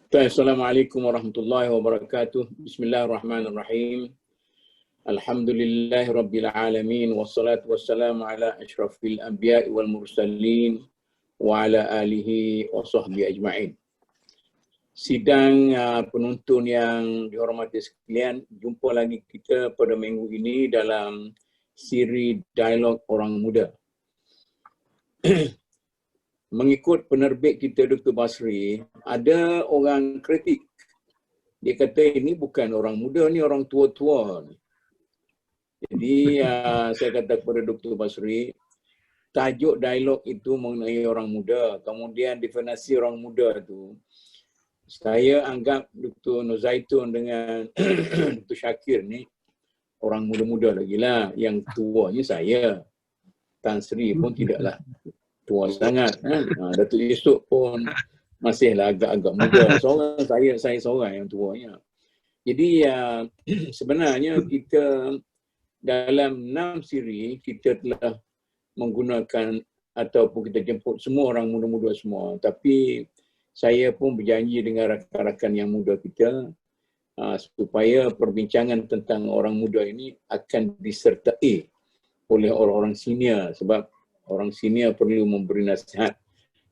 Assalamualaikum warahmatullahi wabarakatuh. Bismillahirrahmanirrahim. Alhamdulillahi rabbil alamin. Wassalatu wassalamu ala ashrafil anbiya'i wal mursalin wa ala alihi wa sahbihi ajma'in. Sidang penonton yang dihormati sekalian, jumpa lagi kita pada minggu ini dalam siri dialog orang muda. Mengikut penerbit kita Dr. Basri, ada orang kritik. Dia kata ini bukan orang muda, ni orang tua-tua. Jadi saya kata kepada Dr. Basri, tajuk dialog itu mengenai orang muda. Kemudian definisi orang muda itu, saya anggap Dr. Nur Zaitun dengan Dr. Shakir ni orang muda-muda lagi lah. Yang tuanya saya. Tan Sri pun tidaklah tua sangat. Datuk Yusof pun masihlah agak-agak muda. Saya seorang yang tuanya. Jadi sebenarnya kita dalam 6 siri kita telah menggunakan ataupun kita jemput semua orang muda-muda semua. Tapi saya pun berjanji dengan rakan-rakan yang muda kita supaya perbincangan tentang orang muda ini akan disertai oleh orang-orang senior, sebab orang senior perlu memberi nasihat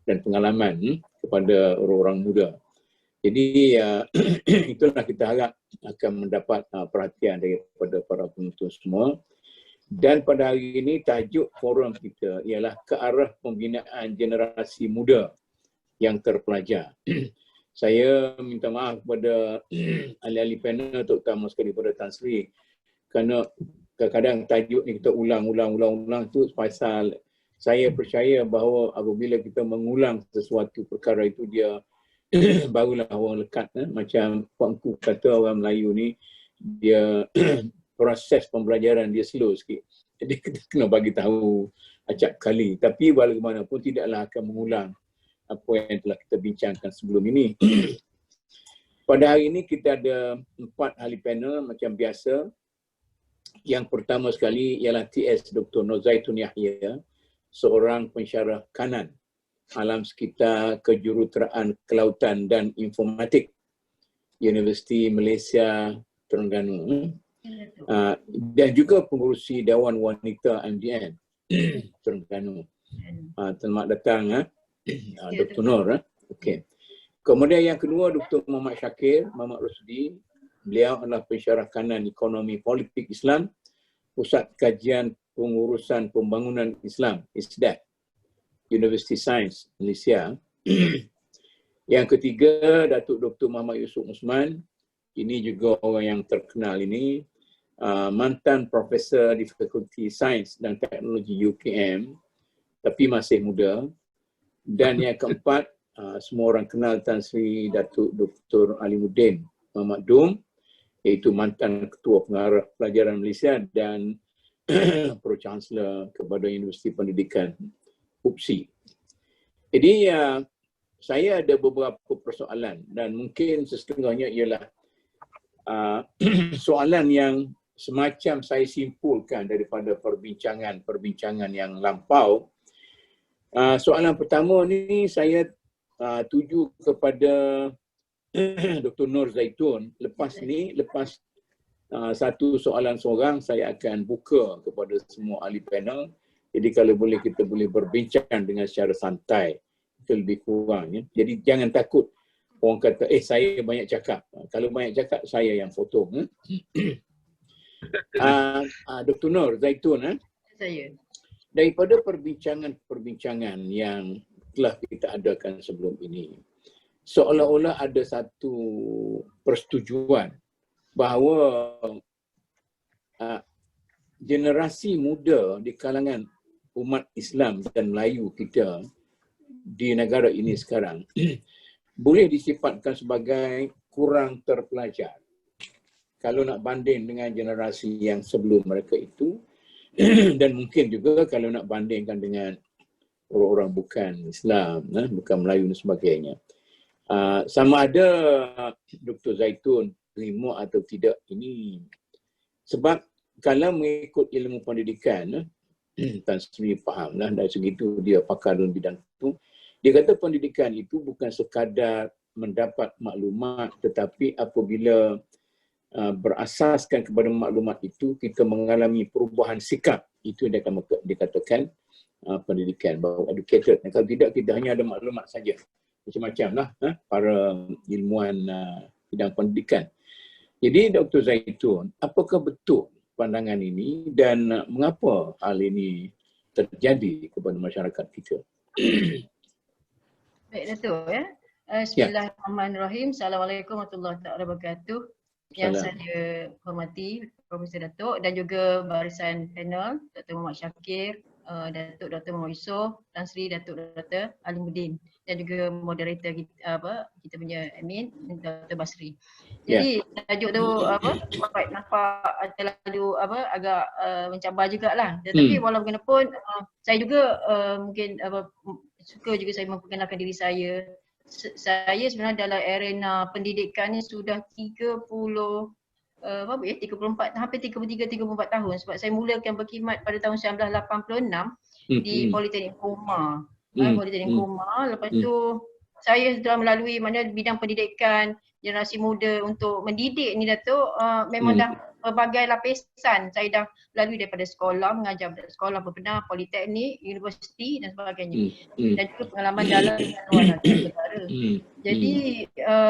dan pengalaman kepada orang-orang muda. Jadi itulah kita harap akan mendapat perhatian daripada para penonton semua. Dan pada hari ini tajuk forum kita ialah ke arah pembinaan generasi muda yang terpelajar. Saya minta maaf kepada ahli-ahli panel, terutama sekali kepada Tan Sri, kerana kadang-kadang tajuk ni kita ulang tu pasal saya percaya bahawa apabila kita mengulang sesuatu perkara itu, dia barulah orang lekat. Macam Puanku kata, orang Melayu ni dia proses pembelajaran dia slow sikit. Jadi kita kena bagi tahu acap kali. Tapi bagaimanapun tidaklah akan mengulang apa yang telah kita bincangkan sebelum ini. Pada hari ini kita ada 4 ahli panel macam biasa. Yang pertama sekali ialah TS Dr. Nur Zaitun Yahya, seorang pensyarah kanan alam sekitar kejuruteraan kelautan dan informatik Universiti Malaysia Terengganu, dan juga pengurusi Dewan Wanita MDN Terengganu. Selamat datang Dr. Nur. Okay. Kemudian yang kedua Dr. Muhammad Shakir Muhammad Rusdi. Beliau adalah pensyarah kanan ekonomi politik Islam, Pusat Kajian Pengurusan Pembangunan Islam, ISDAT, University Sains Malaysia. Yang ketiga, Datuk Dr. Muhammad Yusof Osman. Ini juga orang yang terkenal ini, mantan profesor di Fakulti Sains dan Teknologi UKM, tapi masih muda. Dan yang keempat, semua orang kenal Tan Sri Datuk Dr. Alimuddin Muhammad Dum, iaitu mantan Ketua Pengarah Pelajaran Malaysia dan Pro-Chancellor kepada Universiti Pendidikan UPSI. Jadi saya ada beberapa persoalan dan mungkin setengahnya ialah soalan yang semacam saya simpulkan daripada perbincangan yang lampau. Soalan pertama ni saya tuju kepada Dr. Nur Zaitun. Lepas satu soalan seorang, saya akan buka kepada semua ahli panel. Jadi kalau boleh kita boleh berbincang dengan secara santai, itu lebih kurang. Ya. Jadi jangan takut orang kata, saya banyak cakap. Kalau banyak cakap, saya yang potong. Dr. Nur Zaitun, saya. Daripada perbincangan yang telah kita adakan sebelum ini, seolah-olah ada satu persetujuan bahawa generasi muda di kalangan umat Islam dan Melayu kita di negara ini sekarang boleh disifatkan sebagai kurang terpelajar kalau nak banding dengan generasi yang sebelum mereka itu. Dan mungkin juga kalau nak bandingkan dengan orang-orang bukan Islam, bukan Melayu dan sebagainya. Sama ada Dr. Zaitun terima atau tidak ini. Sebab kalau mengikut ilmu pendidikan, Tan Sri fahamlah dari segi itu dia pakar dalam bidang itu. Dia kata pendidikan itu bukan sekadar mendapat maklumat, tetapi apabila berasaskan kepada maklumat itu kita mengalami perubahan sikap, itu dia akan dikatakan pendidikan, baru educated. Dan kalau tidak, kita hanya ada maklumat saja. Macam-macam lah para ilmuwan bidang pendidikan. Jadi Dr. Zaitun, apakah betul pandangan ini dan mengapa hal ini terjadi kepada masyarakat kita? Baik Datuk ya. Bismillahirrahmanirrahim. Assalamualaikum warahmatullahi wabarakatuh. Yang saya hormati Profesor Datuk dan juga barisan panel Dr. Muhammad Syakir, Datuk Dr. Muhammad Yusof, Tan Sri Datuk Dr. Alimuddin dan juga moderator kita punya admin Dr. Basri. Jadi tajuk tu nampak terlalu agak mencabar jugalah. Tetapi walaupun saya juga mungkin suka juga saya memperkenalkan diri saya. Saya sebenarnya dalam arena pendidikan ni sudah 34 hampir 34 tahun, sebab saya mulakan berkhidmat pada tahun 1986 di Politeknik Kumar. Politeknik Kumar. Lepas tu saya sudah melalui bidang pendidikan generasi muda untuk mendidik ni Datuk, memang dah berbagai lapisan. Saya dah lalui daripada sekolah, mengajar pada sekolah berpena, politeknik, universiti dan sebagainya. Dan juga pengalaman dalam dan luar negara. Jadi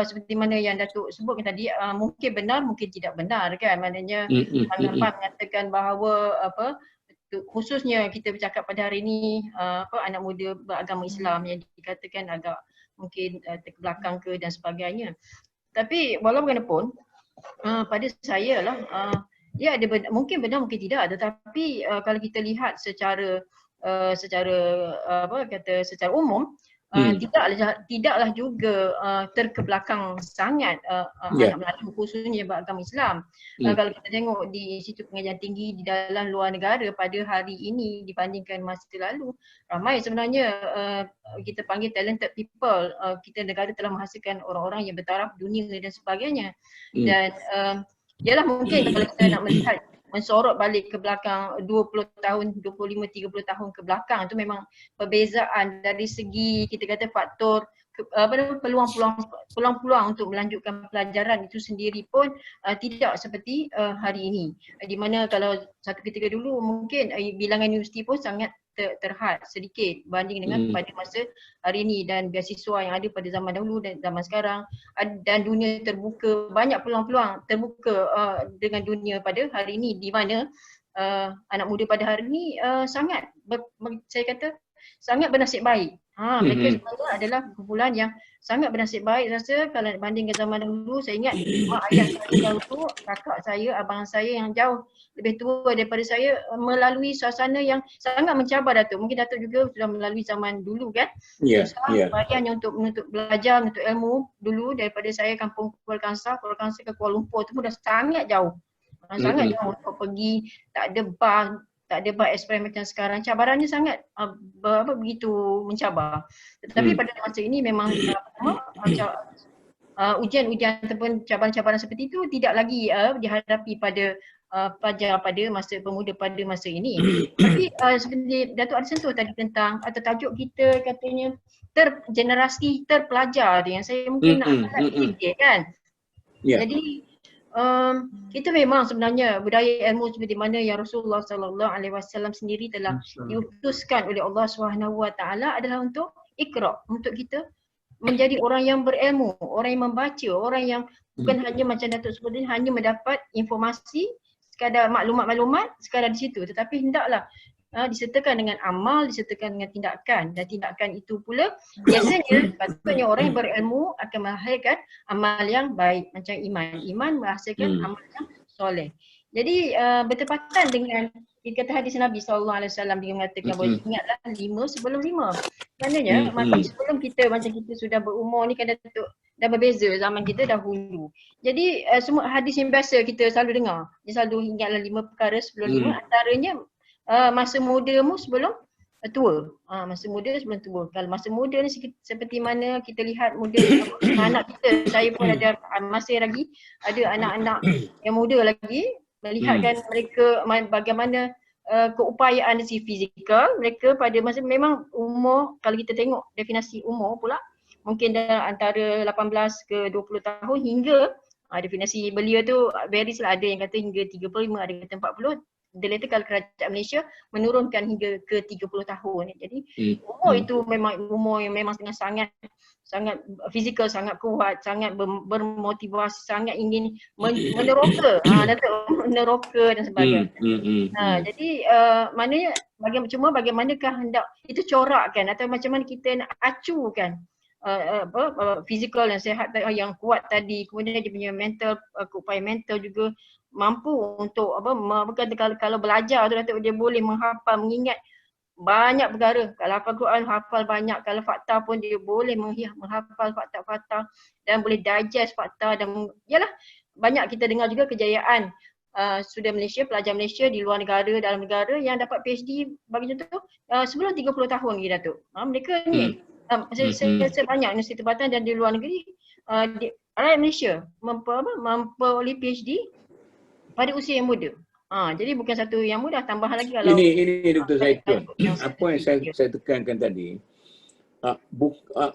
seperti mana yang Datuk sebutkan tadi, mungkin benar, mungkin tidak benar kan. Maknanya tanggapan mengatakan bahawa khususnya kita bercakap pada hari ini anak muda beragama Islam yang dikatakan agak mungkin terbelakang ke dan sebagainya. Tapi walaupun pada saya lah, ya ada mungkin benar mungkin tidak, tetapi kalau kita lihat secara secara umum, tidaklah juga terkebelakang sangat anak Melayu khususnya beragama Islam. Kalau kita tengok di Institut Pengajian Tinggi di dalam luar negara pada hari ini dibandingkan masa lalu, ramai sebenarnya kita panggil talented people. Kita negara telah menghasilkan orang-orang yang bertaraf dunia dan sebagainya. Dan ialah mungkin kalau kita nak melihat mensorot balik ke belakang 20 tahun, 25-30 tahun ke belakang, itu memang perbezaan dari segi kita kata faktor peluang-peluang untuk melanjutkan pelajaran itu sendiri pun tidak seperti hari ini. Di mana kalau satu ketika dulu mungkin bilangan universiti pun sangat terhad sedikit banding dengan pada masa hari ini, dan beasiswa yang ada pada zaman dahulu dan zaman sekarang, dan dunia terbuka, banyak peluang-peluang terbuka dengan dunia pada hari ini, di mana anak muda pada hari ini sangat saya kata sangat bernasib baik. Mereka sebenarnya adalah kumpulan yang sangat bernasib baik. Rasa kalau bandingkan zaman dahulu, saya ingat mak ayah saya dahulu, kakak saya, abang saya yang jauh lebih tua daripada saya melalui suasana yang sangat mencabar Datuk. Mungkin Datuk juga sudah melalui zaman dulu kan. Susah bayarnya untuk belajar, untuk ilmu dulu daripada saya kampung Kuala Kangsar ke Kuala Lumpur tu pun dah sangat jauh. Sangat jauh untuk pergi, tak ada bas, tak ada bas ekspres macam sekarang. Cabarannya sangat begitu mencabar. Tetapi pada masa ini memang ujian-ujian ataupun cabaran-cabaran seperti itu tidak lagi dihadapi pada pelajar pada masa pemuda pada masa ini. Tapi seperti Datuk ada sentuh tadi tentang atau tajuk kita katanya generasi terpelajar tu, yang saya mungkin nak angkat sikit kan. Jadi kita memang sebenarnya budaya ilmu seperti mana yang Rasulullah SAW sendiri telah diutuskan oleh Allah SWT adalah untuk ikra, untuk kita menjadi orang yang berilmu, orang yang membaca, orang yang bukan hanya macam Datuk sebut hanya mendapat informasi, sekadar maklumat-maklumat sekadar di situ, tetapi hendaklah disertakan dengan amal, disertakan dengan tindakan, dan tindakan itu pula biasanya patutnya orang yang berilmu akan melahirkan amal yang baik macam iman menghasilkan amal yang soleh. Jadi bertepatan dengan kata hadis Nabi SAW dengan mengatakan bahawa ingatlah 5 sebelum 5. Maknanya sebelum kita macam kita sudah berumur ni kan dah berbeza zaman kita dahulu. Jadi semua hadis yang biasa kita selalu dengar, dia selalu ingatlah 5 perkara sebelum 5, antaranya masa mudamu sebelum tua. Masa muda sebelum tua. Kalau masa muda ni seperti mana kita lihat muda anak kita, saya pun ada masih lagi ada anak-anak yang muda lagi, melihatkan mereka bagaimana keupayaan si fizikal mereka pada masa memang umur, kalau kita tengok definisi umur pula, mungkin dalam antara 18 ke 20 tahun hingga definisi belia tu varies lah, ada yang kata hingga 35, ada yang kata 40. The later kalau kerajaan Malaysia menurunkan hingga ke 30 tahun. Jadi umur itu memang umur yang memang sangat fizikal, sangat kuat, sangat bermotivasi, sangat ingin meneroka, meneroka dan sebagainya. Jadi maknanya bagaimanakah hendak itu corak kan, atau macam mana kita nak acukan fizikal yang sihat, yang kuat tadi, kemudian dia punya mental, upaya mental juga mampu untuk bukan kalau belajar tu Datuk, dia boleh menghafal, mengingat banyak perkara. Kalau hafal Quran, hafal banyak. Kalau fakta pun dia boleh menghafal fakta-fakta dan boleh digest fakta. Dan yalah, banyak kita dengar juga kejayaan student Malaysia, pelajar Malaysia di luar negara, dalam negara yang dapat PhD bagi contoh sebelum 30 tahun lagi Datuk. Mereka ni saya banyak universiti tempatan dan di luar negeri rakyat Malaysia memperoleh PhD pada usia yang muda. Jadi bukan satu yang mudah, tambah lagi kalau ini Dr. Zaitun, apa yang saya tekankan tadi,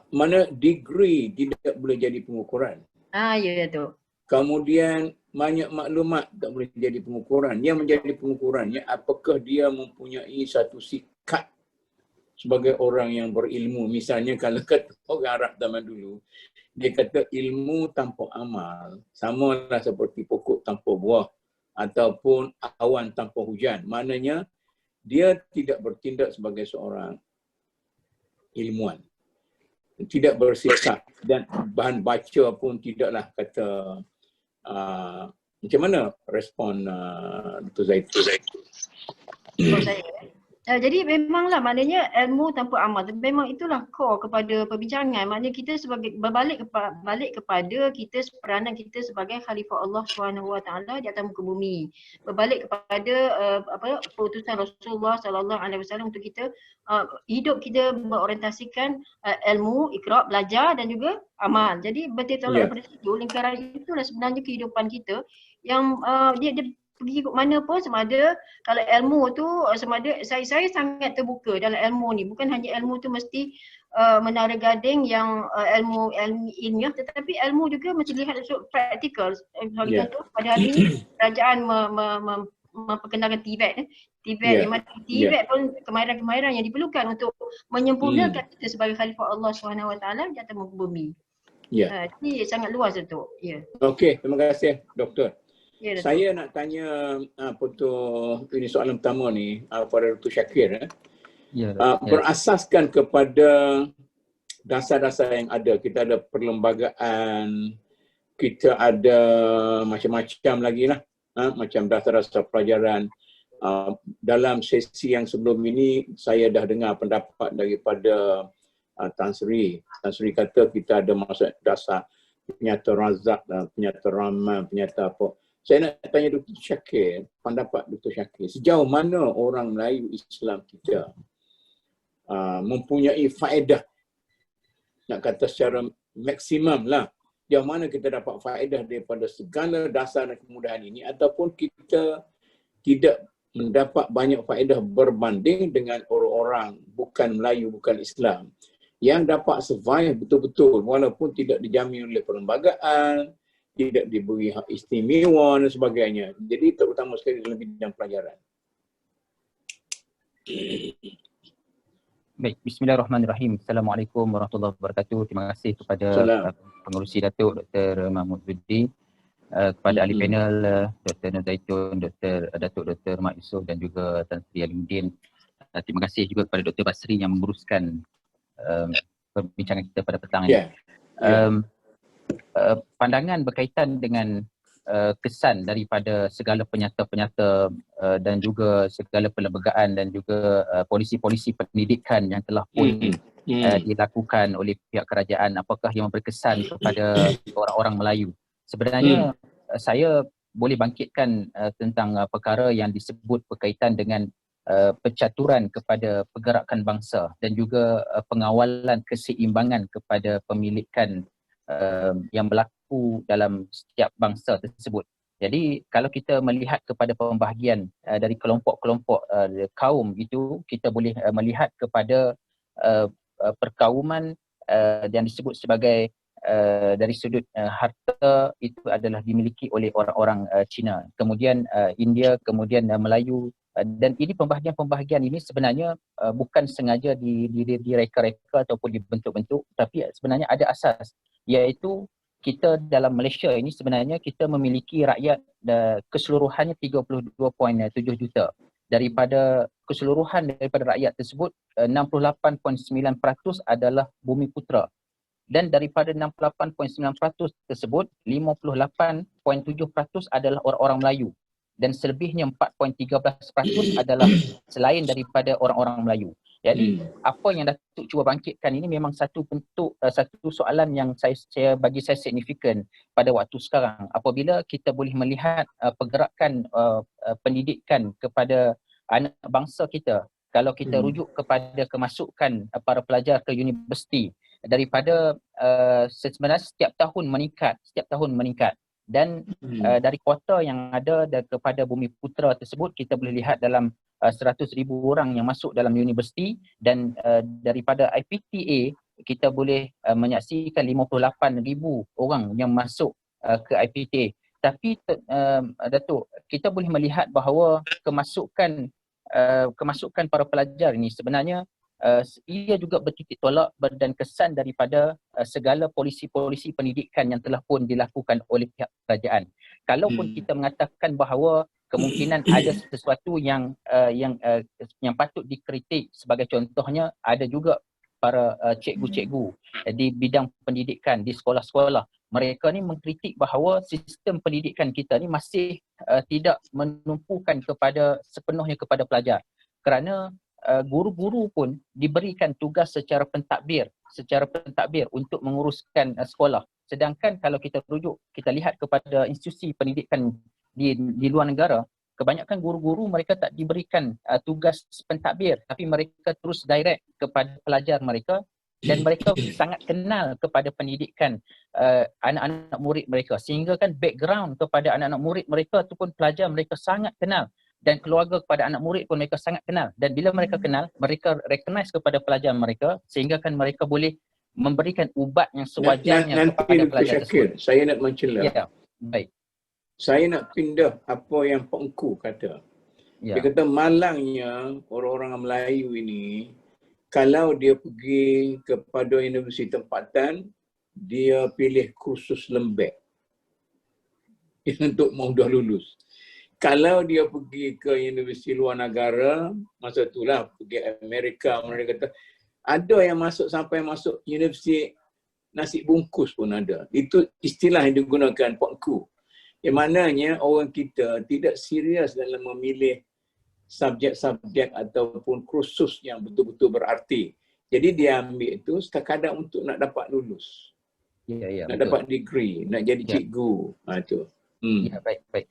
mana degree tidak boleh jadi pengukuran. Ya tu. Kemudian banyak maklumat tak boleh jadi pengukuran. Yang menjadi pengukurannya apakah dia mempunyai satu sikap sebagai orang yang berilmu. Misalnya kalau kata orang Arab zaman dulu, dia kata ilmu tanpa amal samalah seperti pokok tanpa buah ataupun awan tanpa hujan. Maknanya dia tidak bertindak sebagai seorang ilmuwan, tidak bersikap, dan bahan baca pun tidaklah kata macam mana respon Dr. Zaitun? Jadi memanglah maknanya ilmu tanpa amal, memang itulah core kepada perbincangan. Maknanya kita sebagai balik kepada kita, peranan kita sebagai khalifah Allah SWT di atas muka bumi. Berbalik kepada keputusan Rasulullah SAW untuk kita hidup kita berorientasikan ilmu, iqra', belajar dan juga amal. Jadi bertolak daripada situ, lingkaran itulah sebenarnya kehidupan kita yang dia pergi ke mana pun, sama ada kalau ilmu tu sama ada saya sangat terbuka dalam ilmu ni. Bukan hanya ilmu tu mesti menara gading yang ilmu ilmiah, tetapi ilmu juga mesti lihat untuk praktikal. Contoh pada hari ini kerajaan memperkenalkan TVET. TVET TVET pun kemahiran-kemahiran yang diperlukan untuk menyempurnakan kita sebagai khalifah Allah SWT di atas muka bumi. Jadi sangat luas tu. Okey, terima kasih Doktor. Saya nak tanya ini soalan pertama ni pada Dr. Shakir. Berasaskan kepada dasar-dasar yang ada. Kita ada perlembagaan, kita ada macam-macam lagi lah, macam dasar-dasar pelajaran. Dalam sesi yang sebelum ini saya dah dengar pendapat daripada Tan Sri. Tan Sri kata kita ada dasar penyata razak, penyata ramal, penyata apa. Saya nak tanya Dr. Shakir, pendapat Dr. Shakir, sejauh mana orang Melayu Islam kita mempunyai faedah, nak kata secara maksimum lah, sejauh mana kita dapat faedah daripada segala dasar dan kemudahan ini, ataupun kita tidak mendapat banyak faedah berbanding dengan orang-orang bukan Melayu, bukan Islam, yang dapat survive betul-betul walaupun tidak dijamin oleh perlembagaan, tidak diberi hak istimewa dan sebagainya. Jadi terutama sekali dalam bidang pelajaran. Baik, bismillahirrahmanirrahim. Assalamualaikum warahmatullahi wabarakatuh. Terima kasih kepada pengerusi Datuk Dr. Mahmud Budi, kepada ahli panel Dr. Nur Zaitun, Datuk Dr. Mak Yusof dan juga Tan Sri Alimuddin. Terima kasih juga kepada Dr. Basri yang menguruskan perbincangan kita pada petang ini. Pandangan berkaitan dengan kesan daripada segala penyata-penyata dan juga segala perlembagaan dan juga polisi-polisi pendidikan yang telah pun dilakukan oleh pihak kerajaan, apakah yang berkesan kepada orang-orang Melayu. Sebenarnya saya boleh bangkitkan tentang perkara yang disebut berkaitan dengan pencaturan kepada pergerakan bangsa dan juga pengawalan keseimbangan kepada pemilikan yang berlaku dalam setiap bangsa tersebut. Jadi kalau kita melihat kepada pembahagian dari kelompok-kelompok kaum itu, kita boleh melihat kepada perkauman yang disebut sebagai dari sudut harta itu adalah dimiliki oleh orang-orang Cina, kemudian India, kemudian Melayu, dan ini pembahagian ini sebenarnya bukan sengaja direka-reka ataupun dibentuk-bentuk, tapi sebenarnya ada asas, iaitu kita dalam Malaysia ini sebenarnya kita memiliki rakyat keseluruhannya 32.7 juta. Daripada keseluruhan daripada rakyat tersebut 68.9% adalah bumi putera. Dan daripada 68.9% tersebut, 58.7% adalah orang-orang Melayu. Dan selebihnya 4.13% adalah selain daripada orang-orang Melayu. Jadi apa yang Datuk cuba bangkitkan ini memang satu bentuk, satu soalan yang bagi saya signifikan pada waktu sekarang. Apabila kita boleh melihat pergerakan pendidikan kepada anak bangsa kita, kalau kita rujuk kepada kemasukan para pelajar ke universiti, daripada sebenarnya setiap tahun meningkat dan dari kuota yang ada kepada bumi putera tersebut, kita boleh lihat dalam 100,000 orang yang masuk dalam universiti, dan daripada IPTA kita boleh menyaksikan 58,000 orang yang masuk ke IPTA. Tapi Datuk, kita boleh melihat bahawa kemasukan para pelajar ini sebenarnya ia juga bertitik tolak dan kesan daripada segala polisi-polisi pendidikan yang telah pun dilakukan oleh pihak kerajaan. Kalaupun kita mengatakan bahawa kemungkinan ada sesuatu yang patut dikritik, sebagai contohnya ada juga para cikgu-cikgu di bidang pendidikan di sekolah-sekolah. Mereka ni mengkritik bahawa sistem pendidikan kita ni masih tidak menumpukan sepenuhnya kepada pelajar. Kerana guru-guru pun diberikan tugas secara pentadbir untuk menguruskan sekolah. Sedangkan kalau kita lihat kepada institusi pendidikan di luar negara, kebanyakan guru-guru mereka tak diberikan tugas pentadbir, tapi mereka terus direct kepada pelajar mereka, dan mereka sangat kenal kepada pendidikan anak-anak murid mereka, sehingga kan background kepada anak-anak murid mereka ataupun pelajar mereka sangat kenal, dan keluarga kepada anak murid pun mereka sangat kenal. Dan bila mereka kenal, mereka recognize kepada pelajar mereka, sehingga kan mereka boleh memberikan ubat yang sewajarnya kepada pelajar tersebut. Saya nak mencela. Ya, baik. Saya nak pindah apa yang Pak Engku kata. Ya. Dia kata malangnya orang-orang Melayu ini, kalau dia pergi kepada universiti tempatan, dia pilih kursus lembek untuk mudah lulus. Kalau dia pergi ke universiti luar negara, masa itulah pergi Amerika, mereka kata ada yang sampai masuk universiti nasi bungkus pun ada. Itu istilah yang digunakan Pak Engku. Yang mananya orang kita tidak serius dalam memilih subjek-subjek ataupun kursus yang betul-betul berarti. Jadi dia ambil itu sekadar untuk nak dapat lulus. Nak betul. Dapat degree, nak jadi cikgu. Itu. Ya, baik.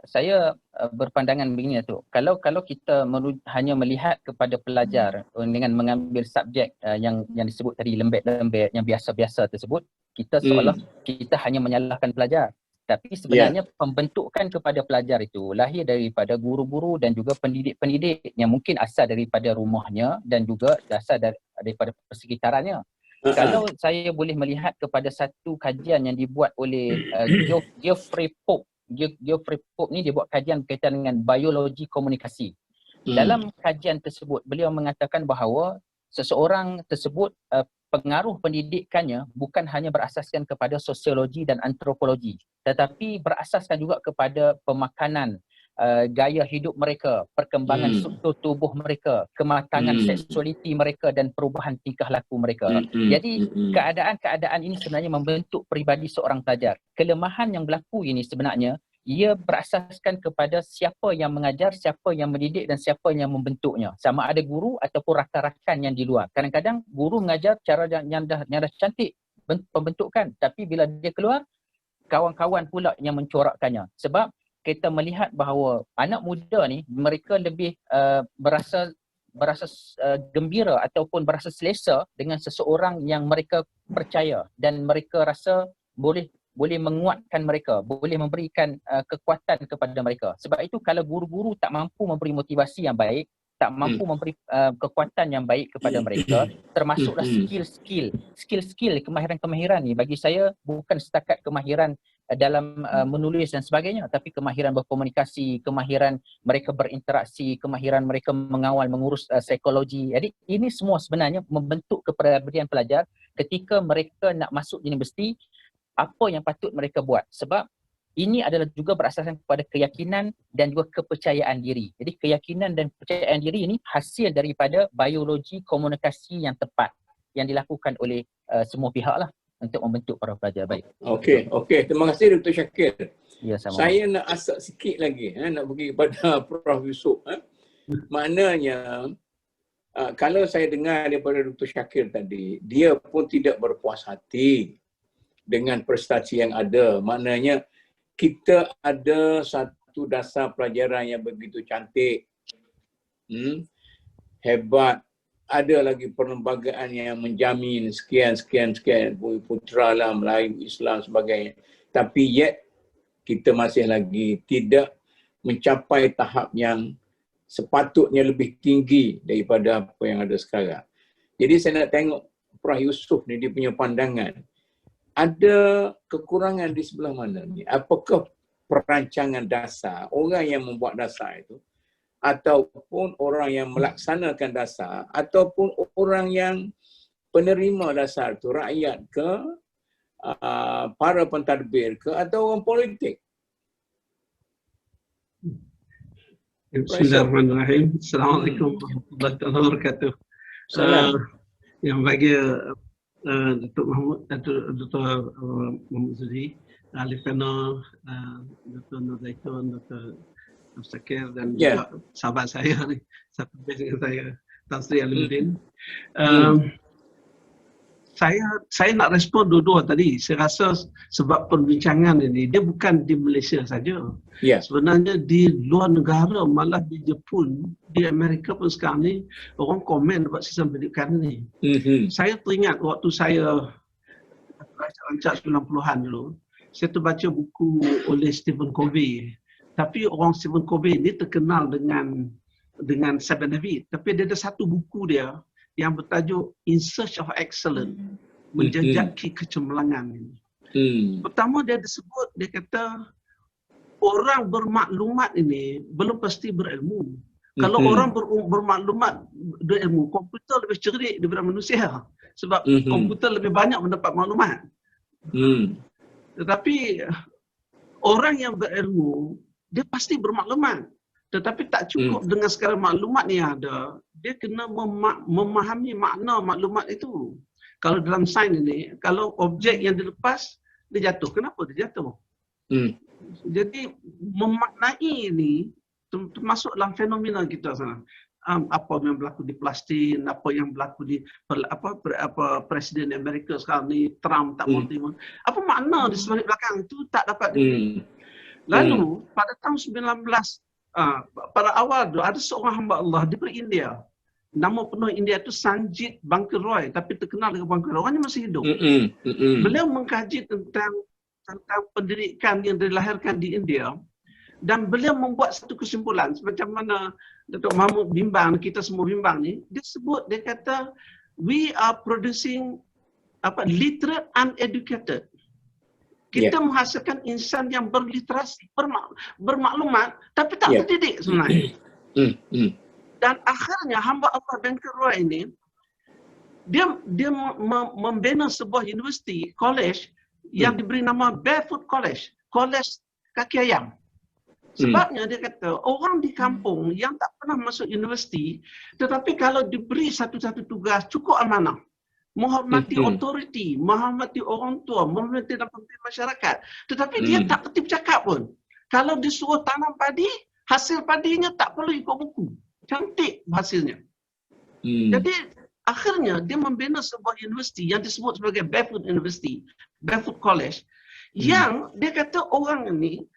Saya berpandangan begini, Datuk. Kalau kita hanya melihat kepada pelajar dengan mengambil subjek yang disebut tadi lembek-lembek, yang biasa-biasa tersebut, kita seolah kita hanya menyalahkan pelajar. Tapi sebenarnya pembentukan kepada pelajar itu lahir daripada guru-guru dan juga pendidik-pendidik yang mungkin asal daripada rumahnya dan juga asal daripada persekitarannya. Kalau saya boleh melihat kepada satu kajian yang dibuat oleh Geoffrey Pope. Geoffrey Pope ni dia buat kajian berkaitan dengan biologi komunikasi. Dalam kajian tersebut, beliau mengatakan bahawa seseorang tersebut pengaruh pendidikannya bukan hanya berasaskan kepada sosiologi dan antropologi, tetapi berasaskan juga kepada pemakanan, gaya hidup mereka, perkembangan struktur tubuh mereka, kematangan seksualiti mereka dan perubahan tingkah laku mereka. Jadi keadaan-keadaan ini sebenarnya membentuk peribadi seorang pelajar. Kelemahan yang berlaku ini sebenarnya ia berasaskan kepada siapa yang mengajar, siapa yang mendidik dan siapa yang membentuknya. Sama ada guru ataupun rakan-rakan yang di luar. Kadang-kadang guru mengajar cara yang dah cantik pembentukan, tapi bila dia keluar, kawan-kawan pula yang mencorakkannya. Sebab kita melihat bahawa anak muda ni mereka lebih berasa gembira ataupun berasa selesa dengan seseorang yang mereka percaya, dan mereka rasa boleh menguatkan mereka, boleh memberikan kekuatan kepada mereka. Sebab itu kalau guru-guru tak mampu memberi motivasi yang baik, tak mampu memberi kekuatan yang baik kepada mereka, termasuklah skill-skill, kemahiran-kemahiran ni bagi saya bukan setakat kemahiran dalam menulis dan sebagainya, tapi kemahiran berkomunikasi, kemahiran mereka berinteraksi, kemahiran mereka mengawal, mengurus psikologi. Jadi ini semua sebenarnya membentuk kepribadian pelajar ketika mereka nak masuk universiti, apa yang patut mereka buat. Sebab ini adalah juga berasaskan kepada keyakinan dan juga kepercayaan diri. Jadi keyakinan dan kepercayaan diri ini hasil daripada biologi komunikasi yang tepat yang dilakukan oleh semua pihak lah untuk membentuk para pelajar baik. Okey. Terima kasih Dr. Shakir. Ya, sama. Saya nak asap sikit lagi, nak pergi kepada Prof. Yusof. Maknanya, kalau saya dengar daripada Dr. Shakir tadi, dia pun tidak berpuas hati dengan prestasi yang ada. Maknanya, kita ada satu dasar pelajaran yang begitu cantik, hebat, ada lagi perlembagaan yang menjamin sekian, Putra lah, Melayu, Islam, sebagainya. Tapi yet, kita masih lagi tidak mencapai tahap yang sepatutnya lebih tinggi daripada apa yang ada sekarang. Jadi saya nak tengok Prof. Yusof ni, dia punya pandangan. Ada kekurangan di sebelah mana ni? Apakah perancangan dasar, orang yang membuat dasar itu, ataupun orang yang melaksanakan dasar, ataupun orang yang penerima dasar itu, rakyat ke, para pentadbir ke, atau orang politik? Bismillahirrahmanirrahim. Assalamualaikum warahmatullahi wabarakatuh. Yang bagi Datuk Muhammad Zuri, ahli panel, Dr. Nur Zaitun, Dr. Shakir dan juga sahabat saya ni, satu base dengan saya, Tan Sri Alimuddin. Saya nak respon dua-dua tadi. Saya rasa sebab perbincangan ini, dia bukan di Malaysia saja. Sebenarnya di luar negara, malah di Jepun, di Amerika pun sekarang ni, orang komen buat sistem pendidikan ni. Saya teringat waktu saya rancak 90-an dulu, saya terbaca buku oleh Stephen Covey. Tapi orang Stephen Covey ni terkenal dengan Seven Habits. Tapi dia ada satu buku dia yang bertajuk In Search of Excellence, menjejaki kecemerlangan ini. Pertama dia disebut, dia kata orang bermaklumat ini belum pasti berilmu. Kalau orang bermaklumat, berilmu, komputer lebih cerdik daripada manusia. Sebab komputer lebih banyak mendapat maklumat. Tetapi orang yang berilmu, dia pasti bermaklumat. Tetapi tak cukup dengan sekadar maklumat ni ada. Dia kena memahami makna maklumat itu. Kalau dalam sains ini, kalau objek yang dilepas, dia jatuh. Kenapa dia jatuh? Jadi memaknai ini termasuk dalam fenomena kita sana. Apa yang berlaku di Palestin, apa yang berlaku di Presiden Amerika sekarang ni, Trump tak mau terima. Apa makna di sebalik belakang itu tak dapat dipahami. Lalu pada tahun 19 pada awal tu ada seorang hamba Allah di India. Nama penuh India itu Sanjit Banker Roy, tapi terkenal dengan Banker Roy. Orangnya masih hidup. Beliau mengkaji tentang pendidikan yang dilahirkan di India dan beliau membuat satu kesimpulan macam mana Datuk Mahmud bimbang, kita semua bimbang ni. Dia sebut, dia kata we are producing literate uneducated. Kita menghasilkan insan yang berliterasi, bermaklumat, tapi tak terdidik sebenarnya. Dan akhirnya hamba Allah Banker Roy ini, dia membina sebuah universiti, college, yang diberi nama Barefoot College, college kaki ayam. Sebabnya dia kata, orang di kampung yang tak pernah masuk universiti, tetapi kalau diberi satu-satu tugas, cukup amanah. Menghormati autoriti, menghormati orang tua, menghormati dan pemimpin masyarakat. Tetapi dia tak kerti bercakap pun. Kalau disuruh tanam padi, hasil padinya tak perlu ikut buku. Cantik hasilnya. Jadi akhirnya dia membina sebuah universiti yang disebut sebagai Barefoot University, Barefoot College, yang dia kata orang ini,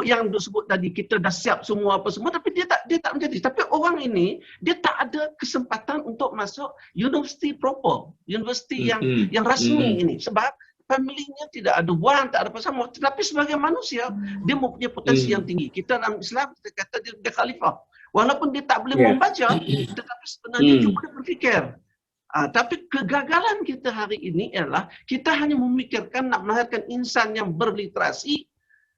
yang disebut tadi kita dah siap semua apa semua, tapi dia tak menjadi. Tapi orang ini dia tak ada kesempatan untuk masuk universiti proper, universiti yang rasmi ini, sebab familinya tidak ada wang, tak ada apa sama. Tetapi sebagai manusia dia mempunyai potensi yang tinggi. Kita dalam Islam kita kata dia khalifah, Walaupun dia tak boleh membaca, tetapi sebenarnya dia boleh berfikir. Tapi kegagalan kita hari ini ialah kita hanya memikirkan nak melahirkan insan yang berliterasi,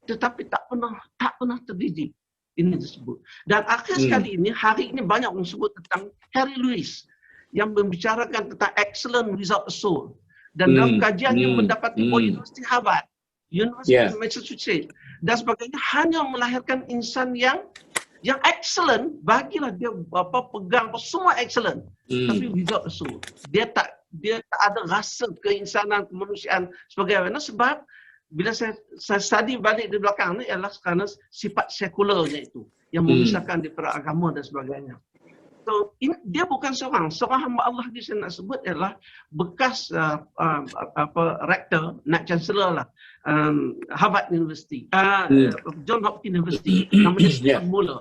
tetapi tak pernah terdidik. Ini disebut. Dan akhir sekali ini, hari ini banyak orang sebut tentang Harry Lewis yang membicarakan tentang excellent without a soul. Dan dalam kajiannya mendapati Universiti Harvard, University of Massachusetts dan sebagainya hanya melahirkan insan yang excellent, bagilah dia pegang semua excellent, tapi without a soul. Dia tak ada rasa keinsanan, kemanusiaan sebagainya, sebab bila saya study balik di belakang ni ialah kerana sifat sekularnya itu yang memisahkan daripada agama dan sebagainya. So, dia bukan seorang hamba Allah di sini nak sebut ialah bekas rector, nak chancellor lah, Harvard University, John Hopkins University, namanya Stephen Muller.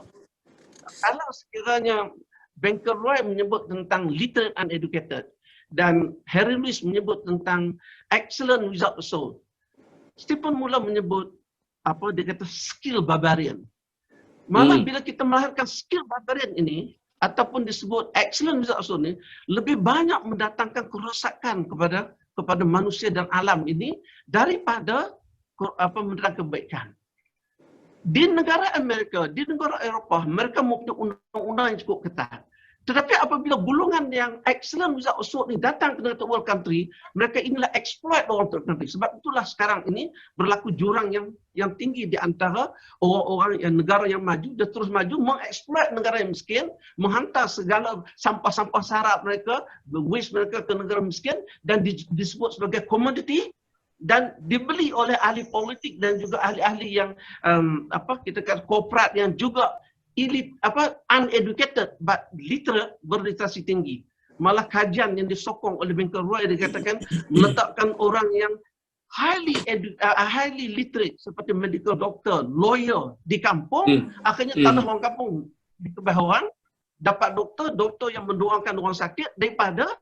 Kalau sekiranya Banker Roy menyebut tentang literate and educated dan Harry Lewis menyebut tentang excellent without a soul, Stephen Muller menyebut dia kata skill barbarian. Malah bila kita melahirkan skill barbarian ini ataupun disebut excellent without a soul ini, lebih banyak mendatangkan kerosakan kepada manusia dan alam ini daripada mendatangkan kebaikan. Di negara Amerika, di negara Eropah, mereka mempunyai undang-undang yang cukup ketat. Tetapi apabila golongan yang excellent without a soul ni datang ke third world country, mereka inilah exploit orang third country. Sebab itulah sekarang ini berlaku jurang yang tinggi di antara orang-orang negara yang maju, dia terus maju mengeksploit negara yang miskin, menghantar segala sampah-sampah syarat mereka, waste mereka ke negara miskin dan disebut sebagai commodity dan dibeli oleh ahli politik dan juga ahli-ahli yang kita kata korporat yang juga uneducated but literate, berliterasi tinggi. Malah kajian yang disokong oleh Banker Roy dikatakan meletakkan orang yang highly literate seperti medical doctor, lawyer di kampung, akhirnya tanah orang kampung di kebahawan dapat doktor yang mendoakan orang sakit daripada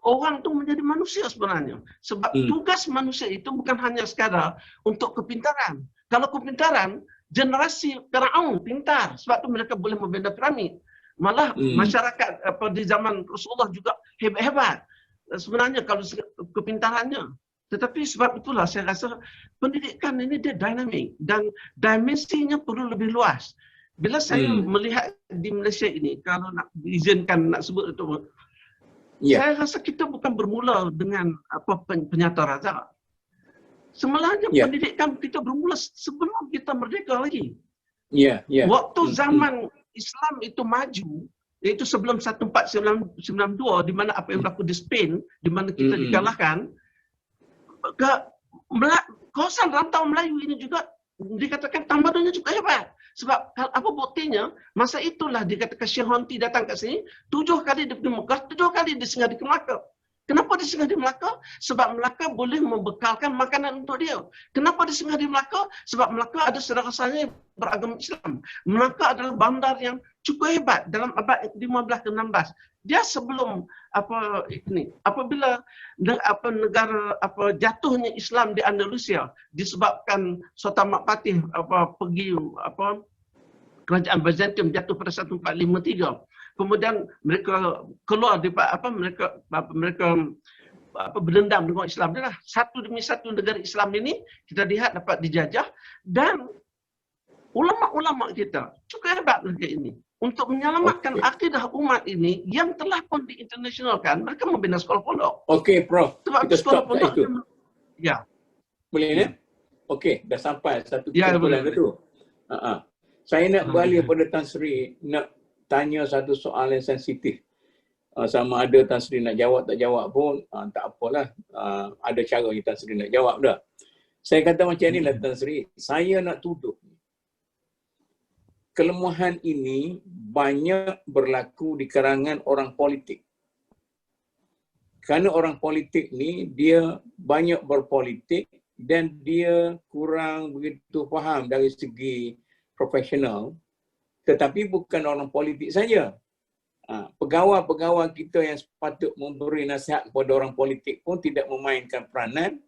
orang tu menjadi manusia sebenarnya. Sebab tugas manusia itu bukan hanya sekadar untuk kepintaran. Kalau kepintaran, generasi Firaun pintar, sebab tu mereka boleh membina piramid. Malah masyarakat di zaman Rasulullah juga hebat-hebat sebenarnya kalau kepintarannya. Tetapi sebab itulah saya rasa pendidikan ini dia dinamik dan dimensinya perlu lebih luas. Bila saya melihat di Malaysia ini, kalau nak diizinkan nak sebut itu, saya rasa kita bukan bermula dengan penyata rasa. Sebenarnya pendidikan kita bermula sebelum kita merdeka lagi. Waktu zaman Islam itu maju, iaitu sebelum 1492, di mana apa yang berlaku di Spain, di mana kita dikalahkan, kawasan rantau Melayu ini juga dikatakan tamadunnya juga hebat. Sebab apa buktinya, masa itulah dikatakan Syekh Honti datang ke sini, 7 kali dia pergi Mekah, 7 kali dia singgah di Melaka. Kenapa dia singgah di Melaka? Sebab Melaka boleh membekalkan makanan untuk dia. Kenapa dia singgah di Melaka? Sebab Melaka ada saudara-saudaranya beragama Islam. Melaka adalah bandar yang cukup hebat dalam abad 15 ke 16. Dia sebelum apabila negara jatuhnya Islam di Andalusia disebabkan Sultan Makpatih pergi kerajaan Byzantium jatuh pada 1453. Kemudian mereka keluar mereka berdendam dengan Islam. Adalah satu demi satu negara Islam ini kita lihat dapat dijajah dan ulama-ulama kita cukup hebat negara ini untuk menyelamatkan akidah umat ini yang telah pun diinternasionalkan. Mereka membina sekolah pondok. Okey, Prof. Sebab kita sekolah stop kat itu. Ya. Boleh ni? Okey, dah sampai satu kesimpulan itu. Saya nak balik pada Tan Sri, nak tanya satu soal yang sensitif. Sama ada Tan Sri nak jawab tak jawab pun tak apalah. Ada cara Tan Sri nak jawab dah. Saya kata macam ni lah Tan Sri, saya nak tuduh kelemahan ini banyak berlaku di kalangan orang politik. Kerana orang politik ni dia banyak berpolitik dan dia kurang begitu faham dari segi profesional. Tetapi bukan orang politik saja. Pegawai-pegawai kita yang sepatut memberi nasihat kepada orang politik pun tidak memainkan peranan.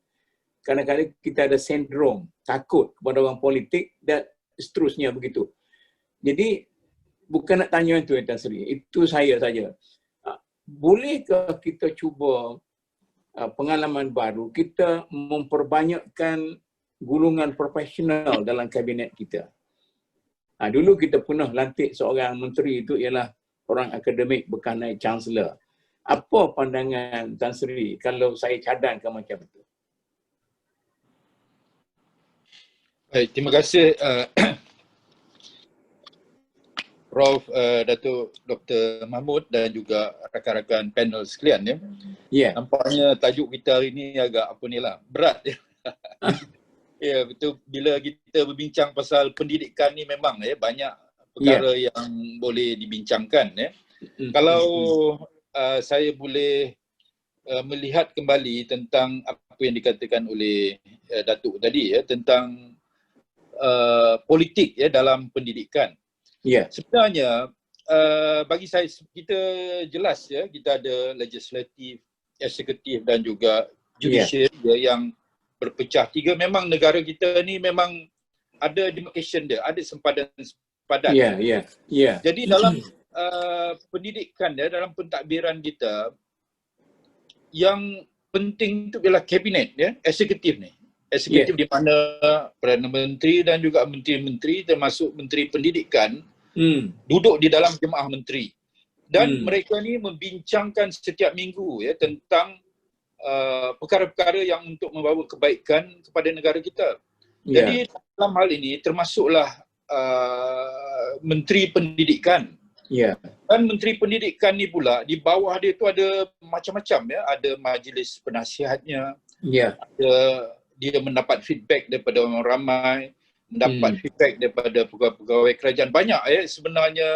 Kadang-kadang kita ada sindrom takut kepada orang politik dan seterusnya begitu. Jadi bukan nak tanya itu Tan Sri, itu saya saja. Bolehkah kita cuba pengalaman baru, kita memperbanyakkan golongan profesional dalam kabinet kita? Dulu kita pernah lantik seorang menteri, itu ialah orang akademik bekas naik chancellor. Apa pandangan Tan Sri kalau saya cadangkan macam itu? Baik, terima kasih Prof. Datuk Dr. Mahmud dan juga rakan-rakan panel sekalian ya. Ya. Nampaknya tajuk kita hari ini agak berat ya. Ya, betul, bila kita berbincang pasal pendidikan ni memang banyak perkara yang boleh dibincangkan ya. Kalau saya boleh melihat kembali tentang apa yang dikatakan oleh Datuk tadi ya, tentang politik ya dalam pendidikan. Sebenarnya bagi saya, kita jelas ya, kita ada legislatif, eksekutif dan juga judicial yang berpecah tiga. Memang negara kita ni memang ada demarcation dia, ada sempadan. Jadi dalam pendidikan dia, dalam pentadbiran kita, yang penting itu ialah kabinet ya, eksekutif ni. Eksekutif di mana Perdana Menteri dan juga menteri-menteri termasuk Menteri Pendidikan duduk di dalam jemaah menteri. Dan mereka ni membincangkan setiap minggu ya tentang perkara-perkara yang untuk membawa kebaikan kepada negara kita. Jadi dalam hal ini termasuklah Menteri Pendidikan. Dan Menteri Pendidikan ni pula di bawah dia tu ada macam-macam ya, ada majlis penasihatnya. Ada dia mendapat feedback daripada orang ramai, mendapat feedback daripada pegawai-pegawai kerajaan. Banyak ya sebenarnya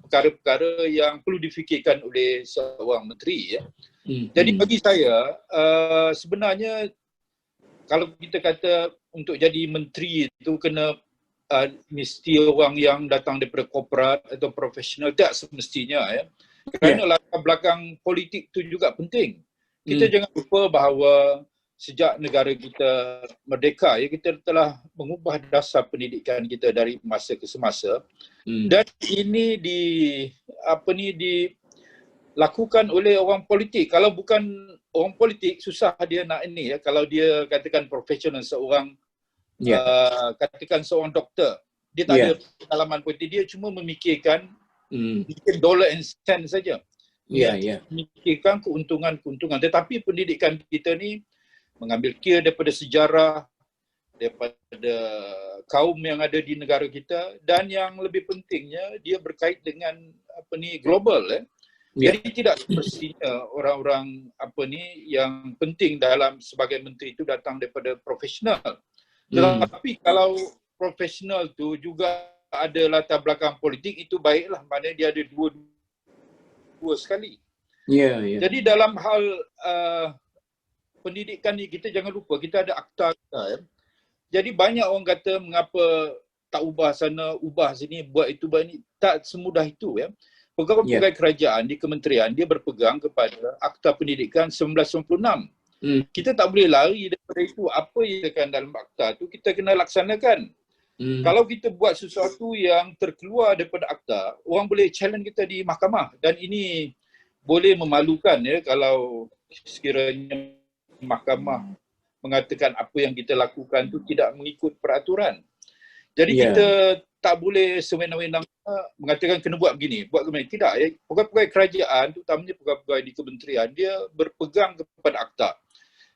perkara-perkara yang perlu difikirkan oleh seorang menteri ya. Jadi bagi saya sebenarnya kalau kita kata untuk jadi menteri itu kena mesti orang yang datang daripada korporat atau profesional, tak semestinya ya. Kerana latar belakang politik itu juga penting. Kita jangan lupa bahawa sejak negara kita merdeka ya, kita telah mengubah dasar pendidikan kita dari masa ke semasa. Dan ini dilakukan oleh orang politik. Kalau bukan orang politik, susah dia nak ini ya. Kalau dia katakan profesional, seorang katakan seorang doktor, dia tak ada pengalaman politik, dia cuma memikirkan mungkin dollar and cent saja. Memikirkan keuntungan-keuntungan. Tetapi pendidikan kita ni mengambil kira daripada sejarah, daripada kaum yang ada di negara kita, dan yang lebih pentingnya dia berkait dengan global ya. Jadi tidak semestinya orang-orang yang penting dalam sebagai menteri itu datang daripada profesional. Tetapi kalau profesional tu juga ada latar belakang politik, itu baiklah, maknanya dia ada dua sekali. Jadi dalam hal pendidikan ni kita jangan lupa kita ada akta kita ya. Jadi banyak orang kata mengapa tak ubah sana, ubah sini, buat itu, buat ini. Tak semudah itu ya. Pegawai-pegawai kerajaan di kementerian dia berpegang kepada Akta Pendidikan 1996. Kita tak boleh lari daripada itu. Apa yang akan dalam akta tu kita kena laksanakan. Kalau kita buat sesuatu yang terkeluar daripada akta, orang boleh challenge kita di mahkamah, dan ini boleh memalukan ya kalau sekiranya mahkamah mengatakan apa yang kita lakukan tu tidak mengikut peraturan. Jadi kita tak boleh sewenang-wenang mengatakan kena buat begini, buat begini. Tidak ya. Pegawai-pegawai kerajaan, terutamanya pegawai di kementerian, dia berpegang kepada akta.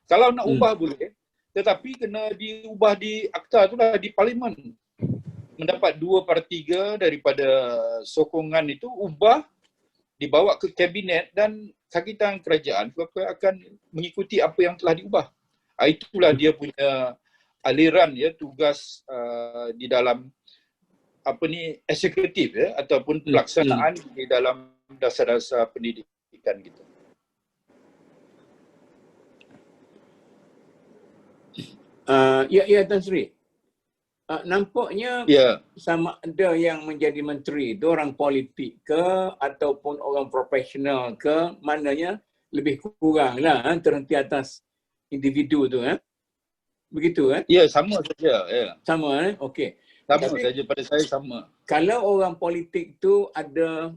Kalau nak ubah boleh, tetapi kena diubah di akta itulah, di parlimen. Mendapat 2/3 daripada sokongan itu, ubah, dibawa ke kabinet, dan kaki tangan kerajaan akan mengikuti apa yang telah diubah. Itulah dia punya aliran ya, tugas di dalam eksekutif ya, ataupun pelaksanaan di dalam dasar-dasar pendidikan kita. Tan Sri. Nampaknya sama ada yang menjadi menteri itu orang politik ke ataupun orang profesional ke, maknanya lebih kuranglah terhenti atas individu tu Begitu Ya, sama saja ya. Sama okey. Sama saja, pada saya sama. kalau orang politik tu ada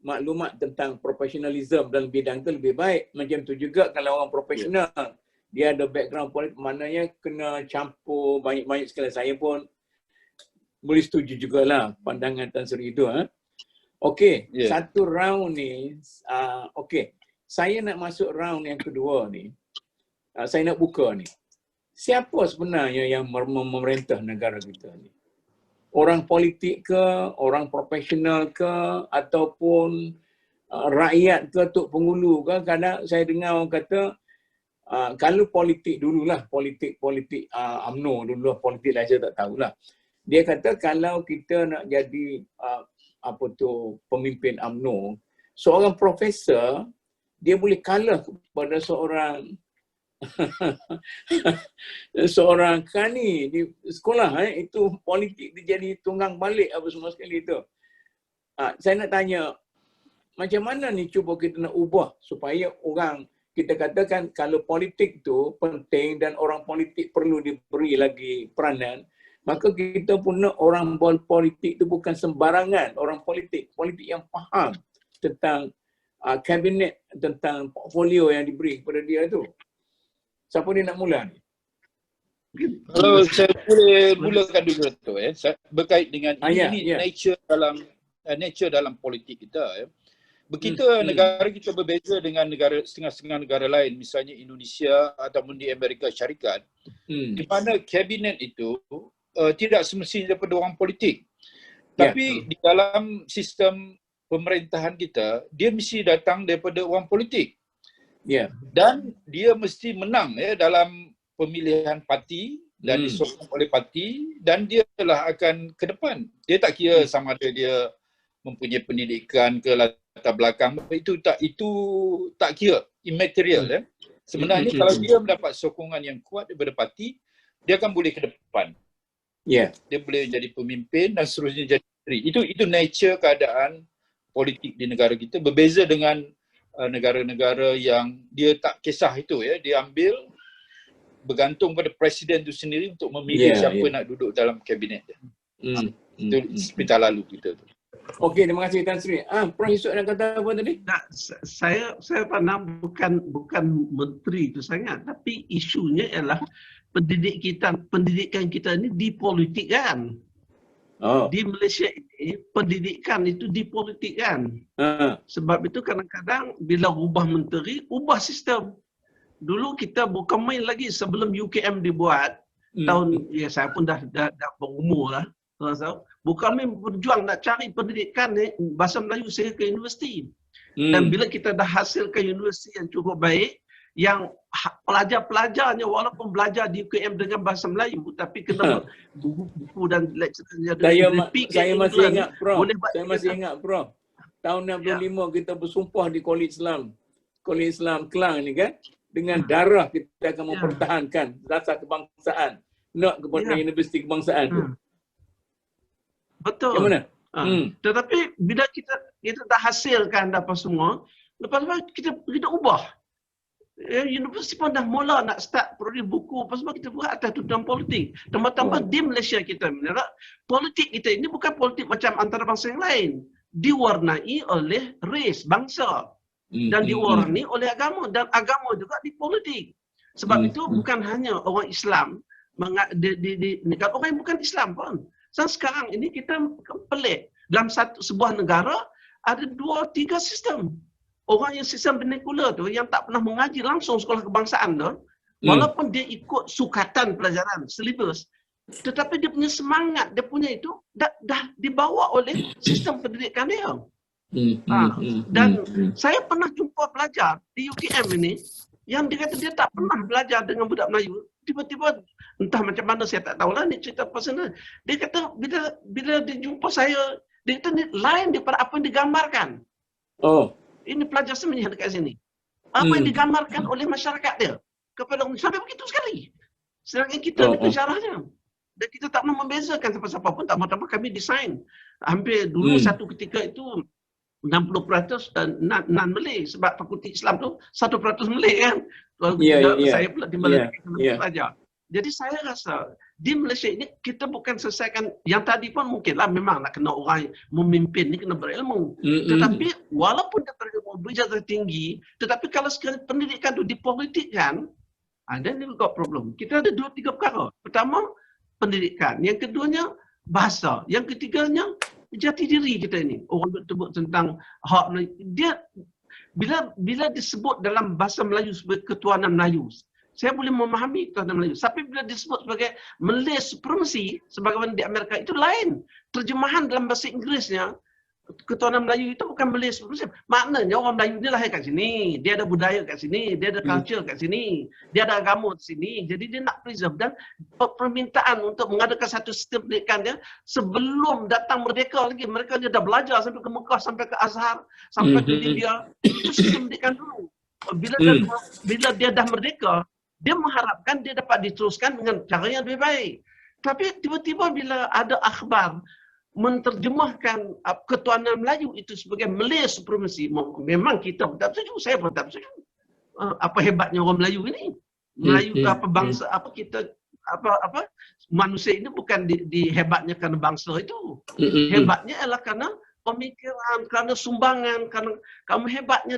maklumat tentang profesionalism dalam bidang tu lebih baik. Macam tu juga kalau orang profesional, dia ada background politik, maknanya kena campur banyak-banyak sekali. Saya pun boleh setuju jugalah pandangan Tan Sri itu. Okey, satu round ni, okey. Saya nak masuk round yang kedua ni. Saya nak buka ni. Siapa sebenarnya yang memerintah negara kita ni? Orang politik ke, orang profesional ke, ataupun rakyat ke, tok pengulu ke? Kadang saya dengar orang kata, kalau politik dululah, politik UMNO dulu, politik lain saya tak tahulah. Dia kata kalau kita nak jadi pemimpin UMNO, seorang profesor, dia boleh kalah kepada seorang kani di sekolah. Itu politik dia jadi tunggang balik apa semua sekali itu. Saya nak tanya, macam mana ni cuba kita nak ubah supaya orang, kita katakan kalau politik tu penting dan orang politik perlu diberi lagi peranan, maka kita pun nak orang politik tu bukan sembarangan orang politik yang faham tentang kabinet, tentang portfolio yang diberi kepada dia tu. Siapa ni nak mula ni? Kalau saya boleh mulakan dulu tu, berkait dengan ini nature dalam politik kita. Kita negara kita berbeza dengan setengah-setengah negara lain, misalnya Indonesia ataupun di Amerika Syarikat, di mana kabinet itu tidak semestinya daripada orang politik. Tapi di dalam sistem pemerintahan kita, dia mesti datang daripada orang politik. Dan dia mesti menang dalam pemilihan parti dan disokong oleh parti, dan dia lah akan ke depan. Dia tak kira sama ada dia mempunyai pendidikan ke latar belakang, itu tak kira, immaterial. Sebenarnya kalau dia mendapat sokongan yang kuat daripada parti, dia akan boleh ke depan. Dia boleh jadi pemimpin dan seterusnya jadi menteri. Itu nature keadaan politik di negara kita, berbeza dengan negara-negara yang dia tak kisah itu, dia ambil bergantung pada presiden itu sendiri untuk memilih siapa nak duduk dalam kabinet dia. Itu seperti lalu kita tu. Okey, terima kasih Tan Sri. Prof Yusof nak kata apa tadi? Saya pandang bukan menteri itu sangat, tapi isunya ialah pendidikan kita ini dipolitikkan. Di Malaysia ini pendidikan itu dipolitikkan. Sebab itu kadang-kadang bila ubah menteri, ubah sistem. Dulu kita bukan main lagi sebelum UKM dibuat. Tahun, saya pun dah berumur lah. Bukan main berjuang nak cari pendidikan bahasa Melayu saya ke universiti. Dan bila kita dah hasilkan universiti yang cukup baik, yang pelajar-pelajarnya walaupun belajar di UKM dengan bahasa Melayu, tapi kena buku dan lecture. Saya masih ingat Prof. Tahun 65 kita bersumpah di College Islam Kelang ni kan, dengan darah kita akan mempertahankan rasa kebangsaan, nak kepada universiti kebangsaan tu. Betul. Yang mana? Tetapi bila kita dah hasilkan apa semua, lepas kita ubah. Universiti pun dah mula nak start produce buku, sebab kita buat atas tuntutan politik. Tambah-tambah di Malaysia kita, politik kita ini bukan politik macam antarabangsa yang lain. Diwarnai oleh ras, bangsa. Dan diwarnai oleh agama. Dan agama juga di politik. Sebab itu bukan hanya orang Islam, di negara orang yang bukan Islam pun. Sekarang ini kita pelik. Dalam sebuah negara, ada 2-3 sistem. Orang yang sistem vernacular tu, yang tak pernah mengaji langsung sekolah kebangsaan tu, walaupun dia ikut sukatan pelajaran, syllabus, tetapi dia punya semangat, dia punya itu dah dibawa oleh sistem pendidikan dia. Dan saya pernah jumpa pelajar di UKM ini, yang dia kata dia tak pernah belajar dengan budak Melayu, tiba-tiba entah macam mana saya tak tahulah, ni cerita personal. Dia kata bila dia jumpa saya, dia kata ni lain daripada apa yang digambarkan. Ini pelajar semenjak dekat sini. Apa yang digambarkan oleh masyarakat dia kepada sampai begitu sekali. Sedangkan kita ni pensyarahnya. Dan kita tak pernah membezakan siapa-siapa pun. Tambah-tambah kami desain. Hampir dulu satu ketika itu 60% non-Malay. Sebab fakulti Islam tu 1% Malay kan. Saya pula di Malaysia pelajar. Jadi saya rasa di Malaysia ini kita bukan selesaikan yang tadi pun mungkinlah memang nak kena orang memimpin ni kena berilmu. Tetapi walaupun dia berijazah tinggi, tetapi kalau sekali pendidikan itu dipolitikkan, ada ni got problem. Kita ada 2-3 perkara. Pertama, pendidikan. Yang keduanya, bahasa. Yang ketiganya, jati diri kita ini. Orang bersebut tentang hak Melayu. Dia bila disebut dalam bahasa Melayu sebagai ketuanan Melayu, saya boleh memahami ketuanan Melayu. Tapi bila disebut sebagai Malay Supremacy, sebagaimana di Amerika, itu lain. Terjemahan dalam bahasa Inggerisnya, ketuanan Melayu itu bukan Malay Supremacy. Maknanya orang Melayu ni lahir kat sini. Dia ada budaya kat sini. Dia ada culture kat sini. Dia ada agama di sini. Jadi dia nak preserve. Dan permintaan untuk mengadakan satu sistem pendidikan dia, sebelum datang merdeka lagi, mereka dia dah belajar sampai ke Mekah, sampai ke Azhar, sampai ke India. Itu sistem pendidikan dulu. Bila dia dah merdeka, dia mengharapkan dia dapat diteruskan dengan cara yang lebih baik. Tapi tiba-tiba bila ada akhbar menterjemahkan ketuanan Melayu itu sebagai Malay Supremacy, memang kita tak setuju, saya pun tak setuju. Apa hebatnya orang Melayu ini? Melayu itu apa bangsa, apa kita, apa manusia ini bukan dihebatnya kerana bangsa itu. Hebatnya adalah kerana pemikiran, kerana sumbangan, kerana kamu hebatnya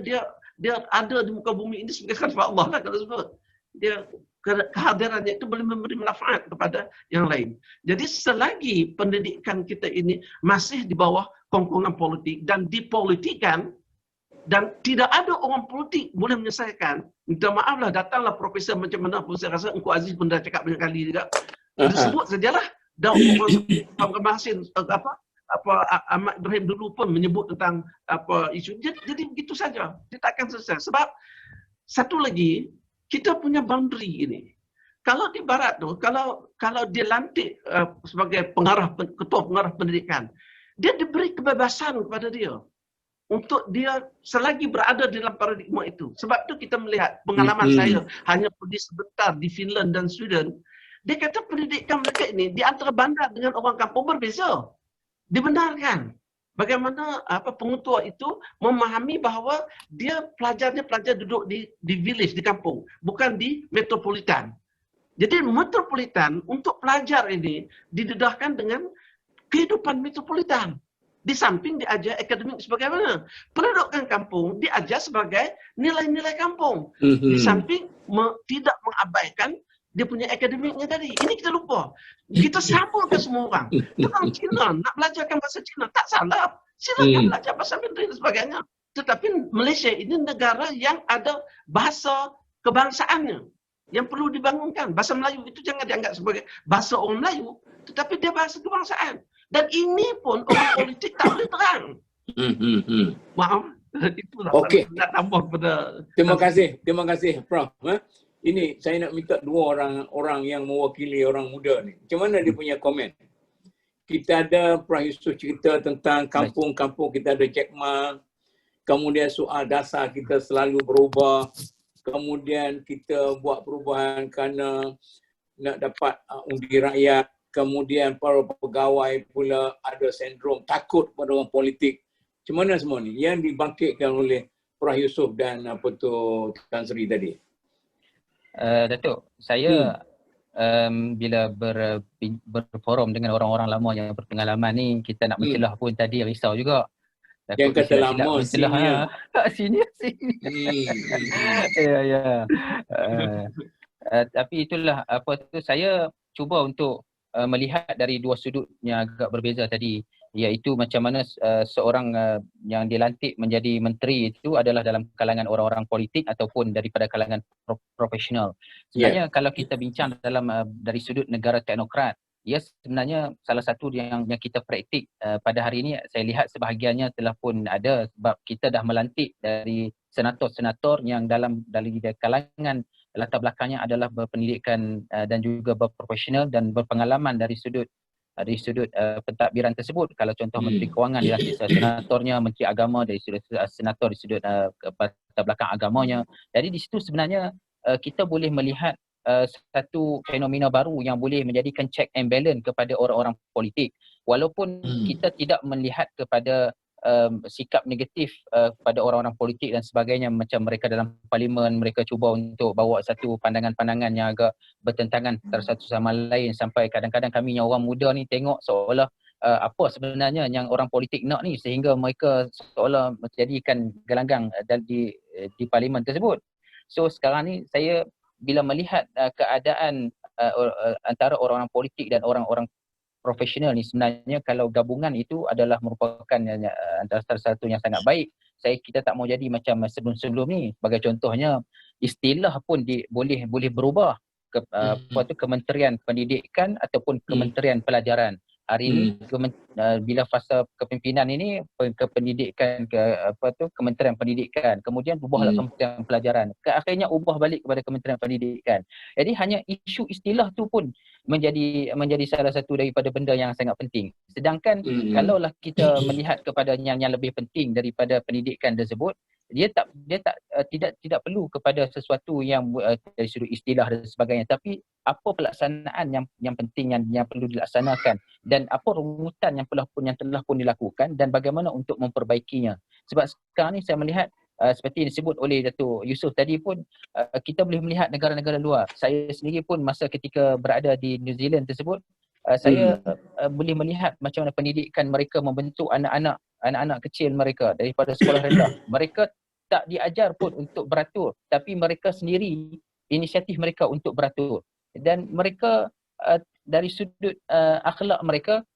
dia ada di muka bumi ini sebagai khalifah Allah lah kalau sebut. Dia kehadirannya itu boleh memberi manfaat kepada yang lain. Jadi selagi pendidikan kita ini masih di bawah kongkongan politik dan dipolitikan dan tidak ada orang politik boleh menyelesaikan. Minta maaflah, datanglah profesor macam mana pun, saya rasa Engku Aziz pun dah cakap banyak kali juga. Disebut sajalah. Dan orang Mahasin Ahmad Ibrahim dulu pun menyebut tentang apa isu. Jadi begitu saja. Dia takkan selesai. Sebab satu lagi, kita punya boundary ini. Kalau di barat tu, kalau dia lantik sebagai ketua pengarah pendidikan, dia diberi kebebasan kepada dia untuk dia selagi berada dalam paradigma itu. Sebab tu kita melihat pengalaman saya hanya pergi sebentar di Finland dan Sweden. Dia kata pendidikan mereka ini di antara bandar dengan orang kampung berbeza. Dibenarkan. Bagaimana pengetua itu memahami bahawa dia pelajar duduk di village, di kampung, bukan di metropolitan. Jadi metropolitan untuk pelajar ini didedahkan dengan kehidupan metropolitan. Di samping diajar akademik sebagaimana. Pendudukan kampung diajar sebagai nilai-nilai kampung. Di samping tidak mengabaikan dia punya akademiknya tadi. Ini kita lupa. Kita sambungkan semua orang. Orang Cina nak belajarkan bahasa Cina, tak salah. Silakan belajar bahasa Mandarin dan sebagainya. Tetapi Malaysia ini negara yang ada bahasa kebangsaannya yang perlu dibangunkan. Bahasa Melayu itu jangan dianggap sebagai bahasa orang Melayu, tetapi dia bahasa kebangsaan. Dan ini pun orang politik tak boleh terang. Maaf. Itulah nak tambah pada. Terima kasih Prof. Ini saya nak minta dua orang yang mewakili orang muda ni. Macam mana dia punya komen? Kita ada Prof Yusof cerita tentang kampung-kampung, kita ada Jack Ma. Kemudian soal dasar kita selalu berubah. Kemudian kita buat perubahan kerana nak dapat undi rakyat. Kemudian para pegawai pula ada sindrom takut pada orang politik. Macam mana semua ni yang dibangkitkan oleh Prof Yusof dan Tan Sri tadi? Datuk, saya bila berforum dengan orang-orang lama yang berpengalaman ni, kita nak mencelah pun tadi risau juga. Yang kata lama, senior. Senior. Ya. Tapi itulah saya cuba untuk melihat dari dua sudut yang agak berbeza tadi, iaitu macam mana seorang yang dilantik menjadi menteri itu adalah dalam kalangan orang-orang politik ataupun daripada kalangan profesional. Sebenarnya kalau kita bincang dari sudut negara teknokrat, sebenarnya salah satu yang kita praktik pada hari ini, saya lihat sebahagiannya telah pun ada, sebab kita dah melantik dari senator-senator yang dari kalangan latar belakangnya adalah berpendidikan dan juga berprofesional dan berpengalaman dari sudut pentadbiran tersebut. Kalau contoh Menteri Kewangan dilantik senatornya, Menteri Agama dari sudut senator di sudut latar belakang agamanya. Jadi di situ sebenarnya kita boleh melihat satu fenomena baru yang boleh menjadikan check and balance kepada orang-orang politik. Walaupun kita tidak melihat kepada sikap negatif pada orang-orang politik dan sebagainya, macam mereka dalam parlimen mereka cuba untuk bawa satu pandangan-pandangan yang agak bertentangan antara satu sama lain, sampai kadang-kadang kami yang orang muda ni tengok seolah apa sebenarnya yang orang politik nak ni, sehingga mereka seolah menjadikan gelanggang di parlimen tersebut. So sekarang ni saya bila melihat keadaan antara orang-orang politik dan orang-orang profesional ni, sebenarnya kalau gabungan itu adalah merupakan antara satu yang sangat baik. Kita tak mau jadi macam sebelum-sebelum ni. Sebagai contohnya, istilah pun boleh berubah ke Kementerian Pendidikan ataupun Kementerian Pelajaran. Hari ini bila fasa kepimpinan ini Kependidikan Kementerian Pendidikan, kemudian ubahlah Kementerian Pelajaran, akhirnya ubah balik kepada Kementerian Pendidikan. Jadi hanya isu istilah tu pun menjadi salah satu daripada benda yang sangat penting. Sedangkan kalaulah kita melihat kepada yang lebih penting daripada pendidikan tersebut, dia tidak perlu kepada sesuatu yang dari sudut istilah dan sebagainya, tapi apa pelaksanaan yang penting yang perlu dilaksanakan, dan apa rungutan yang telah pun dilakukan, dan bagaimana untuk memperbaikinya. Sebab sekarang ni saya melihat seperti disebut oleh Datuk Yusof tadi pun, kita boleh melihat negara-negara luar. Saya sendiri pun masa ketika berada di New Zealand tersebut, saya boleh melihat macam mana pendidikan mereka membentuk anak-anak kecil mereka daripada sekolah rendah. Mereka tak diajar pun untuk beratur, tapi mereka sendiri inisiatif mereka untuk beratur. Dan mereka dari sudut akhlak mereka,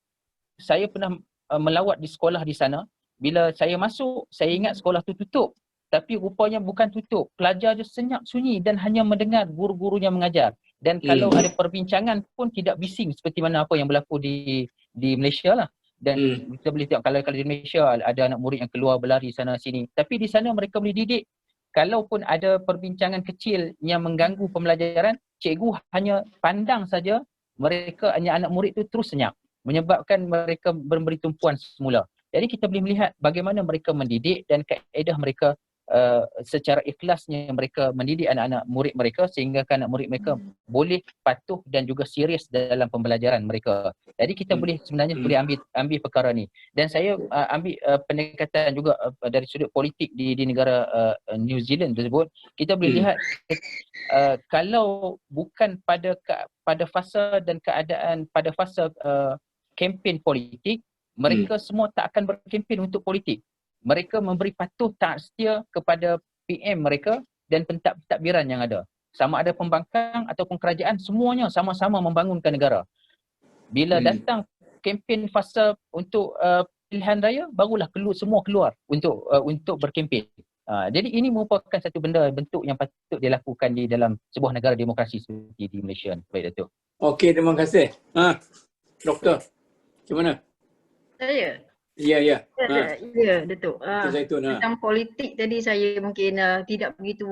saya pernah melawat di sekolah di sana. Bila saya masuk, saya ingat sekolah tu tutup, tapi rupanya bukan tutup. Pelajar je senyap sunyi dan hanya mendengar guru-gurunya mengajar. Dan kalau ada perbincangan pun tidak bising seperti mana apa yang berlaku di Malaysia lah. Dan kita boleh tengok kalau di Malaysia ada anak murid yang keluar berlari sana sini, tapi di sana mereka boleh didik. Kalaupun ada perbincangan kecil yang mengganggu pembelajaran, cikgu hanya pandang saja, mereka anak murid tu terus senyap, menyebabkan mereka memberi tumpuan semula. Jadi kita boleh melihat bagaimana mereka mendidik dan kaedah mereka secara ikhlasnya mereka mendidik anak-anak murid mereka, sehingga anak murid mereka boleh patuh dan juga serius dalam pembelajaran mereka. Jadi kita sebenarnya boleh ambil perkara ni. Dan saya ambil pendekatan juga dari sudut politik di negara New Zealand tersebut. Kita boleh lihat kalau bukan pada fasa dan keadaan pada fasa kempen politik, mereka semua tak akan berkempen untuk politik. Mereka memberi patuh taat setia kepada PM mereka dan pentadbiran yang ada. Sama ada pembangkang ataupun kerajaan, semuanya sama-sama membangunkan negara. Bila datang kempen fasa untuk pilihan raya, barulah semua keluar untuk berkempen. Jadi ini merupakan satu bentuk yang patut dilakukan di dalam sebuah negara demokrasi seperti di Malaysia. Baik, Datuk. Okey, terima kasih. Doktor, macam mana? Saya? Ya, Datuk. Zaitun, tentang politik tadi saya mungkin tidak begitu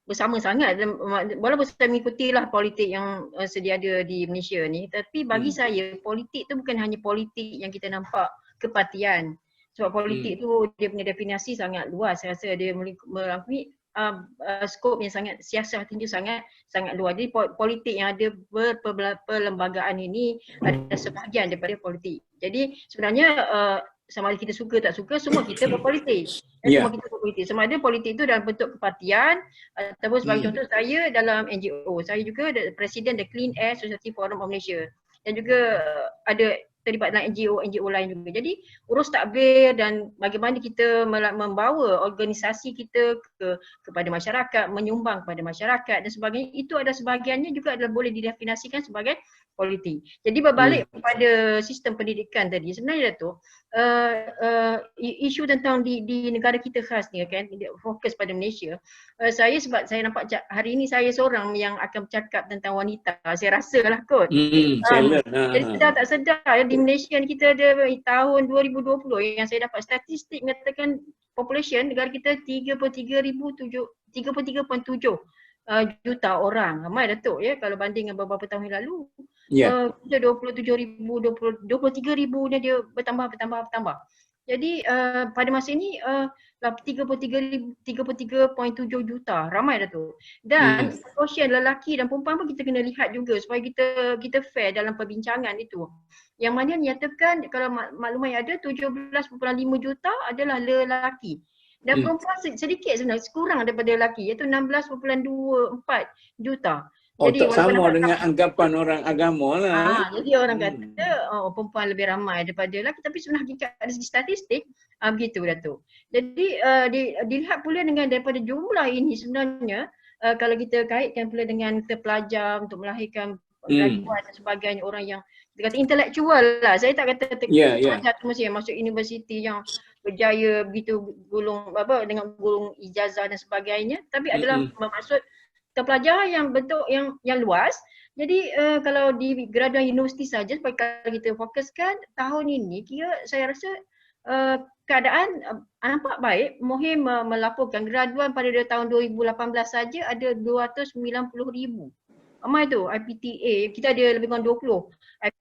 bersama sangat, walaupun saya mengikutilah politik yang sedia ada di Malaysia ni, tapi bagi saya politik tu bukan hanya politik yang kita nampak kepartian. Sebab politik tu dia punya definisi sangat luas. Saya rasa dia melampaui skop yang sangat siasat tinggi, sangat luas. Jadi politik yang ada perlembagaan ini ada sebahagian daripada politik. Jadi sebenarnya sama ada kita suka tak suka, semua kita berpolitik. Semua kita berpolitik. Sama ada politik itu dalam bentuk kepartian ataupun sebagai contoh saya dalam NGO. Saya juga Presiden The Clean Air Society Forum of Malaysia. Dan juga ada terlibat dalam NGO lain juga. Jadi urus takbir dan bagaimana kita membawa organisasi kita kepada masyarakat, menyumbang kepada masyarakat dan sebagainya, itu ada sebahagiannya juga adalah boleh didefinisikan sebagai politik. Jadi berbalik kepada sistem pendidikan tadi, sebenarnya tu isu tentang di negara kita khas ni kan, fokus pada Malaysia. Sebab saya nampak hari ini saya seorang yang akan bercakap tentang wanita, saya rasalah kot. Jadi sedar tak sedar di Malaysia ni kita ada tahun 2020 yang saya dapat statistik mengatakan population negara kita 33.7 juta orang. Ramai Datuk ya kalau banding dengan beberapa tahun yang lalu. Kita 23,000 ni dia bertambah. Jadi pada masa ini 33.7 juta, ramai dah tu. Dan proportion lelaki dan perempuan pun kita kena lihat juga supaya kita fair dalam perbincangan itu. Yang mana nyatakan kalau maklumat yang ada 17.5 juta adalah lelaki. Dan perempuan sedikit sebenarnya, kurang daripada lelaki, iaitu 16.24 juta. Jadi sama dengan anggapan orang agama lah. Jadi orang kata perempuan lebih ramai daripada lelaki, tapi sebenarnya hakikat dari segi statistik begitu Datuk. Jadi dilihat pula dengan daripada jumlah ini sebenarnya kalau kita kaitkan pula dengan kita pelajar untuk melahirkan graduan dan sebagainya, orang yang kita kata intelektual lah. Saya tak kata pelajar tu mesti yang masuk universiti yang berjaya begitu dengan gulung ijazah dan sebagainya, tapi adalah bermaksud pelajar yang bentuk yang luas. Jadi kalau di graduan universiti saja, supaya kalau kita fokuskan tahun ini, kira saya rasa keadaan nampak baik. Muhim melaporkan graduan pada tahun 2018 saja ada 290,000. Ramai tu IPTA, kita ada lebih kurang 20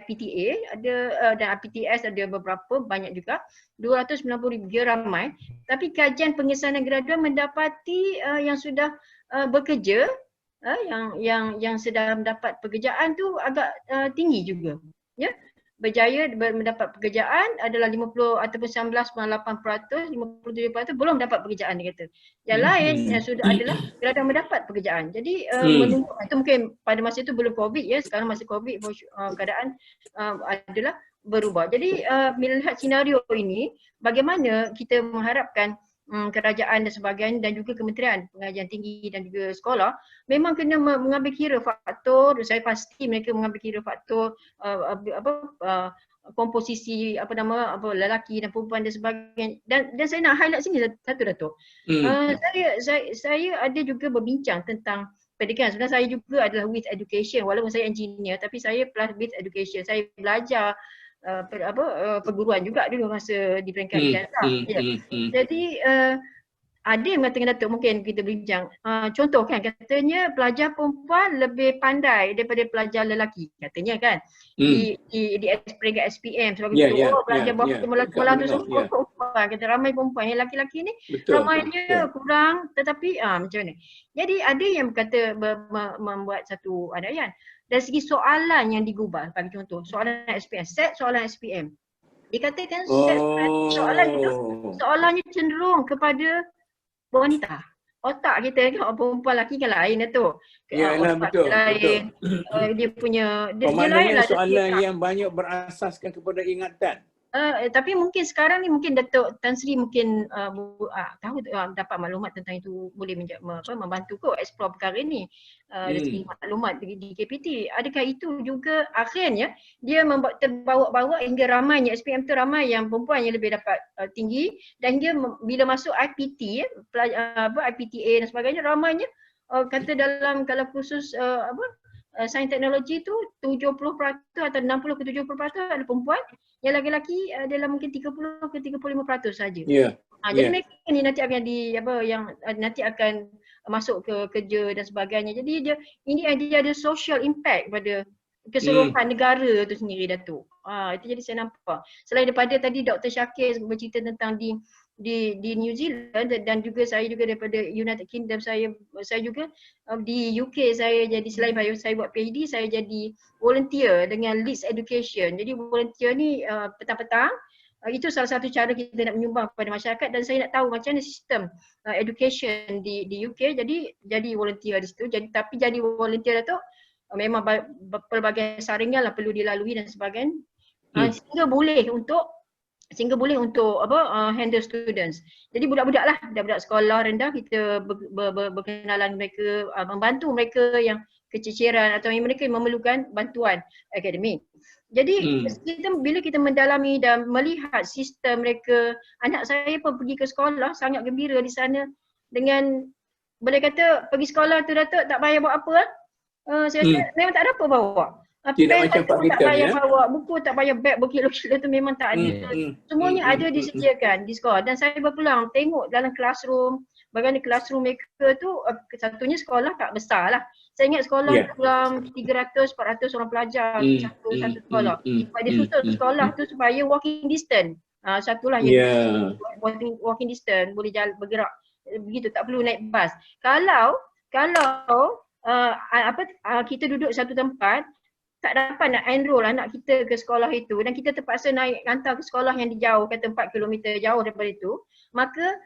IPTA ada dan IPTS ada beberapa, banyak juga. 290,000 dia ramai. Tapi kajian pengesanan graduan mendapati yang sudah bekerja, yang sedang mendapat pekerjaan tu agak tinggi juga, ya. Berjaya mendapat pekerjaan adalah 50 ataupun 19.8%, 57% belum dapat pekerjaan dia kata. Yang lain yang sudah adalah graduan mendapat pekerjaan. Jadi menunjukkan itu mungkin pada masa itu belum COVID, ya. Sekarang masih COVID, keadaan adalah berubah. Jadi bila lihat senario ini, bagaimana kita mengharapkan kerajaan dan sebagainya dan juga Kementerian Pengajian Tinggi dan juga sekolah memang kena mengambil kira faktor, saya pasti mereka mengambil kira faktor komposisi lelaki dan perempuan dan sebagainya. Dan saya nak highlight sini satu Datuk. Saya ada juga berbincang tentang pendidikan. Sebenarnya saya juga adalah with education, walaupun saya engineer tapi saya plus with education. Saya belajar perguruan juga dulu masa di peringkat ijazah. Jadi ada yang mengatakan Datuk, mungkin kita bincang. Contoh kan, katanya pelajar perempuan lebih pandai daripada pelajar lelaki, katanya kan. Di peringkat SPM sebab itu pelajar malam tu semua perempuan, kata ramai perempuan. Yang lelaki-lelaki ni ramainya kurang, tetapi macam mana. Jadi ada yang berkata membuat satu andaian. Dari segi soalan yang digubal, bagi contoh, soalan SPM, set soalan SPM. Dikatakan set soalan itu, soalannya cenderung kepada wanita. Otak kita kan, perempuan lelaki kan lain tu. Ya, betul. Lain. Dia punya, dia lain lah. Soalan dia yang banyak berasaskan kepada ingatan. Tapi mungkin sekarang ni mungkin Datuk Tan Sri mungkin tahu dapat maklumat tentang itu, boleh membantu kot explore perkara ni dari segi maklumat di KPT. Adakah itu juga akhirnya dia terbawa-bawa hingga ramainya SPM tu, ramai yang perempuan yang lebih dapat tinggi, dan hingga bila masuk IPT IPTA dan sebagainya ramainya kata dalam kalau khusus sains teknologi tu 70% atau 60 ke 70% adalah perempuan, yang lelaki-lelaki adalah mungkin 30 ke 35% saja. Jadi mereka ni nanti akan nanti akan masuk ke kerja dan sebagainya. Jadi dia ada social impact pada keseluruhan negara tu sendiri, Datuk. Itu jadi saya nampak. Selain daripada tadi Dr. Syakir bercerita tentang di New Zealand, dan juga saya juga daripada United Kingdom, saya juga di UK saya jadi, selain saya buat PhD, saya jadi volunteer dengan Leeds Education. Jadi volunteer ni petang-petang, itu salah satu cara kita nak menyumbang kepada masyarakat, dan saya nak tahu macam mana sistem education di UK. Jadi volunteer di situ. Tapi jadi volunteer tu memang pelbagai saringan lah perlu dilalui dan sebagainya, sehingga boleh untuk handle students. Jadi budak-budak sekolah rendah, kita berkenalan mereka, membantu mereka yang kececeran atau yang mereka memerlukan bantuan akademik. Jadi bila kita mendalami dan melihat sistem mereka, anak saya pun pergi ke sekolah sangat gembira di sana, dengan boleh kata pergi sekolah tu Datuk tak payah bawa apa. Saya rasa memang tak ada apa bawa. Tidak macam Pak tak payah bawa buku, tak payah beg berkilo-kilo tu memang tak ada. Semuanya ada disediakan di sekolah. Dan saya berpeluang tengok dalam classroom, bagaimana classroom mereka tu, satunya sekolah tak besar lah. Saya ingat sekolah dalam 300-400 orang pelajar satu sekolah. Sebab dia tutup sekolah tu supaya walking distance. Satulah yang Ya. walking distance, boleh jalan, bergerak begitu, tak perlu naik bas. Kalau kita duduk satu tempat, tak dapat nak enroll anak kita ke sekolah itu dan kita terpaksa naik hantar ke sekolah yang jauh, kata 4 km jauh daripada itu, maka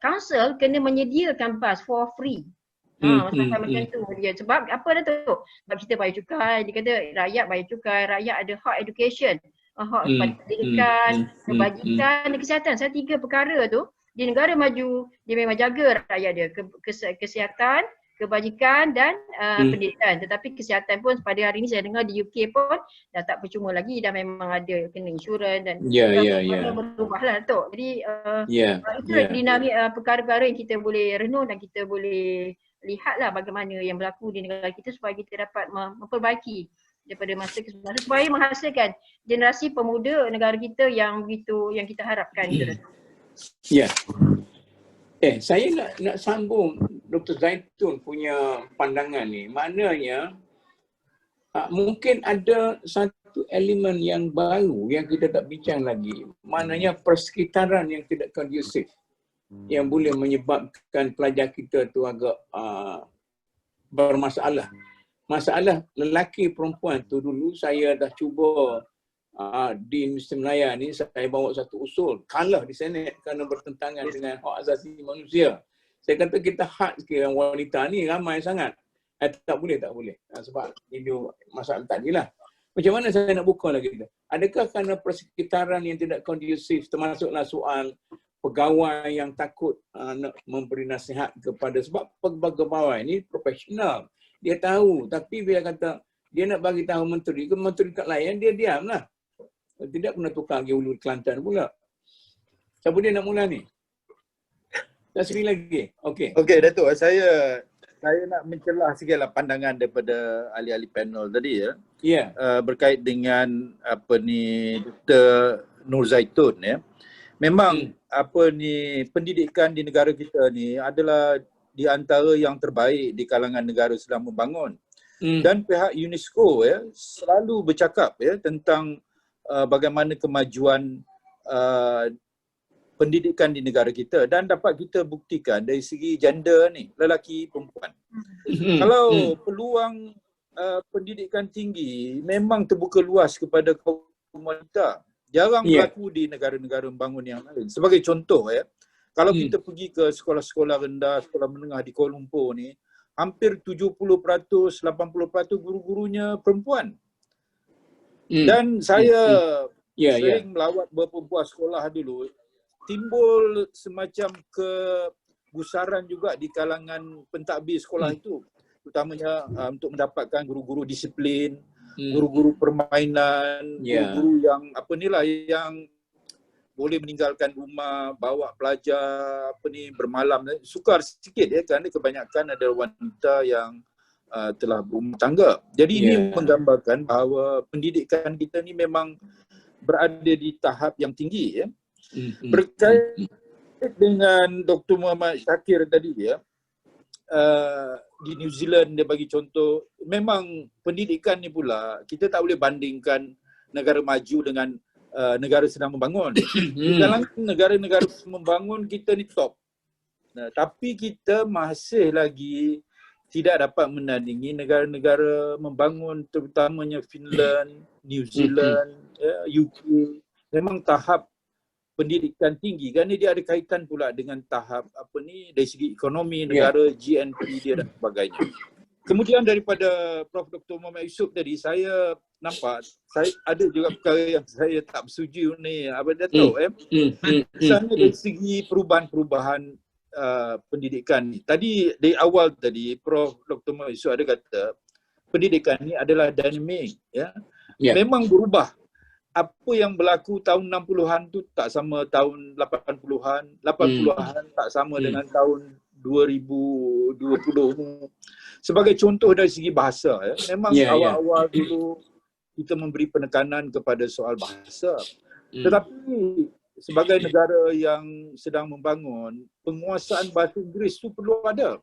council kena menyediakan bas for free. Masalah macam tu dia. Sebab apa dah tu? Sebab kita bayar cukai. Dia kata rakyat bayar cukai, rakyat ada hak education, hak kepada pendidikan, kebajikan dan kesihatan. Saya 3 perkara tu di negara maju dia memang jaga rakyat dia, kesihatan, kebajikan dan pendidikan. Tetapi kesihatan pun pada hari ini saya dengar di UK pun dah tak percuma lagi, dah memang ada kena insurans dan berubahlah Datuk. Jadi itu dinamik perkara-perkara yang kita boleh renung dan kita boleh lihatlah bagaimana yang berlaku di negara kita supaya kita dapat memperbaiki daripada masa ke masa supaya menghasilkan generasi pemuda negara kita yang begitu yang kita harapkan. Ya. Saya nak sambung Dr. Zaitun punya pandangan ni. Maknanya mungkin ada satu elemen yang baru yang kita tak bincang lagi. Maknanya persekitaran yang tidak kondusif yang boleh menyebabkan pelajar kita tu agak bermasalah. Masalah lelaki perempuan tu dulu saya dah cuba di Universiti Malaya ni, saya bawa satu usul, kalah di Senate kerana bertentangan dengan hak asasi manusia. Saya kata kita hak sikit wanita ni ramai sangat. Tak boleh. Sebab ini masalah tadilah. Macam mana saya nak buka lagi kita? Adakah kerana persekitaran yang tidak kondusif, termasuklah soal pegawai yang takut nak memberi nasihat kepada, sebab pegawai ni profesional. Dia tahu, tapi bila kata dia nak bagi tahu menteri kat lain, dia diamlah. Tidak pernah tukar pergi Hulu Kelantan pula. Siapa dia nak mula ni? Tak sekali lagi. Okey. Okey Datuk, saya nak mencelah sikitlah pandangan daripada ahli-ahli panel tadi ya. Ya. Berkait dengan Dr. Nur Zaitun ya. Memang pendidikan di negara kita ni adalah di antara yang terbaik di kalangan negara sedang membangun. Dan pihak UNESCO ya selalu bercakap ya tentang bagaimana kemajuan pendidikan di negara kita, dan dapat kita buktikan dari segi gender ni, lelaki perempuan. Kalau peluang pendidikan tinggi memang terbuka luas kepada kaum wanita, jarang berlaku di negara-negara membangun yang lain. Sebagai contoh ya, kalau kita pergi ke sekolah-sekolah rendah, sekolah menengah di Kuala Lumpur ni, hampir 70%, 80% guru-gurunya perempuan. Dan saya sering melawat beberapa buah sekolah dulu, timbul semacam kegusaran juga di kalangan pentadbir sekolah itu, terutamanya untuk mendapatkan guru-guru disiplin, guru-guru permainan, guru-guru yang yang boleh meninggalkan rumah, bawa pelajar bermalam. Sukar sikit ya, kerana kebanyakan ada wanita yang telah berumah tangga. Jadi ini menggambarkan bahawa pendidikan kita ni memang berada di tahap yang tinggi ya. Berkait dengan Dr. Muhammad Shakir tadi ya, di New Zealand dia bagi contoh, memang pendidikan ni pula kita tak boleh bandingkan negara maju dengan negara sedang membangun. Di kalangan negara-negara membangun kita ni top. Tapi kita masih lagi tidak dapat menandingi negara-negara membangun, terutamanya Finland, New Zealand, UK. Memang tahap pendidikan tinggi kerana dia ada kaitan pula dengan tahap dari segi ekonomi negara, GNP dia dan sebagainya. Kemudian daripada Prof. Dr. Muhammad Yusof tadi, saya nampak saya ada juga perkara yang saya tak bersetuju ni, Abang Datuk. Misalnya dari segi perubahan-perubahan pendidikan ni. Tadi dari awal tadi Prof. Dr. Muhammad Yusof ada kata pendidikan ni adalah dinamik ya. Memang berubah. Apa yang berlaku tahun 60-an tu tak sama tahun 80-an, 80-an tak sama dengan tahun 2020. Sebagai contoh dari segi bahasa ya. Memang awal-awal dulu kita memberi penekanan kepada soal bahasa. Tetapi sebagai negara yang sedang membangun, penguasaan bahasa Inggeris tu perlu ada.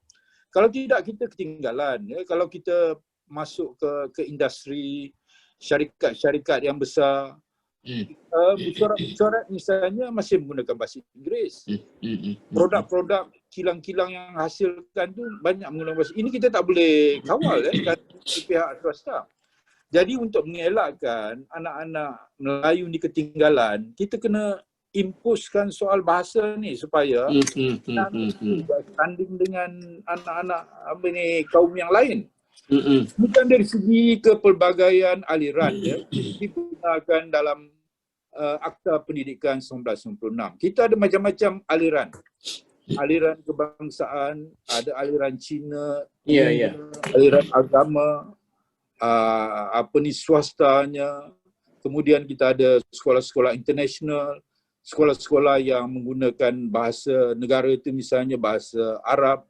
Kalau tidak kita ketinggalan ya. Kalau kita masuk ke industri, syarikat-syarikat yang besar, mesyuarat misalnya masih menggunakan bahasa Inggeris. Produk-produk kilang-kilang yang hasilkan tu banyak menggunakan bahasa. Ini kita tak boleh kawal kan pihak swasta. Jadi untuk mengelakkan anak-anak Melayu ni ketinggalan, kita kena imposkan soal bahasa ni supaya tanding dengan anak-anak kaum yang lain. Bukan dari segi kepelbagaian aliran digunakan dalam Akta Pendidikan 1996. Kita ada macam-macam aliran. Aliran kebangsaan, ada aliran Cina, aliran agama, swastanya. Kemudian kita ada sekolah-sekolah international, sekolah-sekolah yang menggunakan bahasa negara itu, misalnya bahasa Arab,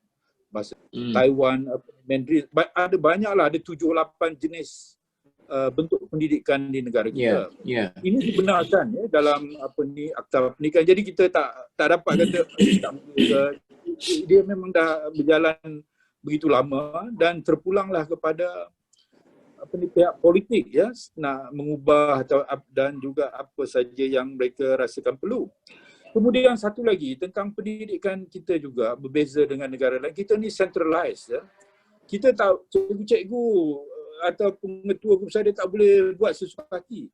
bahasa Taiwan, Mandarin. Ada banyaklah, ada 7-8 jenis bentuk pendidikan di negara kita. Ini dibenarkan dalam Akta Pendidikan. Jadi kita tak dapat kata dia memang dah berjalan begitu lama dan terpulanglah kepada pihak politik nak mengubah dan juga apa saja yang mereka rasakan perlu. Kemudian satu lagi tentang pendidikan kita juga berbeza dengan negara lain. Kita ni centralized. Kita tahu cikgu-cikgu atau pengetua guru besar dia tak boleh buat sesuatu hati.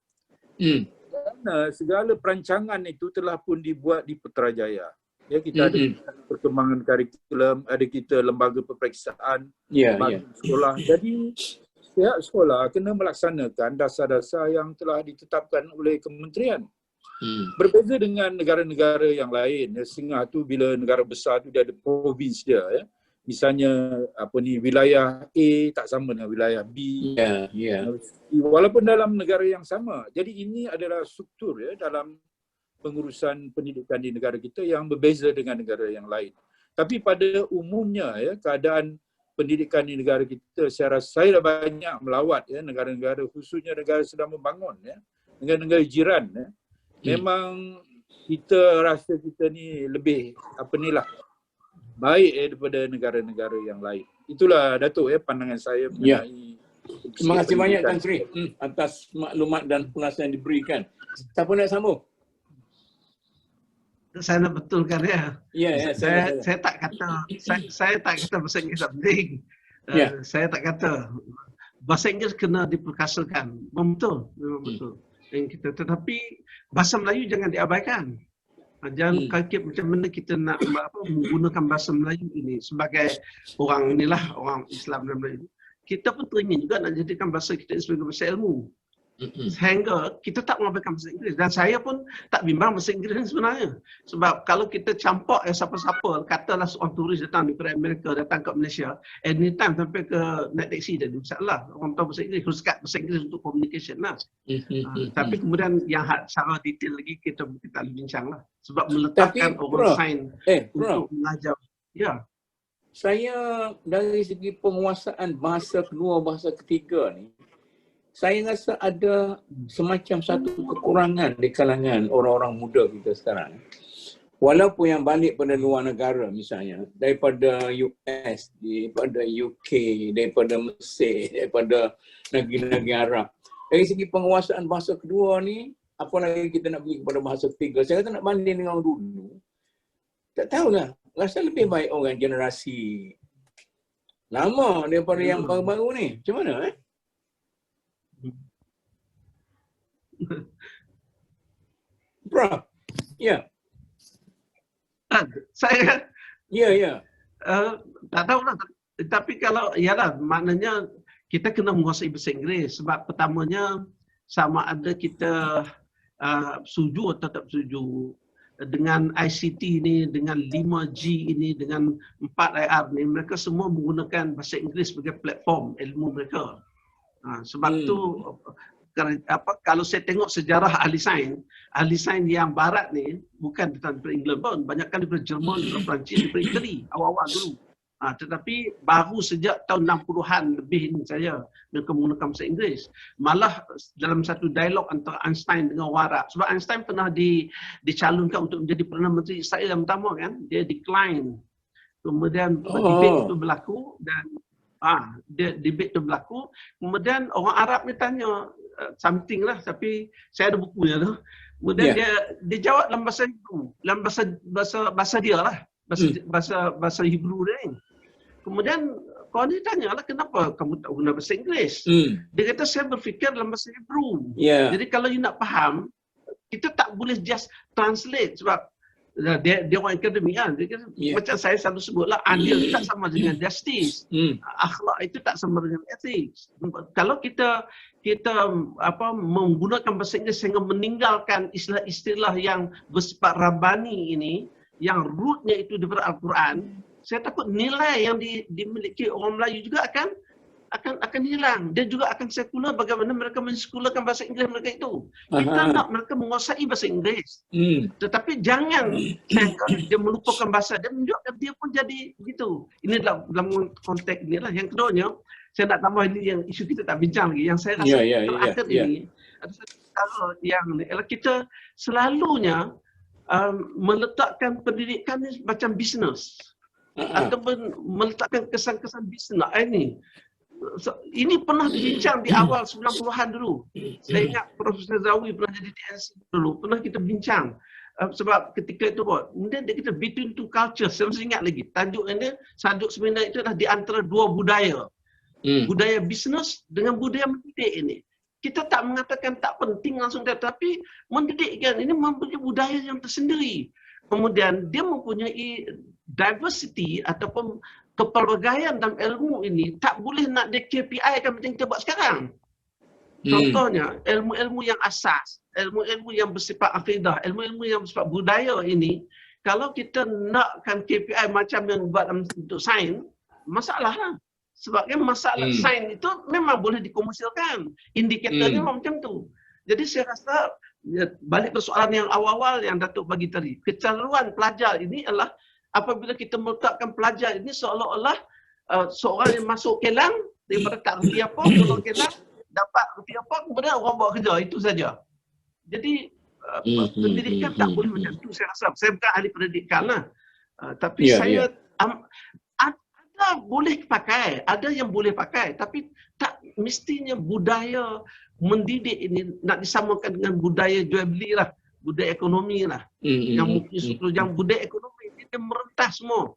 Kerana segala perancangan itu telah pun dibuat di Putrajaya. Kita ada perkembangan kurikulum, ada kita lembaga peperiksaan, sekolah. Jadi pihak sekolah kena melaksanakan dasar-dasar yang telah ditetapkan oleh kementerian. Berbeza dengan negara-negara yang lain. Singapura tu bila negara besar tu dia ada provinsi dia. Misalnya wilayah A tak sama dengan wilayah B. Walaupun dalam negara yang sama. Jadi ini adalah struktur dalam pengurusan pendidikan di negara kita yang berbeza dengan negara yang lain. Tapi pada umumnya keadaan pendidikan di negara kita, saya dah banyak melawat negara-negara, khususnya negara sedang membangun, negara-negara jiran. Memang kita rasa kita ni lebih baik daripada negara-negara yang lain. Itulah Datuk pandangan saya mengenai. Terima kasih banyak Tan Sri atas maklumat dan penjelasan yang diberikan. Siapa nak sambung? Saya nak betulkan saya tak kata bahasa Inggeris tak penting. Saya tak kata bahasa Inggeris kena diperkasakan. Memang betul. Tetapi bahasa Melayu jangan diabaikan. Jangan kait macam mana kita nak menggunakan bahasa Melayu ini sebagai orang Islam dan Melayu. Kita pun teringin juga nak jadikan bahasa kita sebagai bahasa ilmu. Sehingga kita tak mengabaikan bahasa Inggeris. Dan saya pun tak bimbang bahasa Inggeris sebenarnya. Sebab kalau kita campak siapa-siapa, katalah seorang turis datang daripada Amerika, datang ke Malaysia, anytime sampai ke naik taxi dia ada masalah. Orang tahu bahasa Inggeris, harus kat bahasa Inggeris untuk communication lah. Tapi kemudian yang secara detail lagi kita boleh bincang lah. Sebab meletakkan orang sign untuk mengajar. Saya dari segi penguasaan bahasa kedua, bahasa ketiga ni, saya rasa ada semacam satu kekurangan di kalangan orang-orang muda kita sekarang. Walaupun yang balik pada luar negara misalnya, daripada US, daripada UK, daripada Mesir, daripada negeri-negeri Arab. Dari segi penguasaan bahasa kedua ni, apa lagi kita nak pergi kepada bahasa ketiga. Saya kata nak banding dengan orang dulu. Tak tahulah, rasa lebih baik orang generasi lama daripada yang baru-baru ni. Macam mana Prof. Saya tak tahu lah. Tapi kalau maknanya kita kena menguasai bahasa Inggeris. Sebab pertamanya sama ada kita setuju atau tak setuju dengan ICT ni, dengan 5G ini, dengan 4IR ni, mereka semua menggunakan bahasa Inggeris sebagai platform ilmu mereka. Sebab tu kalau saya tengok sejarah ahli sains yang barat ni bukan daripada England pun, banyak kan daripada Jerman, daripada Perancis, daripada Itali awal-awal dulu. Tetapi baru sejak tahun 60-an lebih ini saya mereka menggunakan bahasa Inggeris. Malah dalam satu dialog antara Einstein dengan orang Arab. Sebab Einstein pernah dicalonkan untuk menjadi Perdana Menteri Israel yang pertama kan, dia decline. Kemudian debate itu berlaku dan Dia debate tu berlaku. Kemudian orang Arab ni tanya something lah, tapi saya ada bukunya tu. Kemudian dia jawab dalam bahasa Hebrew, dalam bahasa dia lah, bahasa Hebrew dia ni. Kemudian kawan dia tanya lah, kenapa kamu tak guna bahasa Inggeris? Dia kata, saya berfikir dalam bahasa Hebrew. Jadi kalau you nak faham, kita tak boleh just translate sebab dia orang akademik kan. Macam saya selalu sebutlah, adil itu tak sama dengan justice. Akhlak itu tak sama dengan ethics. Kalau kita menggunakan bahasa Inggeris sehingga meninggalkan istilah-istilah yang bersifat rabbani ini, yang rootnya itu daripada Al-Quran, saya takut nilai yang dimiliki orang Melayu juga akan hilang. Dia juga akan sekular bagaimana mereka mensekularkan bahasa Inggeris mereka itu. Kita nak mereka menguasai bahasa Inggeris. Tetapi jangan dia melupakan bahasa dia, menunjukkan dia pun jadi begitu. Ini dalam konteks inilah. Yang keduanya, saya nak tambah ini yang isu kita tak bincang lagi. Yang saya rasa terakhir ini, kalau yang kita selalunya meletakkan pendidikan ini macam bisnes. Ataupun meletakkan kesan-kesan bisnes ini. Ini pernah dibincang di awal 90-an dulu. Saya ingat Profesor Zawi pernah jadi TNC dulu. Pernah kita bincang. Sebab ketika itu, kemudian kita between two cultures. Saya masih ingat lagi. Tajuk seminar itu adalah di antara dua budaya. Budaya bisnes dengan budaya mendidik ini. Kita tak mengatakan tak penting langsung, tetapi mendidikkan ini mempunyai budaya yang tersendiri. Kemudian dia mempunyai diversity ataupun kepelbagaian dalam ilmu ini tak boleh nak dia KPI kan macam kita buat sekarang. Contohnya, ilmu-ilmu yang asas, ilmu-ilmu yang bersifat akidah, ilmu-ilmu yang bersifat budaya ini, kalau kita nakkan KPI macam yang buat dalam bentuk sains, masalah lah. Sebabnya masalah sains itu memang boleh dikomersialkan. Indikatornya macam tu. Jadi saya rasa, balik persoalan yang awal-awal yang Datuk bagi tadi, kecanduan pelajar ini adalah apabila kita meletakkan pelajar ini seolah-olah seorang yang masuk kelang daripada tak reti apa, tolong kelang, dapat reti apa, kemudian orang buat kerja, itu saja. Jadi pendidikan tak boleh macam itu, saya rasa. Saya bukan ahli pendidikan lah. Tapi saya ada boleh pakai, ada yang boleh pakai, tapi tak mestinya budaya mendidik ini nak disamakan dengan budaya jual beli lah, budaya ekonomi lah. Yang budaya ekonomi dia merentas semua.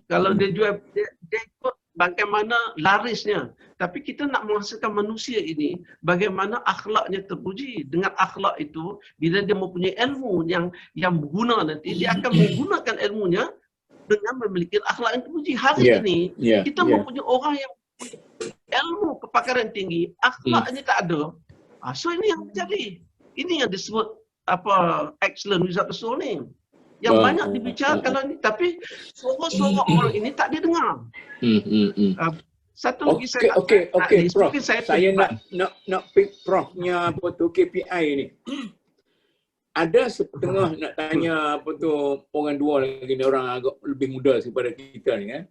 Kalau dia jual, dia ikut bagaimana larisnya. Tapi kita nak menghasilkan manusia ini, bagaimana akhlaknya terpuji. Dengan akhlak itu, bila dia mempunyai ilmu yang berguna nanti, dia akan menggunakan ilmunya dengan memiliki akhlak yang terpuji. Hari ini, kita mempunyai orang yang ilmu kepakaran tinggi, akhlaknya tak ada. So ini yang terjadi. Ini yang disebut excellent without the soul ni. Yang banyak dibicarakan ni, tapi suara-suara orang ini tak didengar. Satu lagi saya Prof. Saya nak pick Prof-nya KPI ni. Ada setengah nak tanya orang dua lagi ni, orang agak lebih muda daripada kita ni kan.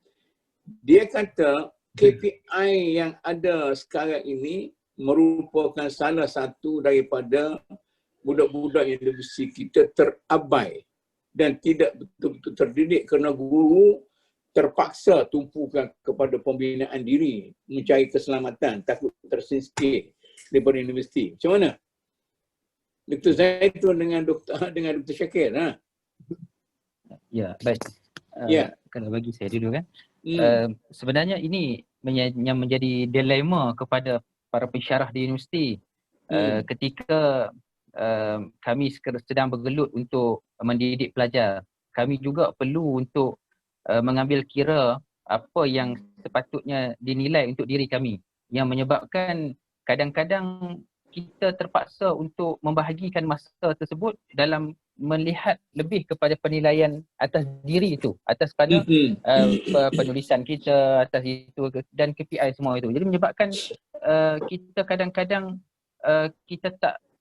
Dia kata KPI yang ada sekarang ini merupakan salah satu daripada budak-budak universiti kita terabai dan tidak betul-betul terdidik kerana guru terpaksa tumpukan kepada pembinaan diri, mencari keselamatan, takut tersingkir daripada universiti. Macam mana? Dr. Zaitun dengan Dr. Syakir. Ya, baik. Kalau bagi saya dulu kan. Sebenarnya ini yang menjadi dilema kepada para pensyarah di universiti. Ketika kami sedang bergelut untuk mendidik pelajar, kami juga perlu untuk mengambil kira apa yang sepatutnya dinilai untuk diri kami, yang menyebabkan kadang-kadang kita terpaksa untuk membahagikan masa tersebut dalam melihat lebih kepada penilaian atas diri itu, atas pada penulisan kita, atas itu dan KPI semua itu. Jadi menyebabkan kita kadang-kadang kita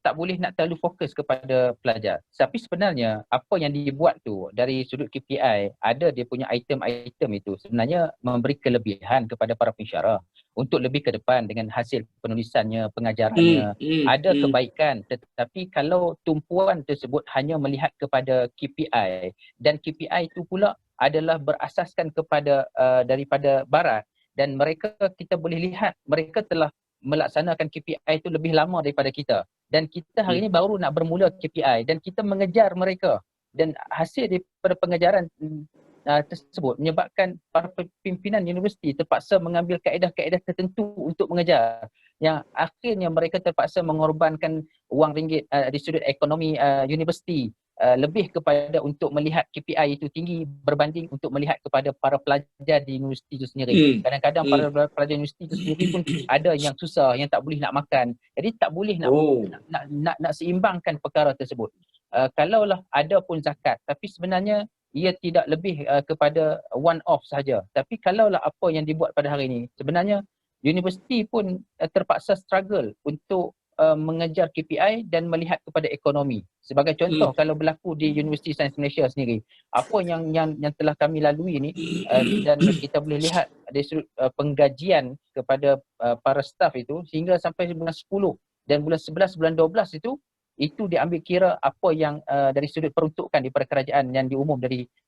tak boleh nak terlalu fokus kepada pelajar. Tapi sebenarnya apa yang dibuat tu dari sudut KPI, ada dia punya item-item itu sebenarnya memberi kelebihan kepada para pensyarah untuk lebih ke depan dengan hasil penulisannya, pengajarannya. Ada kebaikan, tetapi kalau tumpuan tersebut hanya melihat kepada KPI dan KPI itu pula adalah berasaskan kepada daripada barat, dan mereka, kita boleh lihat mereka telah melaksanakan KPI itu lebih lama daripada kita, dan kita hari ini baru nak bermula KPI dan kita mengejar mereka, dan hasil daripada pengejaran tersebut menyebabkan para pimpinan universiti terpaksa mengambil kaedah-kaedah tertentu untuk mengejar, yang akhirnya mereka terpaksa mengorbankan wang ringgit di sudut ekonomi universiti lebih kepada untuk melihat KPI itu tinggi berbanding untuk melihat kepada para pelajar di universiti itu sendiri. Kadang-kadang para pelajar universiti itu sendiri pun ada yang susah, yang tak boleh nak makan. Jadi tak boleh nak seimbangkan perkara tersebut. Kalaulah ada pun zakat, tapi sebenarnya ia tidak lebih kepada one off sahaja. Tapi kalaulah apa yang dibuat pada hari ini, sebenarnya universiti pun terpaksa struggle untuk mengejar KPI dan melihat kepada ekonomi. Sebagai contoh, kalau berlaku di Universiti Sains Malaysia sendiri, apa yang telah kami lalui ni, dan kita boleh lihat dari sudut penggajian kepada para staf itu sehingga sampai bulan 10 dan bulan 11, bulan 12 itu diambil kira apa yang dari sudut peruntukan daripada kerajaan yang diumum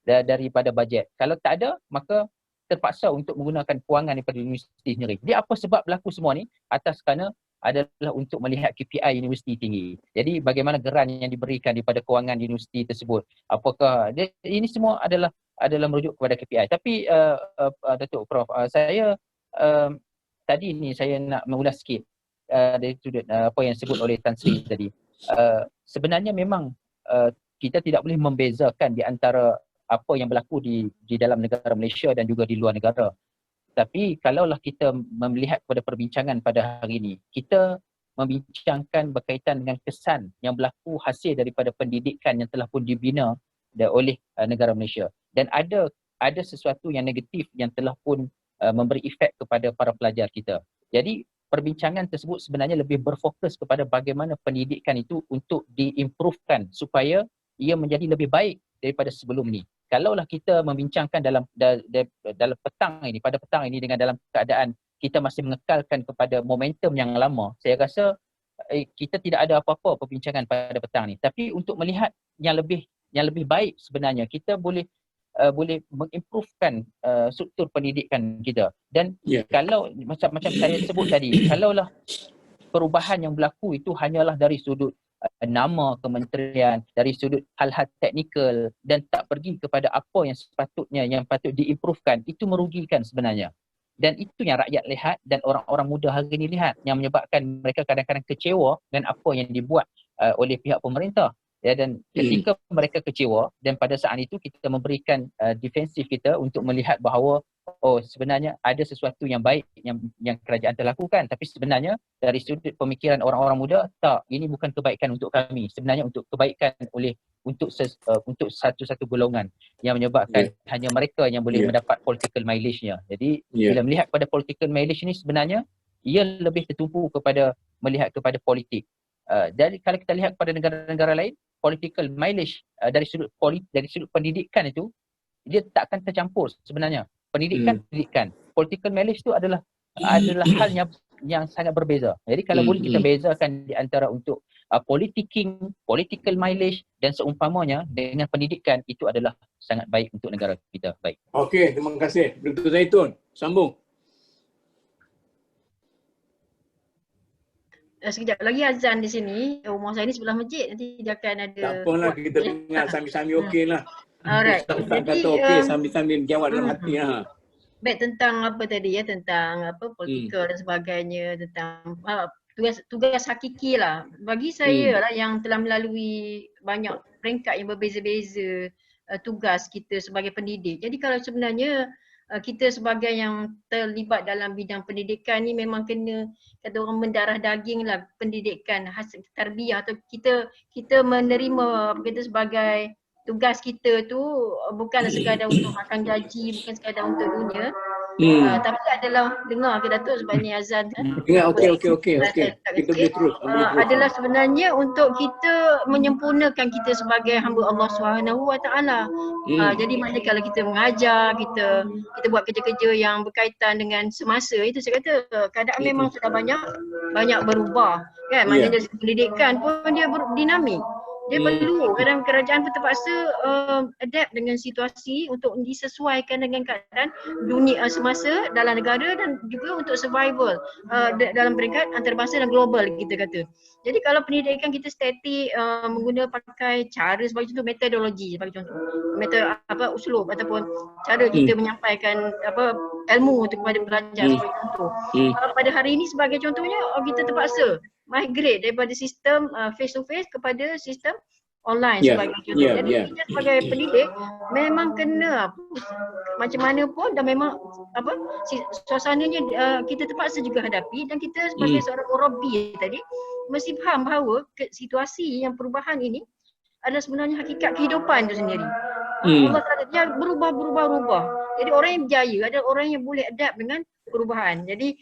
daripada bajet. Kalau tak ada, maka terpaksa untuk menggunakan kewangan daripada universiti sendiri. Jadi apa sebab berlaku semua ni? Atas kerana adalah untuk melihat KPI universiti tinggi. Jadi bagaimana geran yang diberikan daripada kewangan universiti tersebut? Apakah ini semua adalah merujuk kepada KPI. Tapi Datuk Prof, saya tadi ni saya nak mengulas sikit dari sudut apa yang disebut oleh Tan Sri tadi. Sebenarnya memang kita tidak boleh membezakan di antara apa yang berlaku di dalam negara Malaysia dan juga di luar negara. Tapi kalaulah kita melihat kepada perbincangan pada hari ini, kita membincangkan berkaitan dengan kesan yang berlaku hasil daripada pendidikan yang telah pun dibina oleh negara Malaysia. Dan ada sesuatu yang negatif yang telah pun memberi efek kepada para pelajar kita. Jadi perbincangan tersebut sebenarnya lebih berfokus kepada bagaimana pendidikan itu untuk diimprovekan supaya ia menjadi lebih baik daripada sebelum ni. Kalaulah kita membincangkan dalam petang ini, pada petang ini dengan dalam keadaan kita masih mengekalkan kepada momentum yang lama, saya rasa kita tidak ada apa-apa perbincangan pada petang ni. Tapi untuk melihat yang lebih baik sebenarnya, kita boleh mengimprovekan struktur pendidikan kita. Dan kalau macam saya sebut tadi, kalaulah perubahan yang berlaku itu hanyalah dari sudut nama kementerian, dari sudut hal-hal teknikal dan tak pergi kepada apa yang patut diimprovekan, itu merugikan sebenarnya. Dan itu yang rakyat lihat dan orang-orang muda hari ini lihat, yang menyebabkan mereka kadang-kadang kecewa dengan apa yang dibuat oleh pihak pemerintah. Ya, dan ketika mereka kecewa, dan pada saat itu kita memberikan defensif kita untuk melihat bahawa sebenarnya ada sesuatu yang baik yang kerajaan telah lakukan, tapi sebenarnya dari sudut pemikiran orang-orang muda, tak, ini bukan kebaikan untuk kami, sebenarnya untuk kebaikan untuk satu-satu golongan yang menyebabkan hanya mereka yang boleh mendapat political mileage-nya. Jadi bila melihat pada political mileage ni, sebenarnya ia lebih tertumpu kepada melihat kepada politik. Jadi kalau kita lihat pada negara-negara lain, political mileage dari sudut pendidikan itu, dia tak akan tercampur sebenarnya. Pendidikan, political mileage itu adalah hal yang sangat berbeza. Jadi kalau boleh kita bezakan di antara untuk political mileage dan seumpamanya dengan pendidikan, itu adalah sangat baik untuk negara kita. Baik. Okey, terima kasih. Dr. Zaitun, sambung. Sekejap lagi azan di sini. Rumah saya ni sebelah masjid. Nanti dia akan ada. Tak apalah, kita dengar sambil-sambil okeylah. Alright. Tak kata okey sambil-sambil jawab dalam hati. Baik, tentang apa tadi ya, tentang apa politikal dan sebagainya, tentang tugas hakiki lah. Bagi saya lah yang telah melalui banyak peringkat yang berbeza-beza tugas kita sebagai pendidik. Jadi kalau sebenarnya kita sebagai yang terlibat dalam bidang pendidikan ni memang kena, kata orang, mendarah daging lah pendidikan hasil tarbiyah, atau kita menerima kita sebagai tugas kita tu bukan sekadar untuk makan gaji, bukan sekadar untuk dunia. Tapi adalah, dengar ke Datuk sebab ni azan kan? Dengar, okey. Kita boleh terus. Adalah sebenarnya untuk kita menyempurnakan kita sebagai hamba Allah SWT. Jadi maknanya kalau kita mengajar, kita buat kerja-kerja yang berkaitan dengan semasa, itu saya kata keadaan memang sudah banyak berubah kan. Maknanya dari pendidikan pun dia dinamik. Dia perlu, kadang kerajaan pun terpaksa adapt dengan situasi untuk disesuaikan dengan keadaan dunia semasa dalam negara dan juga untuk survival dalam peringkat antarabangsa dan global kita kata. Jadi kalau pendidikan kita statik menggunakan pakai cara sebagai contoh metodologi sebagai contoh, uslub ataupun cara kita menyampaikan ilmu tu kepada pelajar sebagai contoh. Pada hari ini sebagai contohnya kita terpaksa migrate daripada sistem face to face kepada sistem online sebagai contoh. Jadi kita sebagai pendidik memang kena macam mana pun dan memang suasananya kita terpaksa juga hadapi, dan kita sebagai seorang murabi tadi mesti faham bahawa situasi yang perubahan ini adalah sebenarnya hakikat kehidupan itu sendiri. Allah dia berubah. Jadi orang yang berjaya adalah orang yang boleh adapt dengan perubahan. Jadi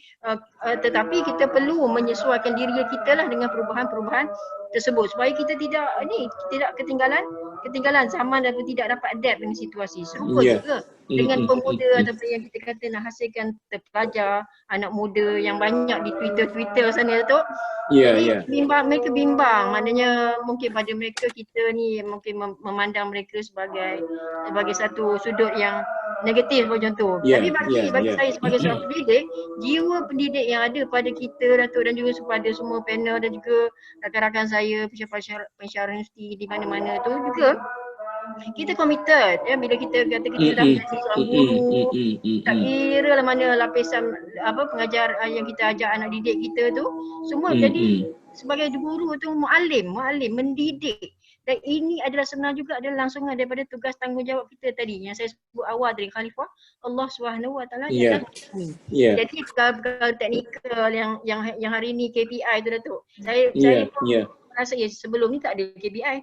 tetapi kita perlu menyesuaikan diri kita lah dengan perubahan-perubahan tersebut supaya kita tidak ketinggalan zaman dan tidak dapat adapt dengan situasi. Serupa juga dengan pemuda ataupun yang kita kata nak hasilkan terpelajar, anak muda yang banyak di Twitter sana tu. Mereka bimbang, maknanya mungkin pada mereka kita ni mungkin memandang mereka sebagai satu sudut yang negatif contoh. Tapi bagi saya sebagai seorang pendidik, jiwa pendidik yang ada pada kita Datuk dan juga kepada semua panel dan juga rakan-rakan saya pensyarah universiti di mana-mana tu juga kita committed bila kita kata kita dah menjadi seorang guru, tak kira lah mana lapisan pengajar yang kita ajar anak didik kita tu, semua jadi sebagai guru tu muallim mendidik. Dan ini adalah sebenarnya juga adalah langsungan daripada tugas tanggungjawab kita tadi yang saya sebut awal dari Khalifah Allah SWT yang jadi perkara teknikal yang hari ini KPI tu Datuk. Saya pun rasa sebelum ni tak ada KPI.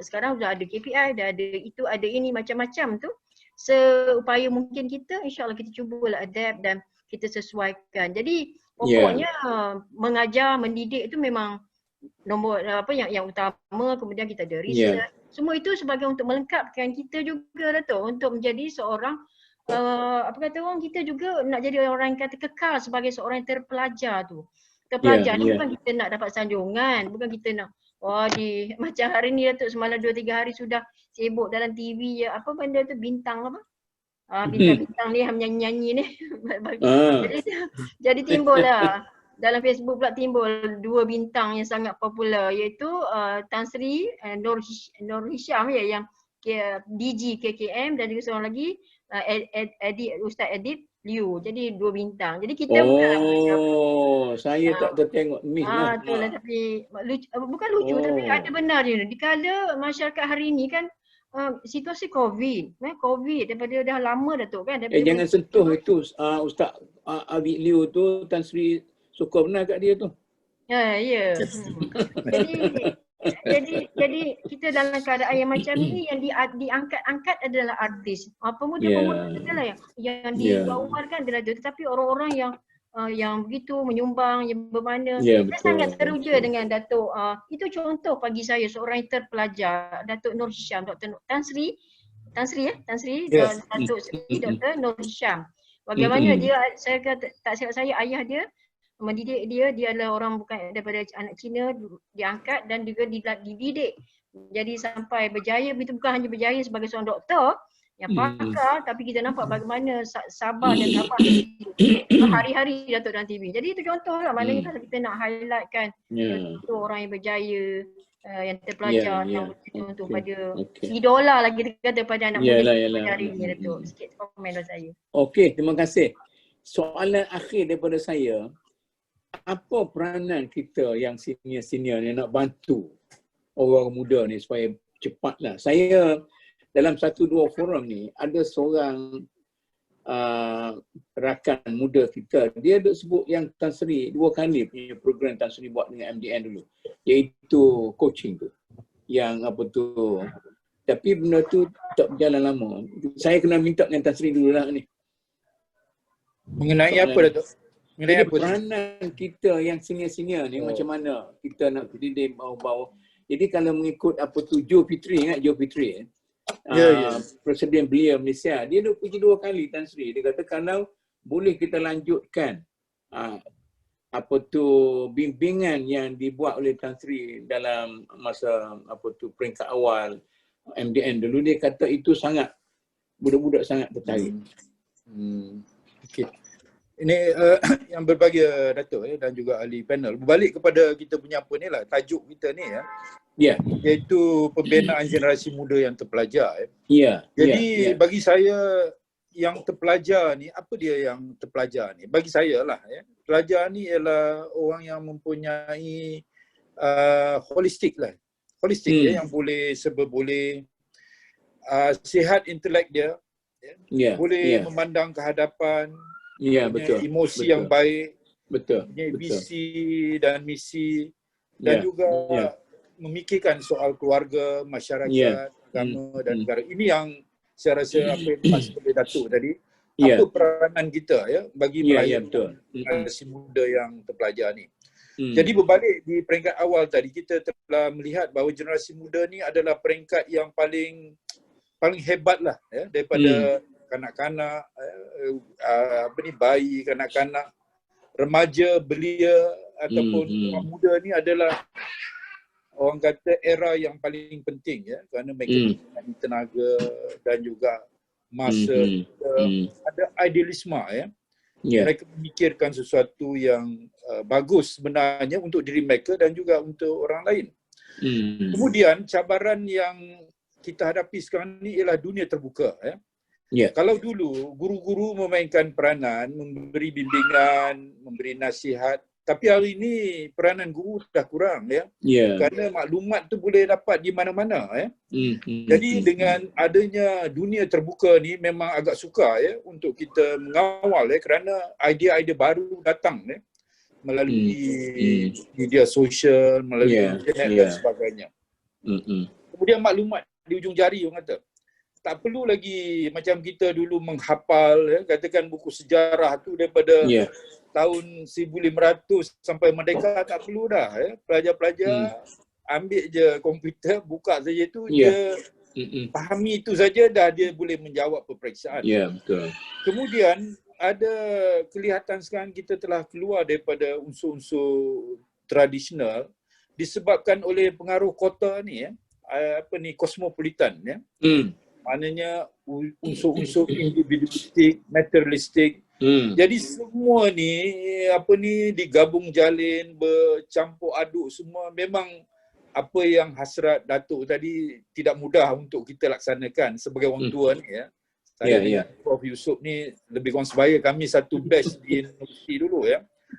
Sekarang dah ada KPI, dah ada itu, ada ini, macam-macam tu. Seupaya mungkin kita insya-Allah kita cubalah adapt dan kita sesuaikan. Jadi pokoknya mengajar, mendidik itu memang nombor yang utama, kemudian kita ada research. Semua itu sebagai untuk melengkapkan kita juga Datuk, untuk menjadi seorang kita juga nak jadi orang yang kata kekal sebagai seorang yang terpelajar tu. Terpelajar ni bukan kita nak dapat sanjungan, bukan kita nak macam hari ni Datuk semalam 2-3 hari sudah sibuk dalam TV apa benda tu bintang bintang ni nyanyi-nyanyi ni. Jadi timbul lah dalam Facebook pula timbul 2 bintang yang sangat popular, iaitu Tan Sri Nur Hisham yang DG KKM dan juga seorang lagi Ustaz Edit Liu. Jadi 2 bintang. Jadi kita saya tak tertengok ni lah. Itulah, tapi bukan lucu tapi ada benar dia. Dikala masyarakat hari ni kan situasi COVID daripada dah lama Datuk kan. Jangan sentuh itu Ustaz Edit Liu tu, Tan Sri suka benar kat dia tu. Ya. Jadi kita dalam keadaan yang macam ni yang diangkat-angkat adalah artis. Pemuda-pemuda adalah yang dibawakan adalah dia, tetapi orang-orang yang begitu menyumbang, yang bermana. Saya sangat teruja dengan Datuk. Itu contoh bagi saya seorang yang terpelajar, Datuk Nur Hisham, Dr. Tan Sri, Datuk Sri Dr. Nur Hisham. Bagaimana dia, saya kata tak silap saya, ayah dia mendidik dia adalah orang bukan daripada anak Cina, diangkat dan juga dididik. Jadi sampai berjaya, itu bukan hanya berjaya sebagai seorang doktor yang pakar, tapi kita nampak bagaimana sabar dan sabar hari-hari Datuk dalam TV. Jadi itu contoh lah, maknanya kalau kita nak highlightkan itu orang yang berjaya, yang terpelajar, yang untuk pada idola lagi kita kata pada anak muda hari ini Datuk. Sikit komen dari saya. Okey, terima kasih. Soalan akhir daripada saya, apa peranan kita yang senior-senior ni nak bantu orang muda ni supaya cepatlah. Saya dalam 1-2 forum ni ada seorang rakan muda kita, dia duk sebut yang Tan Sri 2 kali punya program Tan Sri buat dengan MDN dulu, iaitu coaching tu. Yang apa tu, tapi benda tu tak berjalan lama. Saya kena minta dengan Tan Sri dulu lah ni. Mengenai apa Datuk? Jadi peranan kita yang senior-senior ni macam mana kita nak didik bawah-bawah. Jadi kalau mengikut apa tu Joe Fitri, ingat Joe Fitri Presiden belia Malaysia, dia dah pergi 2 kali Tan Sri. Dia kata kalau boleh kita lanjutkan bimbingan yang dibuat oleh Tan Sri dalam masa peringkat awal MDN dulu, dia kata itu sangat budak-budak sangat tertarik. Okey. Ini yang berbahagia Dato' dan juga ahli panel. Berbalik kepada kita punya apa ni lah, tajuk kita ni Ya. iaitu pembinaan generasi muda yang terpelajar. Ya. Jadi bagi saya yang terpelajar ni, apa dia yang terpelajar ni? Bagi saya lah pelajar ni ialah orang yang mempunyai holistik lah. Holistik yang boleh serba boleh, sihat intelek dia, boleh memandang ke hadapan, betul. Emosi yang baik, punya betul. visi dan misi, dan juga memikirkan soal keluarga, masyarakat, agama dan negara. Ini yang saya rasa apa yang dimaksud oleh Datuk tadi, apa peranan kita bagi melahirkan generasi muda yang terpelajar ni. Jadi berbalik di peringkat awal tadi, kita telah melihat bahawa generasi muda ni adalah peringkat yang paling hebat lah daripada kanak-kanak, bayi, kanak-kanak, remaja, belia ataupun orang muda ni adalah orang kata era yang paling penting kerana mereka mempunyai tenaga dan juga masa, ada idealisme mereka memikirkan sesuatu yang bagus sebenarnya untuk diri mereka dan juga untuk orang lain. Kemudian cabaran yang kita hadapi sekarang ni ialah dunia terbuka. Kalau dulu guru-guru memainkan peranan, memberi bimbingan, memberi nasihat, tapi hari ini peranan guru dah kurang kerana maklumat tu boleh dapat di mana-mana Jadi dengan adanya dunia terbuka ni memang agak sukar untuk kita mengawal kerana idea-idea baru datang melalui media sosial, melalui internet dan sebagainya. Kemudian maklumat di ujung jari, orang kata. Tak perlu lagi macam kita dulu menghafal, katakan buku sejarah tu daripada tahun 1500 sampai merdeka, tak perlu dah. Pelajar-pelajar ambil je komputer, buka saja tu, dia fahami itu saja dah, dia boleh menjawab peperiksaan. Betul. Kemudian ada kelihatan sekarang kita telah keluar daripada unsur-unsur tradisional disebabkan oleh pengaruh kota ni, kosmopolitan maknanya unsur-unsur individualistik, materialistik. Jadi semua ni digabung jalin, bercampur aduk semua. Memang apa yang hasrat Datuk tadi tidak mudah untuk kita laksanakan sebagai orang tua ni Saya dengan Prof Yusof ni lebih kurang sebaya, kami satu batch di universiti dulu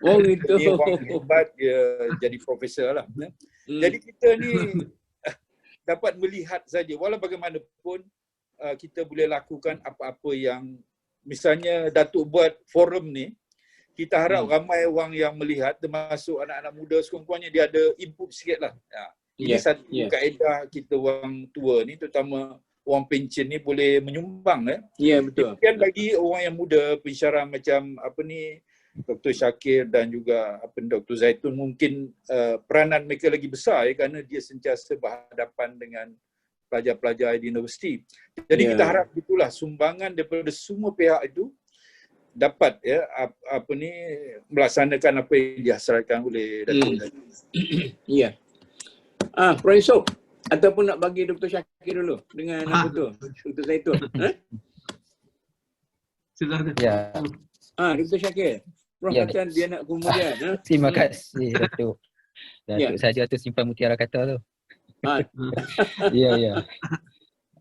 Oh gitu. Dia orang hebat, dia jadi profesor lah. Jadi kita ni dapat melihat saja, walau bagaimanapun kita boleh lakukan apa-apa yang misalnya Datuk buat forum ni, kita harap ramai orang yang melihat, termasuk anak-anak muda sekurang-kurangnya dia ada input sikit lah. Ini satu kaedah kita orang tua ni, terutama orang pencen ni, boleh menyumbang. Betul. Kemudian bagi orang yang muda, pensyarah macam Dr. Shakir dan juga Dr. Zaitun, mungkin peranan mereka lagi besar kerana dia sentiasa berhadapan dengan pelajar-pelajar di universiti. Jadi kita harap itulah sumbangan daripada semua pihak itu dapat melaksanakan apa yang dihasratkan oleh Datuk. Prof Yusof, ataupun nak bagi Dr. Shakir dulu dengan Dr. Zaitun. Silakan. Dr. Shakir. Prof kata dia nak kemudian. Terima kasih Datuk. Datuk saja tu simpan mutiara kata tu.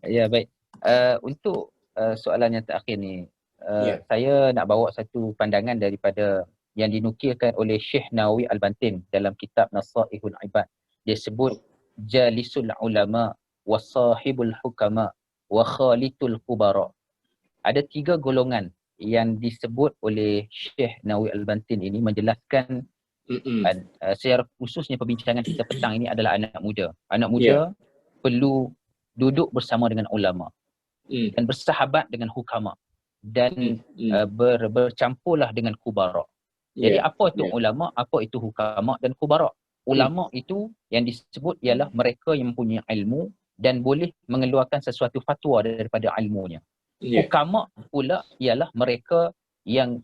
Ya, baik. Untuk soalan yang terakhir ni, saya nak bawa satu pandangan daripada yang dinukilkan oleh Syekh Nawawi Al-Bantin dalam kitab Nasaihul Ibad. Dia sebut jalisul ulama wa sahibul hukama wa khalitul kubara. Ada 3 golongan yang disebut oleh Syekh Nawawi Al-Bantin ini menjelaskan secara khususnya perbincangan kita petang ini adalah anak muda. Anak muda perlu duduk bersama dengan ulama dan bersahabat dengan hukama dan bercampurlah dengan kubara. Jadi apa itu ulama, apa itu hukama dan kubara? Ulama itu yang disebut ialah mereka yang mempunyai ilmu dan boleh mengeluarkan sesuatu fatwa daripada ilmunya. Hukama pula ialah mereka yang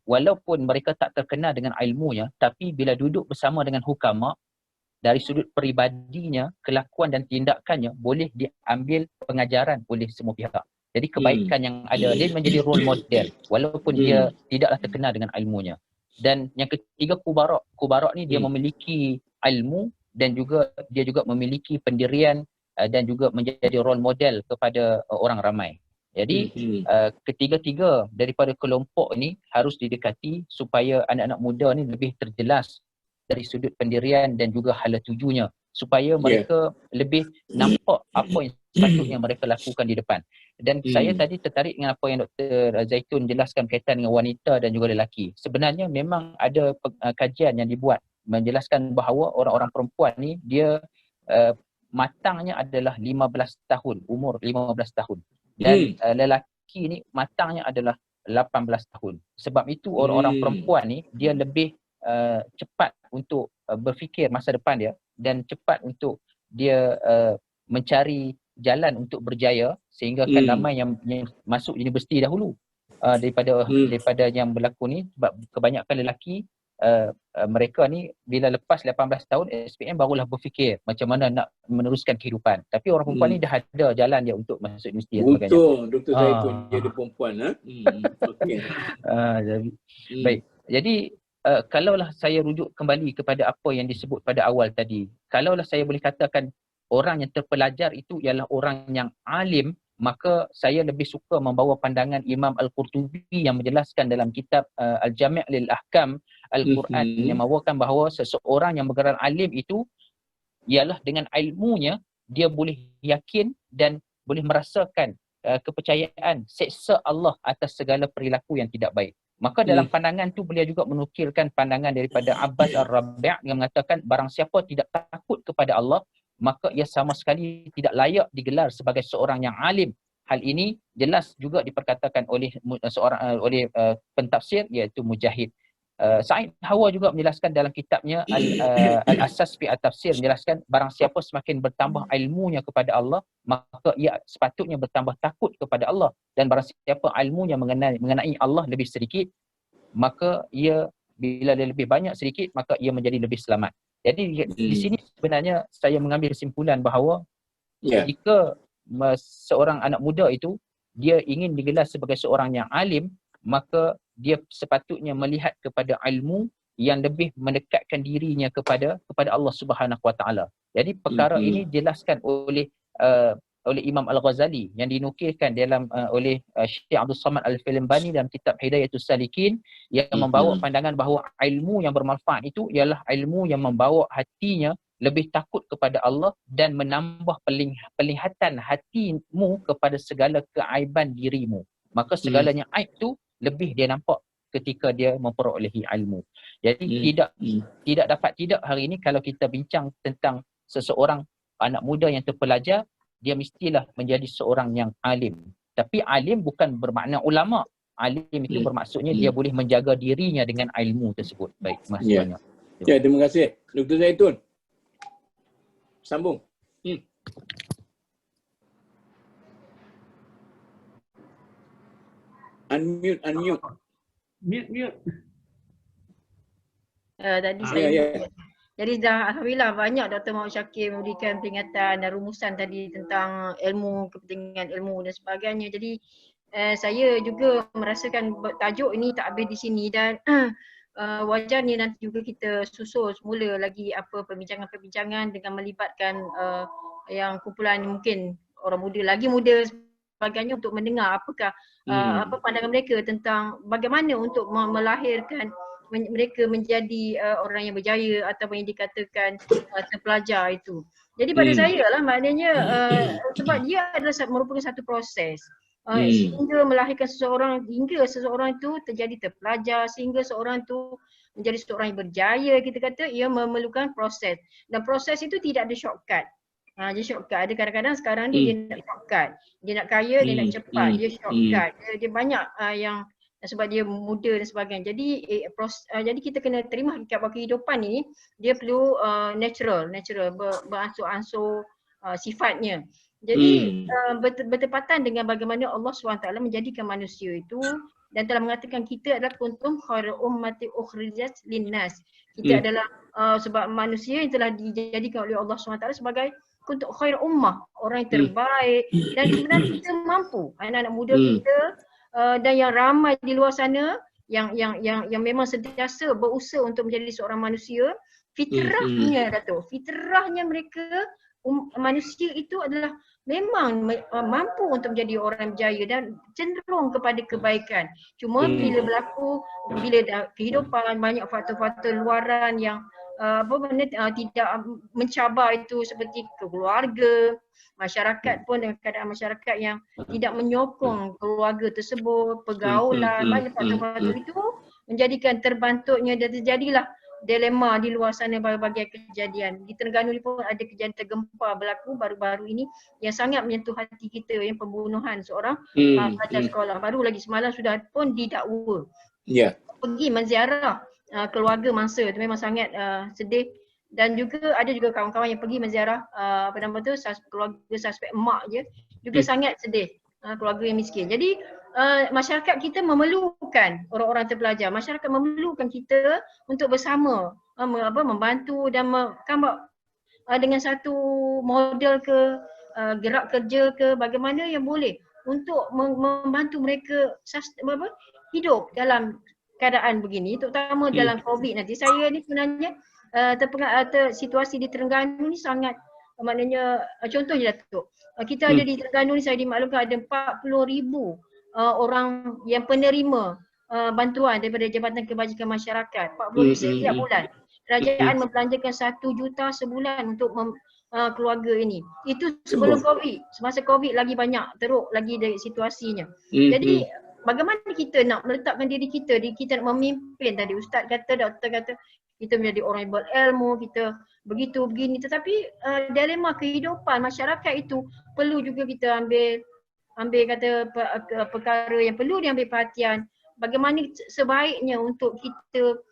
walaupun mereka tak terkenal dengan ilmunya, tapi bila duduk bersama dengan hukama, dari sudut peribadinya, kelakuan dan tindakannya boleh diambil pengajaran oleh semua pihak. Jadi kebaikan yang ada, dia menjadi role model walaupun dia tidaklah terkenal dengan ilmunya. Dan yang ketiga, kubarak. Kubarak ni dia memiliki ilmu dan juga dia juga memiliki pendirian dan juga menjadi role model kepada orang ramai. Jadi ketiga-tiga daripada kelompok ni harus didekati supaya anak-anak muda ni lebih terjelas dari sudut pendirian dan juga hala tujunya, supaya mereka lebih nampak apa yang sepatutnya mereka lakukan di depan. Dan saya tadi tertarik dengan apa yang Dr. Zaitun jelaskan berkaitan dengan wanita dan juga lelaki. Sebenarnya memang ada kajian yang dibuat menjelaskan bahawa orang-orang perempuan ni dia matangnya adalah 15 tahun, umur 15 tahun. Dan lelaki ni matangnya adalah 18 tahun. Sebab itu orang-orang perempuan ni dia lebih cepat untuk berfikir masa depan dia dan cepat untuk dia mencari jalan untuk berjaya, sehingga kan ramai yang masuk universiti dahulu daripada yang berlaku ni. Sebab kebanyakan lelaki mereka ni bila lepas 18 tahun SPM barulah berfikir macam mana nak meneruskan kehidupan. Tapi orang perempuan ni dah ada jalan dia untuk masuk universiti dan sebagainya. Betul, Dr. Zaitun jadi perempuan. Okay. Baik, jadi kalaulah saya rujuk kembali kepada apa yang disebut pada awal tadi, kalaulah saya boleh katakan orang yang terpelajar itu ialah orang yang alim, maka saya lebih suka membawa pandangan Imam Al-Qurtubi yang menjelaskan dalam kitab Al-Jami' lil Ahkam Al-Quran yang membawakan bahawa seseorang yang bergelar alim itu ialah dengan ilmunya dia boleh yakin dan boleh merasakan kepercayaan seksa Allah atas segala perilaku yang tidak baik. Maka dalam pandangan tu beliau juga menukilkan pandangan daripada Abbas Ar-Rabi' yang mengatakan barang siapa tidak takut kepada Allah, maka ia sama sekali tidak layak digelar sebagai seorang yang alim. Hal ini jelas juga diperkatakan oleh pentafsir iaitu Mujahid. Sa'id Hawa juga menjelaskan dalam kitabnya Al-Asas fi At-Tafsir, menjelaskan barang siapa semakin bertambah ilmunya kepada Allah, maka ia sepatutnya bertambah takut kepada Allah, dan barang siapa ilmunya mengenai Allah lebih sedikit, maka ia bila dia lebih banyak sedikit, maka ia menjadi lebih selamat. Jadi di sini sebenarnya saya mengambil kesimpulan bahawa jika seorang anak muda itu dia ingin digelar sebagai seorang yang alim, maka dia sepatutnya melihat kepada ilmu yang lebih mendekatkan dirinya kepada Allah Subhanahu Wa Taala. Jadi perkara ini dijelaskan oleh Imam Al-Ghazali yang dinukilkan dalam oleh Syekh Abdul Samad Al-Filmbani dalam kitab Hidayatus Salikin, yang membawa pandangan bahawa ilmu yang bermanfaat itu ialah ilmu yang membawa hatinya lebih takut kepada Allah dan menambah penglihatan hatimu kepada segala keaiban dirimu. Maka segalanya aib tu lebih dia nampak ketika dia memperolehi ilmu. Jadi tidak dapat tidak hari ini kalau kita bincang tentang seseorang anak muda yang terpelajar, dia mestilah menjadi seorang yang alim. Tapi alim bukan bermakna ulama. Alim itu bermaksudnya dia boleh menjaga dirinya dengan ilmu tersebut. Baik, terima kasih banyak. Ya, terima kasih. Dr. Zaitun, sambung. Unmute. Mute. Tadi saya jadi dah alhamdulillah banyak Dr. Muhammad Syakir memberikan peringatan dan rumusan tadi tentang ilmu, kepentingan ilmu dan sebagainya. Jadi saya juga merasakan tajuk ini tak habis di sini, dan wajarnya nanti juga kita susul semula lagi apa perbincangan dengan melibatkan yang kumpulan mungkin orang muda, lagi muda sebagainya, untuk mendengar apakah apa pandangan mereka tentang bagaimana untuk melahirkan mereka menjadi orang yang berjaya atau yang dikatakan terpelajar itu. Jadi pada saya lah maknanya sebab dia adalah merupakan satu proses sehingga melahirkan seseorang, hingga seseorang itu terjadi terpelajar, sehingga seorang itu menjadi seorang yang berjaya, kita kata ia memerlukan proses, dan proses itu tidak ada shortcut. Dia shortcut. Ada kadang-kadang sekarang dia nak shortcut. Dia nak kaya, dia nak cepat, dia shortcut. Dia banyak yang sebab dia muda dan sebagainya. Jadi jadi kita kena terima hakikat bahawa kehidupan ini dia perlu natural, beransur-ansur sifatnya. Jadi bertepatan dengan bagaimana Allah SWT menjadikan manusia itu dan telah mengatakan kita adalah kuntum khairu ummati ukhrijat linnas. Kita adalah sebab manusia yang telah dijadikan oleh Allah SWT sebagai kuntum khairu ummah, orang yang terbaik, dan sebenarnya kita mampu, anak-anak muda kita dan yang ramai di luar sana yang memang sentiasa berusaha untuk menjadi seorang manusia, fitrahnya Dato', fitrahnya mereka manusia itu adalah memang mampu untuk menjadi orang berjaya dan cenderung kepada kebaikan. Cuma bila berlaku, bila kehidupan banyak faktor-faktor luaran yang tidak mencabar itu seperti keluarga, masyarakat pun dengan keadaan masyarakat yang tidak menyokong keluarga tersebut, pergaulan, banyak faktor-faktor itu menjadikan terbantutnya dan terjadilah dilema di luar sana berbagai kejadian. Di Terengganu ni pun ada kejadian tergempar berlaku baru-baru ini yang sangat menyentuh hati kita, yang pembunuhan seorang pelajar sekolah. Baru lagi semalam sudah pun didakwa. Pergi menziarah keluarga mangsa tu memang sangat sedih, dan juga ada juga kawan-kawan yang pergi menziarah keluarga suspek emak je juga sangat sedih, keluarga yang miskin. Jadi masyarakat kita memerlukan orang-orang terpelajar, masyarakat memerlukan kita untuk bersama membantu dan dengan satu model ke gerak kerja ke bagaimana yang boleh untuk membantu mereka hidup dalam keadaan begini, terutama dalam COVID nanti. Saya ni sebenarnya situasi di Terengganu ni sangat, maknanya contohnya Datuk, kita ada di Terengganu ni, saya dimaklumkan ada 40,000 orang yang penerima bantuan daripada Jabatan Kebajikan Masyarakat, 40,000 setiap bulan. Kerajaan membelanjakan 1 juta sebulan untuk keluarga ini. Itu sebelum COVID. Semasa COVID lagi banyak, teruk lagi dari situasinya. Jadi bagaimana kita nak meletakkan diri kita nak memimpin tadi. Ustaz kata, doktor kata, kita menjadi orang yang berilmu, kita begitu begini. Tetapi dilema kehidupan masyarakat itu perlu juga kita ambil kata perkara yang perlu diambil perhatian. Bagaimana sebaiknya untuk kita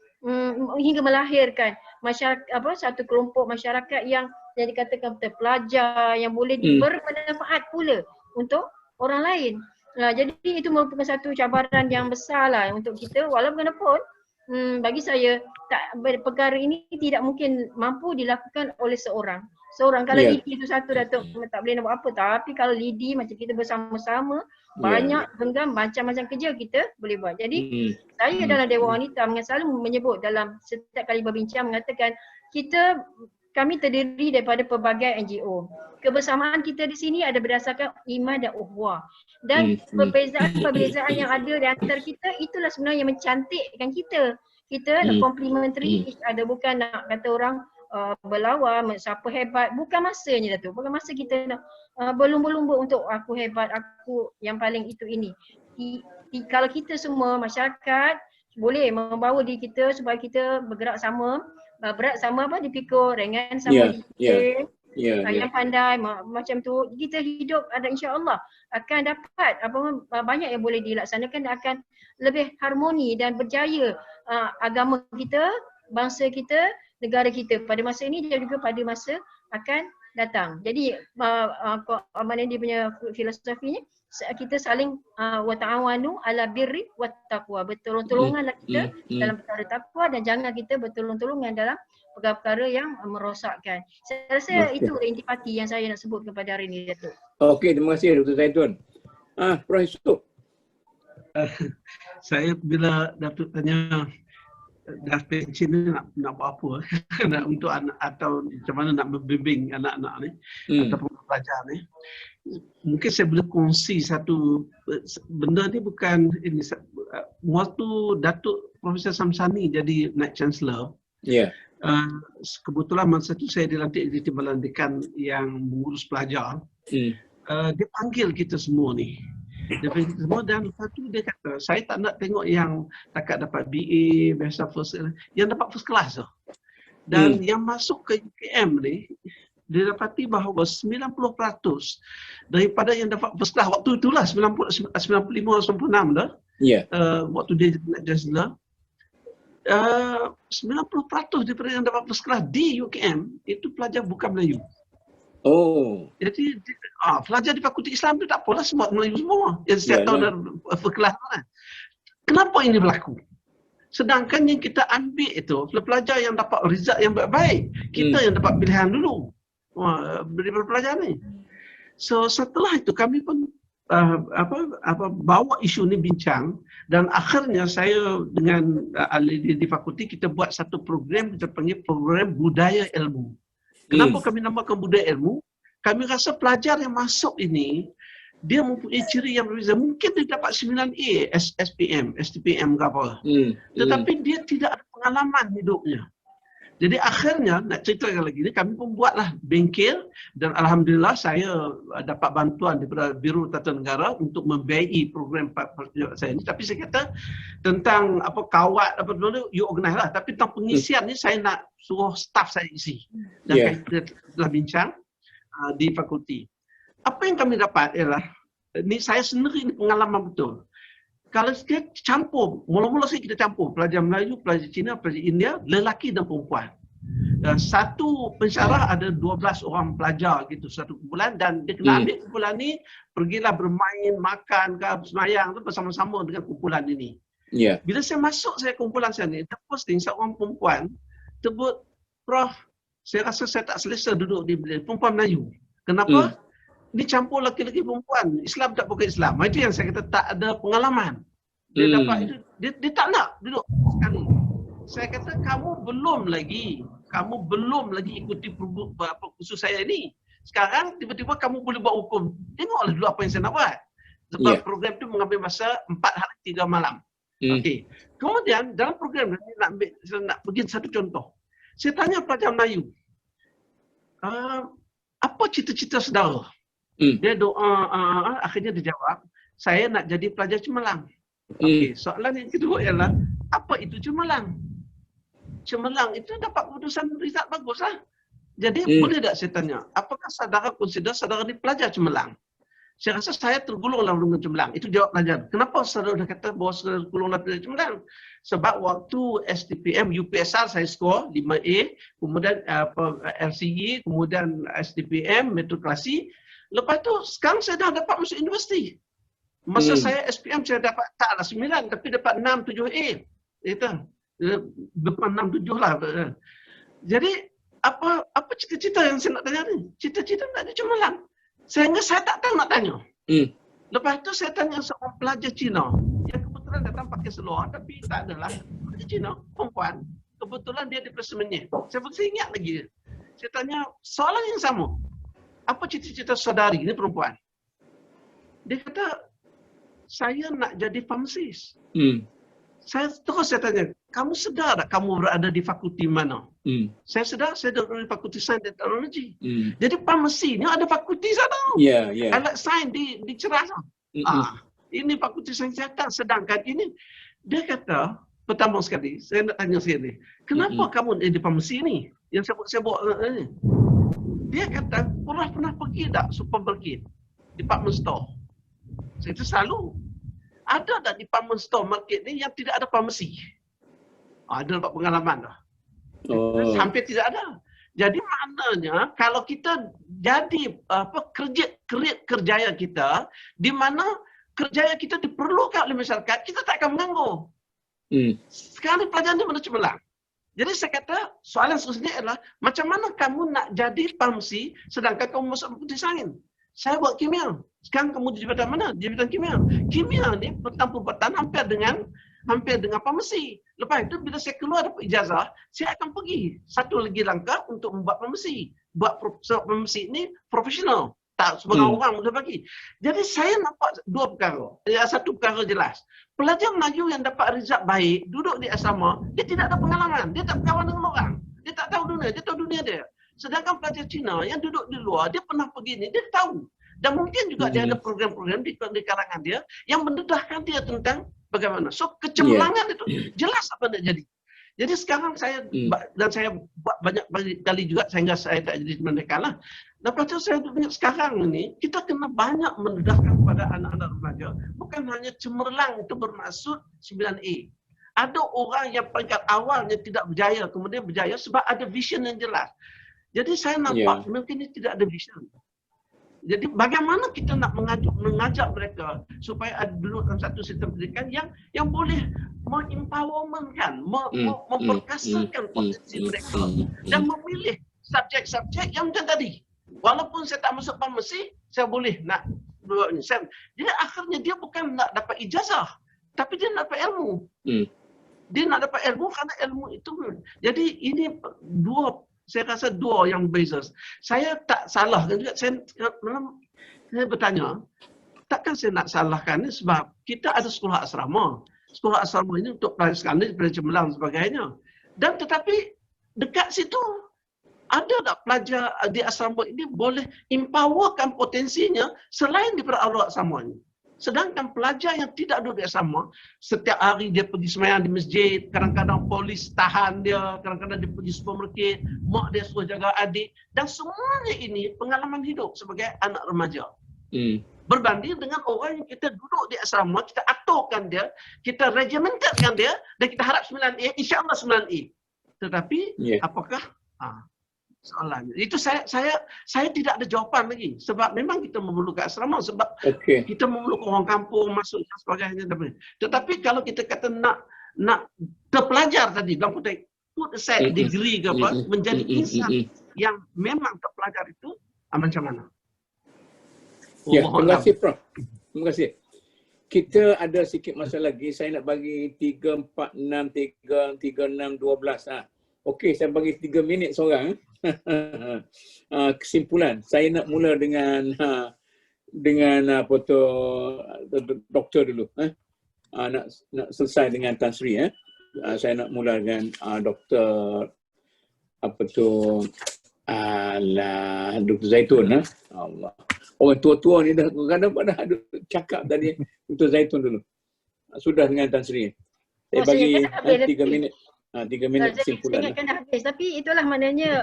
hingga melahirkan masyarakat, satu kelompok masyarakat yang dikatakan terpelajar, yang boleh bermanfaat pula untuk orang lain. Jadi itu merupakan satu cabaran yang besar lah untuk kita. Walaupun bagi saya perkara ini tidak mungkin mampu dilakukan oleh seorang. Kalau lidi itu satu Datuk tak boleh nak buat apa, tapi kalau lidi macam kita bersama-sama banyak genggam macam-macam kerja kita boleh buat. Jadi saya dalam Dewan Wanita selalu menyebut dalam setiap kali berbincang mengatakan kami terdiri daripada pelbagai NGO. Kebersamaan kita di sini ada berdasarkan iman dan ukhuwah. Dan perbezaan yang ada di antara kita itulah sebenarnya yang mencantikkan kita. Kita nak complementary each other, bukan nak kata orang berlawan, siapa hebat. Bukan masanya Datuk. Bukan masa kita nak berlumba-lumba untuk aku hebat, aku yang paling itu ini. Kalau kita semua masyarakat boleh membawa diri kita supaya kita bergerak sama, berat sama dipikul, ringan sama dipikul, yang pandai macam tu, kita hidup ada insya-Allah akan dapat banyak yang boleh dilaksanakan dan akan lebih harmoni dan berjaya agama kita, bangsa kita, negara kita pada masa ini dan juga pada masa akan datang. Jadi mana dia punya filosofinya, kita saling wa ta'awanu ala birri wat taqwa. Bertolong-tolonganlah kita dalam perkara takwa dan jangan kita bertolong-tolongan dalam perkara-perkara yang merosakkan. Saya rasa itu intipati yang saya nak sebut kepada hari ini, Datuk. Okey, terima kasih Dr. Zaitun. Prof. Yusuf. Saya bila Datuk tanya dah pension ni nak buat apa untuk anak atau macam mana nak membimbing anak-anak ni ataupun pelajar ni, mungkin saya boleh kongsi satu benda ni. Bukan ini, waktu Datuk Profesor Samsani jadi Naib Chancellor, kebetulan masa tu saya dilantik di Timbalan Dekan yang mengurus pelajar. Dia panggil kita semua ni. Dia panggil kita semua dan lepas tu dia kata, saya tak nak tengok yang takat dapat BA, biasa first, yang dapat first class tu. Dan yang masuk ke UKM ni, dia dapati bahawa 90% daripada yang dapat first class waktu itulah 95-96 dah. Waktu dia jadi 90% daripada yang dapat first class di UKM itu pelajar bukan Melayu. Jadi pelajar di Fakulti Islam tu tak apalah, semua Melayu semua. Yang setiap tahun ada first class kan. Kenapa ini berlaku? Sedangkan yang kita ambil itu, pelajar yang dapat result yang baik, kita yang dapat pilihan dulu beri pelajar ni. So setelah itu kami pun bawa isu ni bincang, dan akhirnya saya dengan ahli di fakulti kita buat satu program, kita panggil program budaya ilmu. Kenapa kami namakan budaya ilmu? Kami rasa pelajar yang masuk ini dia mempunyai ciri yang berbeza. Mungkin dia dapat 9A SPM, STPM ke apa. Tetapi dia tidak ada pengalaman hidupnya. Jadi akhirnya, nak ceritakan lagi ni, kami pun buatlah bengkel, dan alhamdulillah saya dapat bantuan daripada Biro Tata Negara untuk membiayai program saya ni. Tapi saya kata tentang apa kawat apa tu you organize lah. Tapi tentang pengisian ni saya nak suruh staff saya isi. Dan kita telah bincang di fakulti. Apa yang kami dapat ialah, ni saya sendiri ni pengalaman betul. Kalau kita campur, mula-mula kita campur pelajar Melayu, pelajar Cina, pelajar India, lelaki dan perempuan. Satu pensyarah ada 12 orang pelajar gitu satu kumpulan, dan dia kena ambil kumpulan ni, pergilah bermain, makan, semayang tu bersama-sama dengan kumpulan ini. Bila saya masuk kumpulan saya ni, terposting seorang perempuan terbut, Prof, saya rasa saya tak selesa duduk di perempuan Melayu. Kenapa? Dia campur lelaki-lelaki perempuan. Islam tak pakai Islam. Itu yang saya kata tak ada pengalaman. Dia dapat itu, dia tak nak duduk sekali. Saya kata kamu belum lagi ikuti kursus saya ini. Sekarang tiba-tiba kamu boleh buat hukum. Tengoklah dulu apa yang saya nak buat. Sebab program itu mengambil masa 4 hari 3 malam. Okey. Kemudian dalam program ini saya nak bagi satu contoh. Saya tanya pelajar Melayu, apa cita-cita saudara? Dia doa, akhirnya dia jawab, saya nak jadi pelajar cemerlang. Okey, soalan yang kedua ialah, apa itu cemerlang? Cemerlang itu dapat keputusan result bagus lah. Jadi boleh tak saya tanya, apakah saudara consider saudara ni pelajar cemerlang? Saya rasa saya tergolong dalam golongan cemerlang. Itu jawab pelajar. Kenapa saudara dah kata bahawa saudara tergolong dalam pelajar cemerlang? Sebab waktu STPM, UPSR saya skor 5A, kemudian LCE, kemudian STPM, matrikulasi. Lepas tu, sekarang saya dah dapat masuk universiti. Masa saya SPM, saya dapat taklah 9, tapi dapat 6, 7A. Itu. Depan 6, 7 lah. Jadi, apa cita-cita yang saya nak tanya ni? Cita-cita nak dia cemerlang. Sehingga saya tak tahu nak tanya. Lepas tu, saya tanya seorang pelajar Cina, yang kebetulan datang pakai seluar, tapi tak adalah. Pelajar Cina, perempuan. Kebetulan dia di Persemenye. Saya ingat lagi. Saya tanya soalan yang sama. Apa cita-cita saudari, ini perempuan? Dia kata, saya nak jadi farmasis. Saya tanya, kamu sedar tak kamu berada di fakulti mana? Saya sedar, saya berada di fakulti sains dan teknologi. Jadi farmasi ni ada fakulti sana. Alat sains di Ceras. Ini fakulti sains kesihatan. Sedangkan ini, dia kata, pertama sekali, saya nak tanya sekali, kenapa kamu di farmasi ni? Yang saya buat ni. Dia kata, pernah pergi tak supermarket, department store? Saya itu selalu. Ada tak department store market ni yang tidak ada farmasi? Ada dapat pengalaman dah. Hampir tidak ada. Jadi maknanya, kalau kita jadi kerjaya kita, di mana kerjaya kita diperlukan oleh masyarakat, kita tak akan menganggur. Sekarang pelajaran ni mana cemerlang. Jadi saya kata, soalan seterusnya adalah, macam mana kamu nak jadi farmasi sedangkan kamu masuk fakulti sains? Saya buat kimia. Sekarang kamu di jabatan mana? Jabatan kimia. Kimia ni perbuatan hampir dengan farmasi. Lepas itu, bila saya keluar dapat ijazah, saya akan pergi satu lagi langkah untuk membuat farmasi. Buat farmasi ini profesional. Tak sebagai orang boleh bagi. Jadi saya nampak dua perkara. Satu perkara jelas. Pelajar Melayu yang dapat result baik, duduk di asrama, dia tidak ada pengalaman. Dia tak berkawan dengan orang. Dia tak tahu dunia. Dia tahu dunia dia. Sedangkan pelajar Cina yang duduk di luar, dia pernah pergi ni, dia tahu. Dan mungkin juga dia ada program-program di kalangan dia yang mendedahkan dia tentang bagaimana. So kecemerlangan itu jelas apa nak jadi. Jadi sekarang saya buat banyak kali juga sehingga saya tak jadi merdeka lah. Lepas tu saya ingat sekarang ni kita kena banyak mendedahkan kepada anak-anak remaja. Bukan hanya cemerlang itu bermaksud 9A. Ada orang yang peringkat awalnya tidak berjaya, kemudian berjaya sebab ada vision yang jelas. Jadi saya nampak mungkin ini tidak ada vision. Jadi bagaimana kita nak mengajak mereka supaya ada dulu dalam satu sistem pendidikan yang boleh memempowermentkan, memperkasakan potensi mereka dan memilih subjek-subjek yang macam tadi. Walaupun saya tak masuk farmasi, saya boleh nak buat ni. Dia akhirnya dia bukan nak dapat ijazah, tapi dia nak dapat ilmu. Dia nak dapat ilmu kerana ilmu itu. Jadi ini saya rasa dua yang berbeza. Saya tak salahkan juga. Saya bertanya, takkan saya nak salahkan ni sebab kita ada sekolah asrama. Sekolah asrama ini untuk pelajar sekandar, pelajar cemerlang dan sebagainya. Dan tetapi dekat situ ada tak pelajar di asrama ini boleh empowerkan potensinya selain daripada awal asrama ini. Sedangkan pelajar yang tidak duduk di asrama, setiap hari dia pergi sembahyang di masjid, kadang-kadang polis tahan dia, kadang-kadang dia pergi supermarket, mak dia suruh jaga adik, dan semuanya ini pengalaman hidup sebagai anak remaja. Berbanding dengan orang yang kita duduk di asrama, kita aturkan dia, kita regimentalkan dia, dan kita harap 9A, insya-Allah 9A. Tetapi apakah soalannya? Itu saya tidak ada jawapan lagi sebab memang kita memerlukan asrama sebab kita memerlukan orang kampung masuk dan sebagainya. Tetapi kalau kita kata nak terpelajar tadi dalam konteks put aside degree ke apa, menjadi insan yang memang terpelajar itu macam mana? Terima kasih Prof. Terima kasih. Kita ada sikit masa lagi. Saya nak bagi 3, 4, 6, 3, 6, 12. Okey, saya bagi 3 minit seorang. Kesimpulan, saya nak mula dengan apa tu doktor dulu. Nak selesai dengan Tan Sri. Saya nak mula dengan doktor apa tu Dr. Zaitun. Allah. Orang tua-tua ni dah kadang-kadang ada cakap tadi. Dr. Zaitun dulu. Sudah dengan Tan Sri. Saya bagi 3 minit. 3 minit kesimpulan. Saya ingatkan dah habis. Tapi itulah maknanya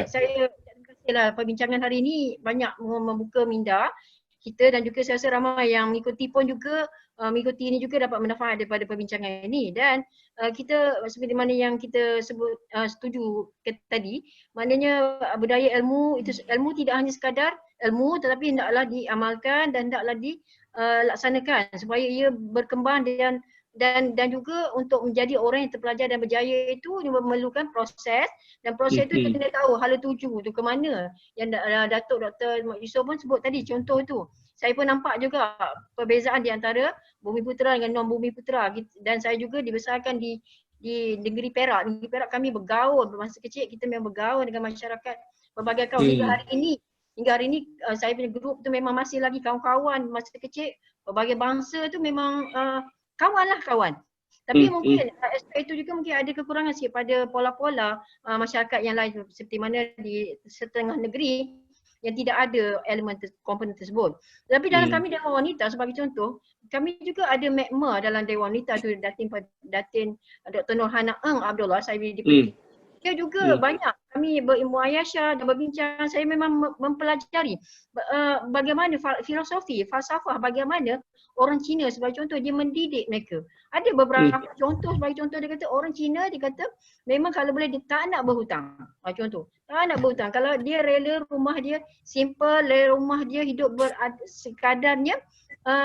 saya terima kasihlah perbincangan hari ini banyak membuka minda kita dan juga saya rasa ramai yang mengikuti pun juga mengikuti ini juga dapat manfaat daripada perbincangan ini. Dan kita seperti mana yang kita sebut setuju tadi, maknanya budaya ilmu itu, ilmu tidak hanya sekadar ilmu tetapi hendaklah diamalkan dan hendaklah dilaksanakan supaya ia berkembang dan juga untuk menjadi orang yang terpelajar dan berjaya itu memerlukan proses dan proses itu kita kena tahu hala tuju tu ke mana yang Datuk Dr. Mak Yusof pun sebut tadi contoh tu. Saya pun nampak juga perbezaan di antara Bumiputera dengan non-Bumiputera dan saya juga dibesarkan di negeri Perak. Negeri Perak kami bergaul masa kecil, kita memang bergaul dengan masyarakat berbagai kaum. Hingga hari ini saya punya grup tu memang masih lagi kawan-kawan masa kecil, berbagai bangsa tu memang kawan. Tapi mungkin aspek itu juga mungkin ada kekurangan sikit pada pola-pola masyarakat yang lain seperti mana di setengah negeri yang tidak ada elemen komponen tersebut. Tapi dalam kami Dewan Wanita sebagai contoh, kami juga ada MEGMA dalam Dewan Wanita tu Datin Dr. Nurhana Eng Abdullah, saya dipercayai. Dia juga banyak kami bermuayasyah dan berbincang. Saya memang mempelajari bagaimana filosofi, falsafah, bagaimana orang Cina sebagai contoh dia mendidik mereka. Ada beberapa contoh, sebagai contoh dia kata orang Cina dia kata memang kalau boleh dia tak nak berhutang. Contoh, tak nak berhutang. Kalau dia rela rumah dia simple, rela rumah dia hidup sekadarnya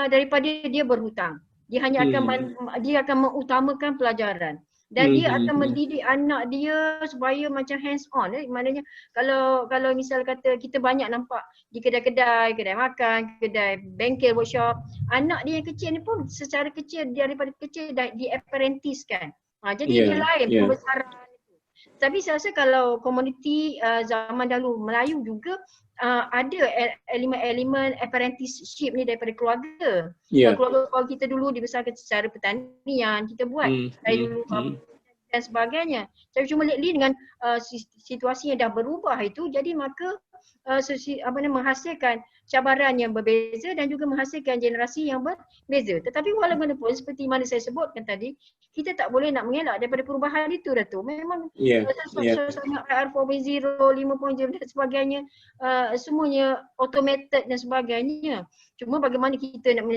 daripada dia berhutang. Dia hanya akan mengutamakan pelajaran. Dan dia akan mendidik anak dia supaya macam hands on. Maknanya kalau misal kata kita banyak nampak di kedai-kedai, kedai makan, kedai bengkel, workshop, anak dia yang kecil ni pun secara kecil daripada kecil di apprentice-kan. Jadi dia lain pembesaran itu. Tapi saya rasa kalau komuniti zaman dahulu Melayu juga ada elemen apprenticeship ni daripada keluarga. Keluarga kita dulu dibesarkan secara pertanian, kita buat dari dulu dan sebagainya. Tapi cuma lately dengan situasi yang dah berubah itu, jadi maka menghasilkan cabaran yang berbeza dan juga menghasilkan generasi yang berbeza. Tetapi walaupun seperti mana saya sebutkan tadi, kita tak boleh nak mengelak daripada perubahan itu, Datuk. Memang sangat IR 4.0, 5.0 dan sebagainya, semuanya automated dan sebagainya. Cuma bagaimana kita nak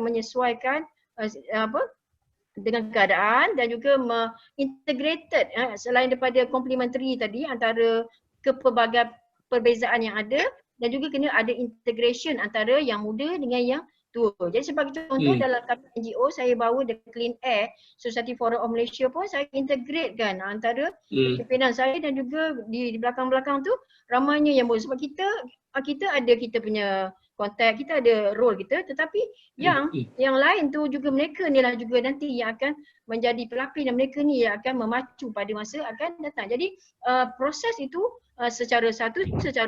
menyesuaikan dengan keadaan dan juga integrated selain daripada complementary tadi antara kepelbagaian perbezaan yang ada, dan juga kena ada integration antara yang muda dengan yang tua. Jadi sebagai contoh dalam NGO saya bawa The Clean Air Society Forum of Malaysia pun saya integratekan antara pimpinan saya dan juga di belakang-belakang tu ramainya yang muda. Sebab kita ada kita punya kontak, kita ada role kita, tetapi yang lain tu juga mereka ni lah juga nanti yang akan menjadi pelapis dan mereka ni yang akan memacu pada masa akan datang. Jadi proses itu secara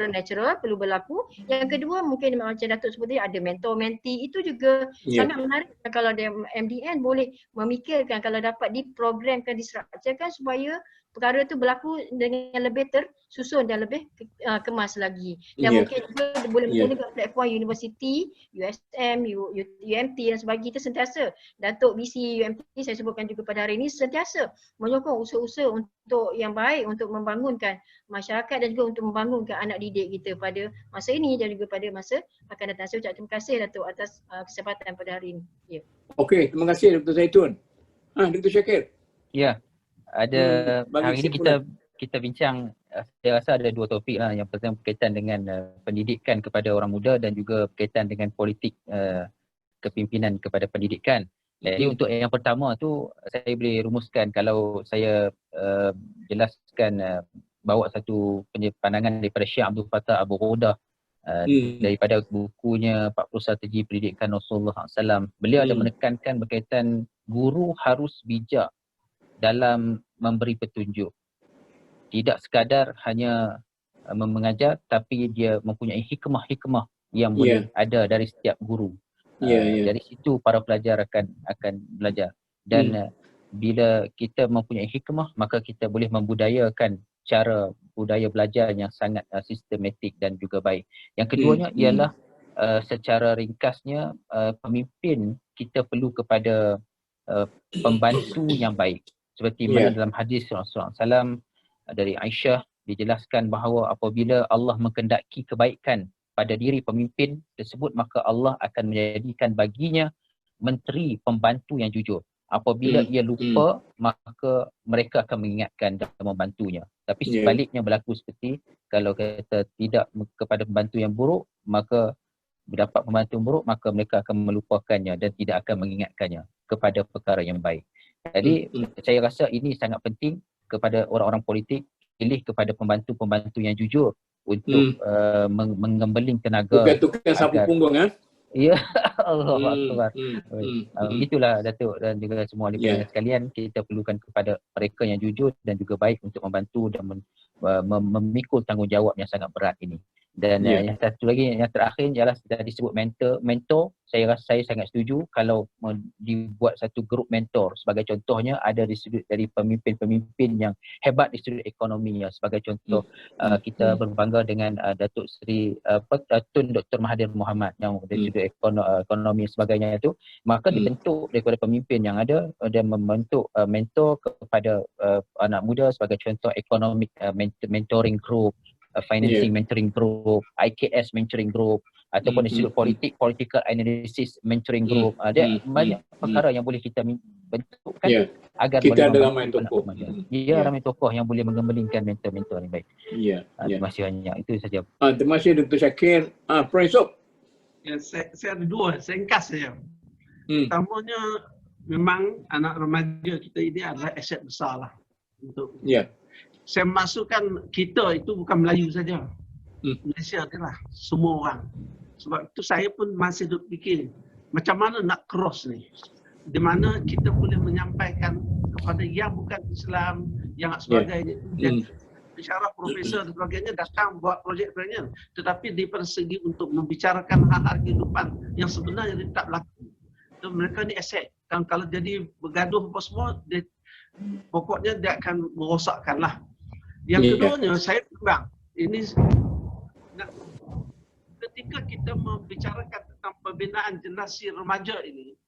natural perlu berlaku. Yang kedua mungkin macam Datuk sebut tadi ada mentor-mentee, itu juga sangat menarik kalau MDN boleh memikirkan kalau dapat diprogramkan, distrukturkan supaya perkara tu berlaku dengan lebih tersusun dan lebih kemas lagi. Dan mungkin juga boleh menggunakan platform universiti, USM, UMT dan sebagainya. Kita sentiasa, Datuk BC UMT saya sebutkan juga pada hari ini, sentiasa menyokong usaha-usaha untuk yang baik untuk membangunkan masyarakat dan juga untuk membangunkan anak didik kita pada masa ini dan juga pada masa akan datang. Saya ucap terima kasih Datuk atas kesempatan pada hari ini. Okey, terima kasih Dr. Zaitun. Dr. Shakir. Ya. Ada hari ini kita bincang, saya rasa ada dua topik lah. Yang pertama berkaitan dengan pendidikan kepada orang muda dan juga berkaitan dengan politik kepimpinan kepada pendidikan. Jadi untuk yang pertama tu saya boleh rumuskan kalau saya jelaskan bawa satu pandangan daripada Syekh Abdul Fattah Abu Ghaudah daripada bukunya 40 Strategi Pendidikan Rasulullah SAW. Beliau ada menekankan berkaitan guru harus bijak dalam memberi petunjuk. Tidak sekadar hanya mengajar, tapi dia mempunyai hikmah-hikmah yang boleh ada dari setiap guru. Dari situ para pelajar akan belajar. Dan bila kita mempunyai hikmah, maka kita boleh membudayakan cara budaya belajar yang sangat sistematik dan juga baik. Yang keduanya ialah secara ringkasnya pemimpin kita perlu kepada pembantu yang baik. Seperti mana dalam hadis Rasulullah SAW dari Aisyah dijelaskan bahawa apabila Allah menghendaki kebaikan pada diri pemimpin tersebut, maka Allah akan menjadikan baginya menteri pembantu yang jujur. Apabila ia lupa, maka mereka akan mengingatkan dan membantunya. Tapi sebaliknya berlaku seperti kalau kata tidak kepada pembantu yang buruk, maka dapat pembantu yang buruk, maka mereka akan melupakannya dan tidak akan mengingatkannya kepada perkara yang baik. Jadi saya rasa ini sangat penting kepada orang-orang politik, pilih kepada pembantu-pembantu yang jujur untuk mengembeling tenaga. Bukan tukar sapu punggung Ya, Allah Akbar. Itulah Datuk dan juga semua ahli sekalian, kita perlukan kepada mereka yang jujur dan juga baik untuk membantu dan memikul tanggungjawab yang sangat berat ini. Dan yang satu lagi, yang terakhir ialah sudah disebut mentor. Saya rasa saya sangat setuju kalau dibuat satu grup mentor. Sebagai contohnya ada di sudut dari pemimpin-pemimpin yang hebat di sudut ekonominya. Sebagai contoh kita berbangga dengan Datuk Seri Tun Dr. Mahathir Mohamad yang dari sudut ekonomi dan sebagainya itu. Maka dibentuk daripada pemimpin yang ada dan membentuk mentor kepada anak muda, sebagai contoh economic mentoring group, financing mentoring group, IKS mentoring group, ataupun di sudut politik, political analysis mentoring group. Ada banyak perkara yang boleh kita bentukkan agar kita boleh adalah main tokoh. Ramai tokoh yang boleh mengemblingkan mentor-mentor yang baik. Terima kasih banyak. Itu saja. Terima kasih Dr. Shakir. Prof. Sob. Saya ada dua, saya ringkas saja. Pertamanya, memang anak remaja kita ini adalah aset besar lah untuk saya masukkan kita itu bukan Melayu saja. Malaysia adalah semua orang. Sebab itu saya pun masih duk fikir macam mana nak cross ni. Di mana kita boleh menyampaikan kepada yang bukan Islam, yang sebagainya. Bicara profesor dan sebagainya datang buat projek sebagainya. Tetapi daripada segi untuk membicarakan hal-hal kehidupan yang sebenarnya dia tak berlaku. So, mereka ni aset. Kalau jadi bergaduh apa semua, pokoknya dia akan merosakkan lah. Yang keduanya, saya bilang, ini ketika kita membicarakan tentang pembinaan generasi remaja ini,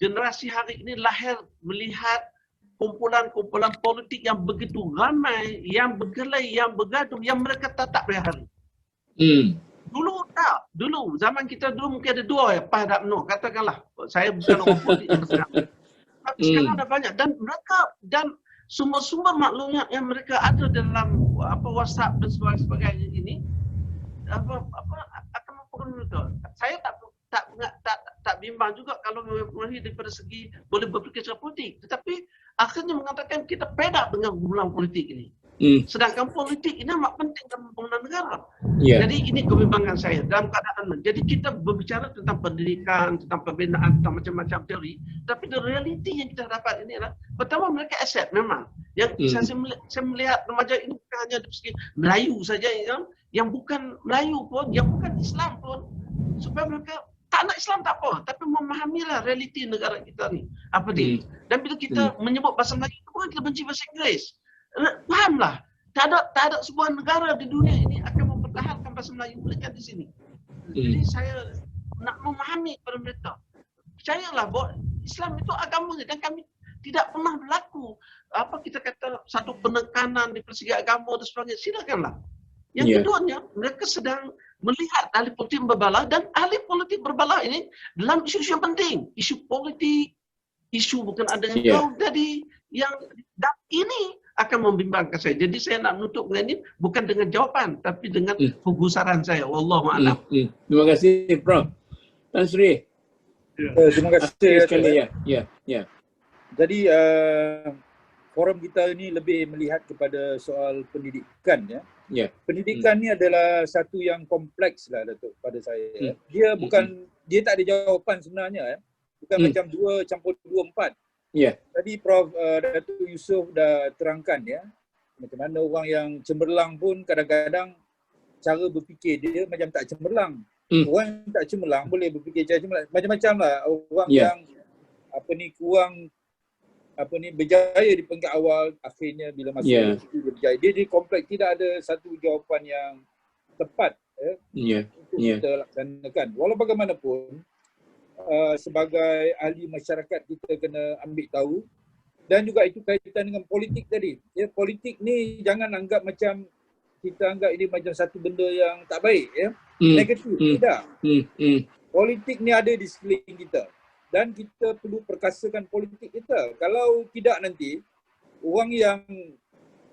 generasi hari ini lahir melihat kumpulan-kumpulan politik yang begitu ramai, yang berkelahi, yang bergaduh, yang mereka tak berhari. Dulu tak. Dulu, zaman kita dulu mungkin ada dua PAS dan UMNO, katakanlah. Saya bukan orang politik yang berserang. Tapi sekarang ada banyak. Dan mereka, dan sumber-sumber maklumat yang mereka ada dalam WhatsApp dan sebagainya ini ramah juga kalau memahami daripada segi boleh berfikir secara politik. Tetapi akhirnya mengatakan kita pedak dengan hubungan politik ini. Sedangkan politik ini amat penting dalam pembangunan negara. Jadi ini kebimbangan saya dalam keadaan. Jadi kita berbicara tentang pendidikan, tentang pembinaan, tentang macam-macam teori. Tapi the reality yang kita dapat ini adalah pertama mereka accept memang. Yang saya melihat remaja ini bukan hanya dari segi Melayu saja yang bukan Melayu pun, yang bukan Islam pun, supaya mereka tak nak Islam tak apa, tapi memahamilah realiti negara kita ni apa dia. Dan bila kita menyebut bahasa Melayu, bukan kita benci bahasa Inggeris. Fahamlah, tak ada sebuah negara di dunia ini akan mempertahankan bahasa Melayu melainkan di sini. Jadi saya nak memahami kepada mereka. Percayalah bahawa Islam itu agamanya dan kami tidak pernah berlaku apa kita kata satu penekanan di persegi agama dan sebagainya. Silakanlah. Yang keduanya, mereka sedang melihat ahli politik berbalah dan ahli politik berbalah ini dalam isu-isu yang penting. Isu politik, isu bukan adanya kaum tadi yang ini akan membimbangkan saya. Jadi saya nak menutup dengan ini bukan dengan jawapan tapi dengan penggusaran saya. Wallahu a'lam. Terima kasih Prof. Tan Sri. Terima kasih sekali ya. Jadi forum kita ini lebih melihat kepada soal pendidikan ya. Pendidikan ni adalah satu yang kompleks lah Datuk pada saya. Dia dia tak ada jawapan sebenarnya Bukan macam 2 campur 2 4. Tadi Prof Datuk Yusof dah terangkan macam mana orang yang cemerlang pun kadang-kadang cara berfikir dia macam tak cemerlang. Orang yang tak cemerlang boleh berfikir cara cemerlang. Macam-macam lah orang yang kurang berjaya di peringkat awal, akhirnya bila masa itu dia berjaya. Dia kompleks, tidak ada satu jawapan yang tepat untuk kita laksanakan. Walau bagaimanapun sebagai ahli masyarakat kita kena ambil tahu, dan juga itu kaitan dengan politik tadi. Politik ni jangan anggap macam kita anggap ini macam satu benda yang tak baik negatif. Tidak. Politik ni ada di sekeliling kita dan kita perlu perkasakan politik kita. Kalau tidak nanti orang yang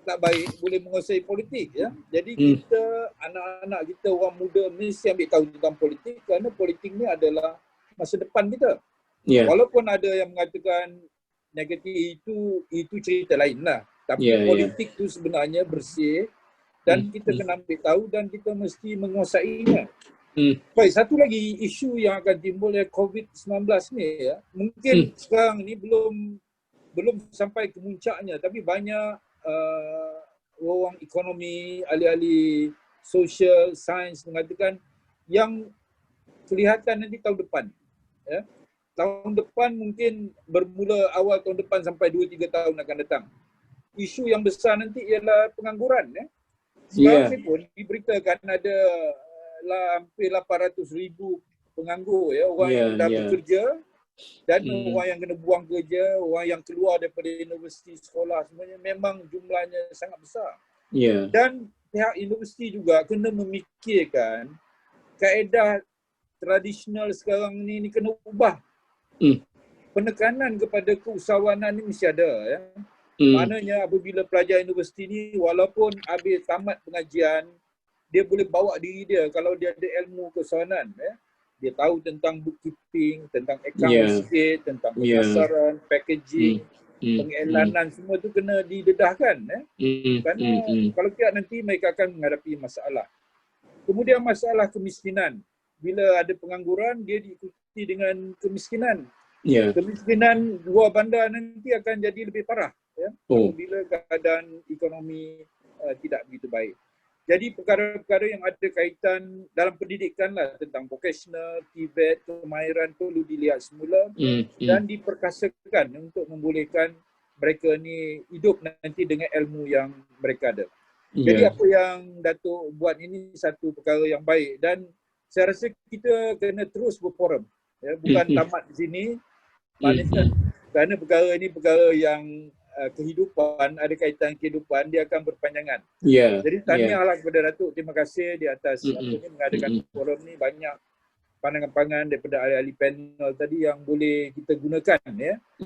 tak baik boleh menguasai politik Jadi kita, anak-anak kita, orang muda mesti ambil tahu tentang politik kerana politik ni adalah masa depan kita. Walaupun ada yang mengatakan negatif, itu cerita lain lah. Tapi politik tu sebenarnya bersih dan kita kena ambil tahu dan kita mesti menguasainya. Baik, satu lagi isu yang akan timbul COVID-19 ni mungkin sekarang ni belum sampai ke puncaknya, tapi banyak orang ekonomi, ahli-ahli social science mengatakan yang kelihatan nanti tahun depan. Tahun depan mungkin bermula awal tahun depan sampai 2-3 tahun akan datang. Isu yang besar nanti ialah pengangguran. Sekarang ni pun diberitakan ada hampir 800,000 penganggur orang yang dah bekerja dan orang yang kena buang kerja, orang yang keluar daripada universiti sekolah, sebenarnya memang jumlahnya sangat besar. Dan pihak universiti juga kena memikirkan kaedah tradisional sekarang ni kena ubah. Penekanan kepada keusahawanan ni mesti ada Maknanya apabila pelajar universiti ni walaupun habis tamat pengajian, dia boleh bawa diri dia kalau dia ada ilmu keusahawanan dia tahu tentang bookkeeping, tentang account sikit, tentang pemasaran, packaging, pengelanan, semua tu kena didedahkan kerana kalau tidak nanti mereka akan menghadapi masalah. Kemudian masalah kemiskinan. Bila ada pengangguran, dia diikuti dengan kemiskinan. Kemiskinan luar bandar nanti akan jadi lebih parah bila keadaan ekonomi tidak begitu baik. Jadi perkara-perkara yang ada kaitan dalam pendidikan lah tentang vocational, TVET, kemahiran perlu dilihat semula dan diperkasakan untuk membolehkan mereka ni hidup nanti dengan ilmu yang mereka ada. Jadi apa yang Datuk buat ini satu perkara yang baik dan saya rasa kita kena terus berforum. Bukan tamat di sini. Maknanya kerana perkara ini perkara yang kehidupan, ada kaitan kehidupan, dia akan berpanjangan. Jadi tahniahlah kepada Datuk, terima kasih di atas mengadakan forum ni, banyak pandangan-pandangan daripada ahli-ahli panel tadi yang boleh kita gunakan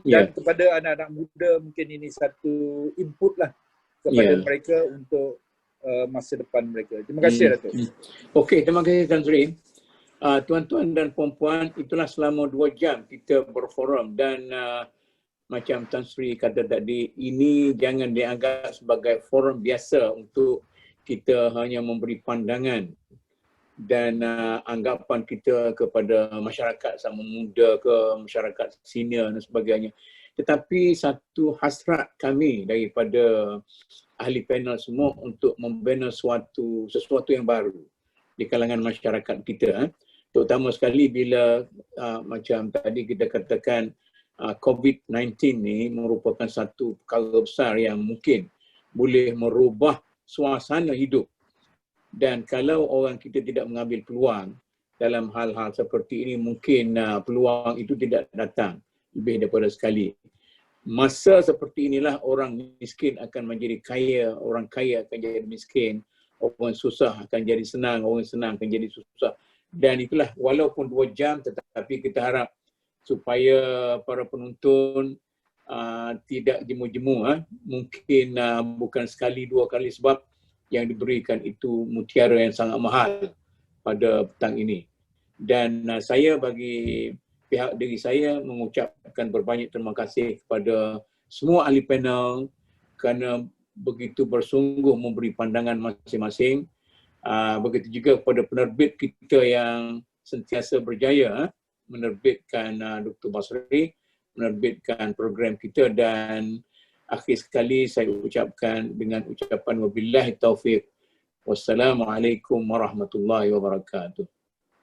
dan kepada anak-anak muda mungkin ini satu input lah kepada mereka untuk masa depan mereka. Terima kasih Datuk. Okey, terima kasih Tan Sri. tuan-tuan dan puan-puan, itulah selama 2 jam kita berforum dan macam Tan Sri kata tadi, ini jangan dianggap sebagai forum biasa untuk kita hanya memberi pandangan dan anggapan kita kepada masyarakat sama muda ke masyarakat senior dan sebagainya. Tetapi satu hasrat kami daripada ahli panel semua untuk membina sesuatu yang baru di kalangan masyarakat kita. Terutama sekali bila macam tadi kita katakan COVID-19 ni merupakan satu perkara besar yang mungkin boleh merubah suasana hidup. Dan kalau orang kita tidak mengambil peluang dalam hal-hal seperti ini, mungkin peluang itu tidak datang lebih daripada sekali. Masa seperti inilah orang miskin akan menjadi kaya, orang kaya akan jadi miskin, orang susah akan jadi senang, orang senang akan jadi susah. Dan itulah walaupun 2 jam tetapi kita harap supaya para penonton tidak jemu-jemu. Mungkin bukan sekali 2 kali sebab yang diberikan itu mutiara yang sangat mahal pada petang ini. Dan saya bagi pihak diri saya mengucapkan berbanyak terima kasih kepada semua ahli panel kerana begitu bersungguh memberi pandangan masing-masing. Begitu juga kepada penerbit kita yang sentiasa berjaya menerbitkan Dr. Basri, menerbitkan program kita, dan akhir sekali saya ucapkan dengan ucapan wabillahi taufiq. Wassalamualaikum warahmatullahi wabarakatuh.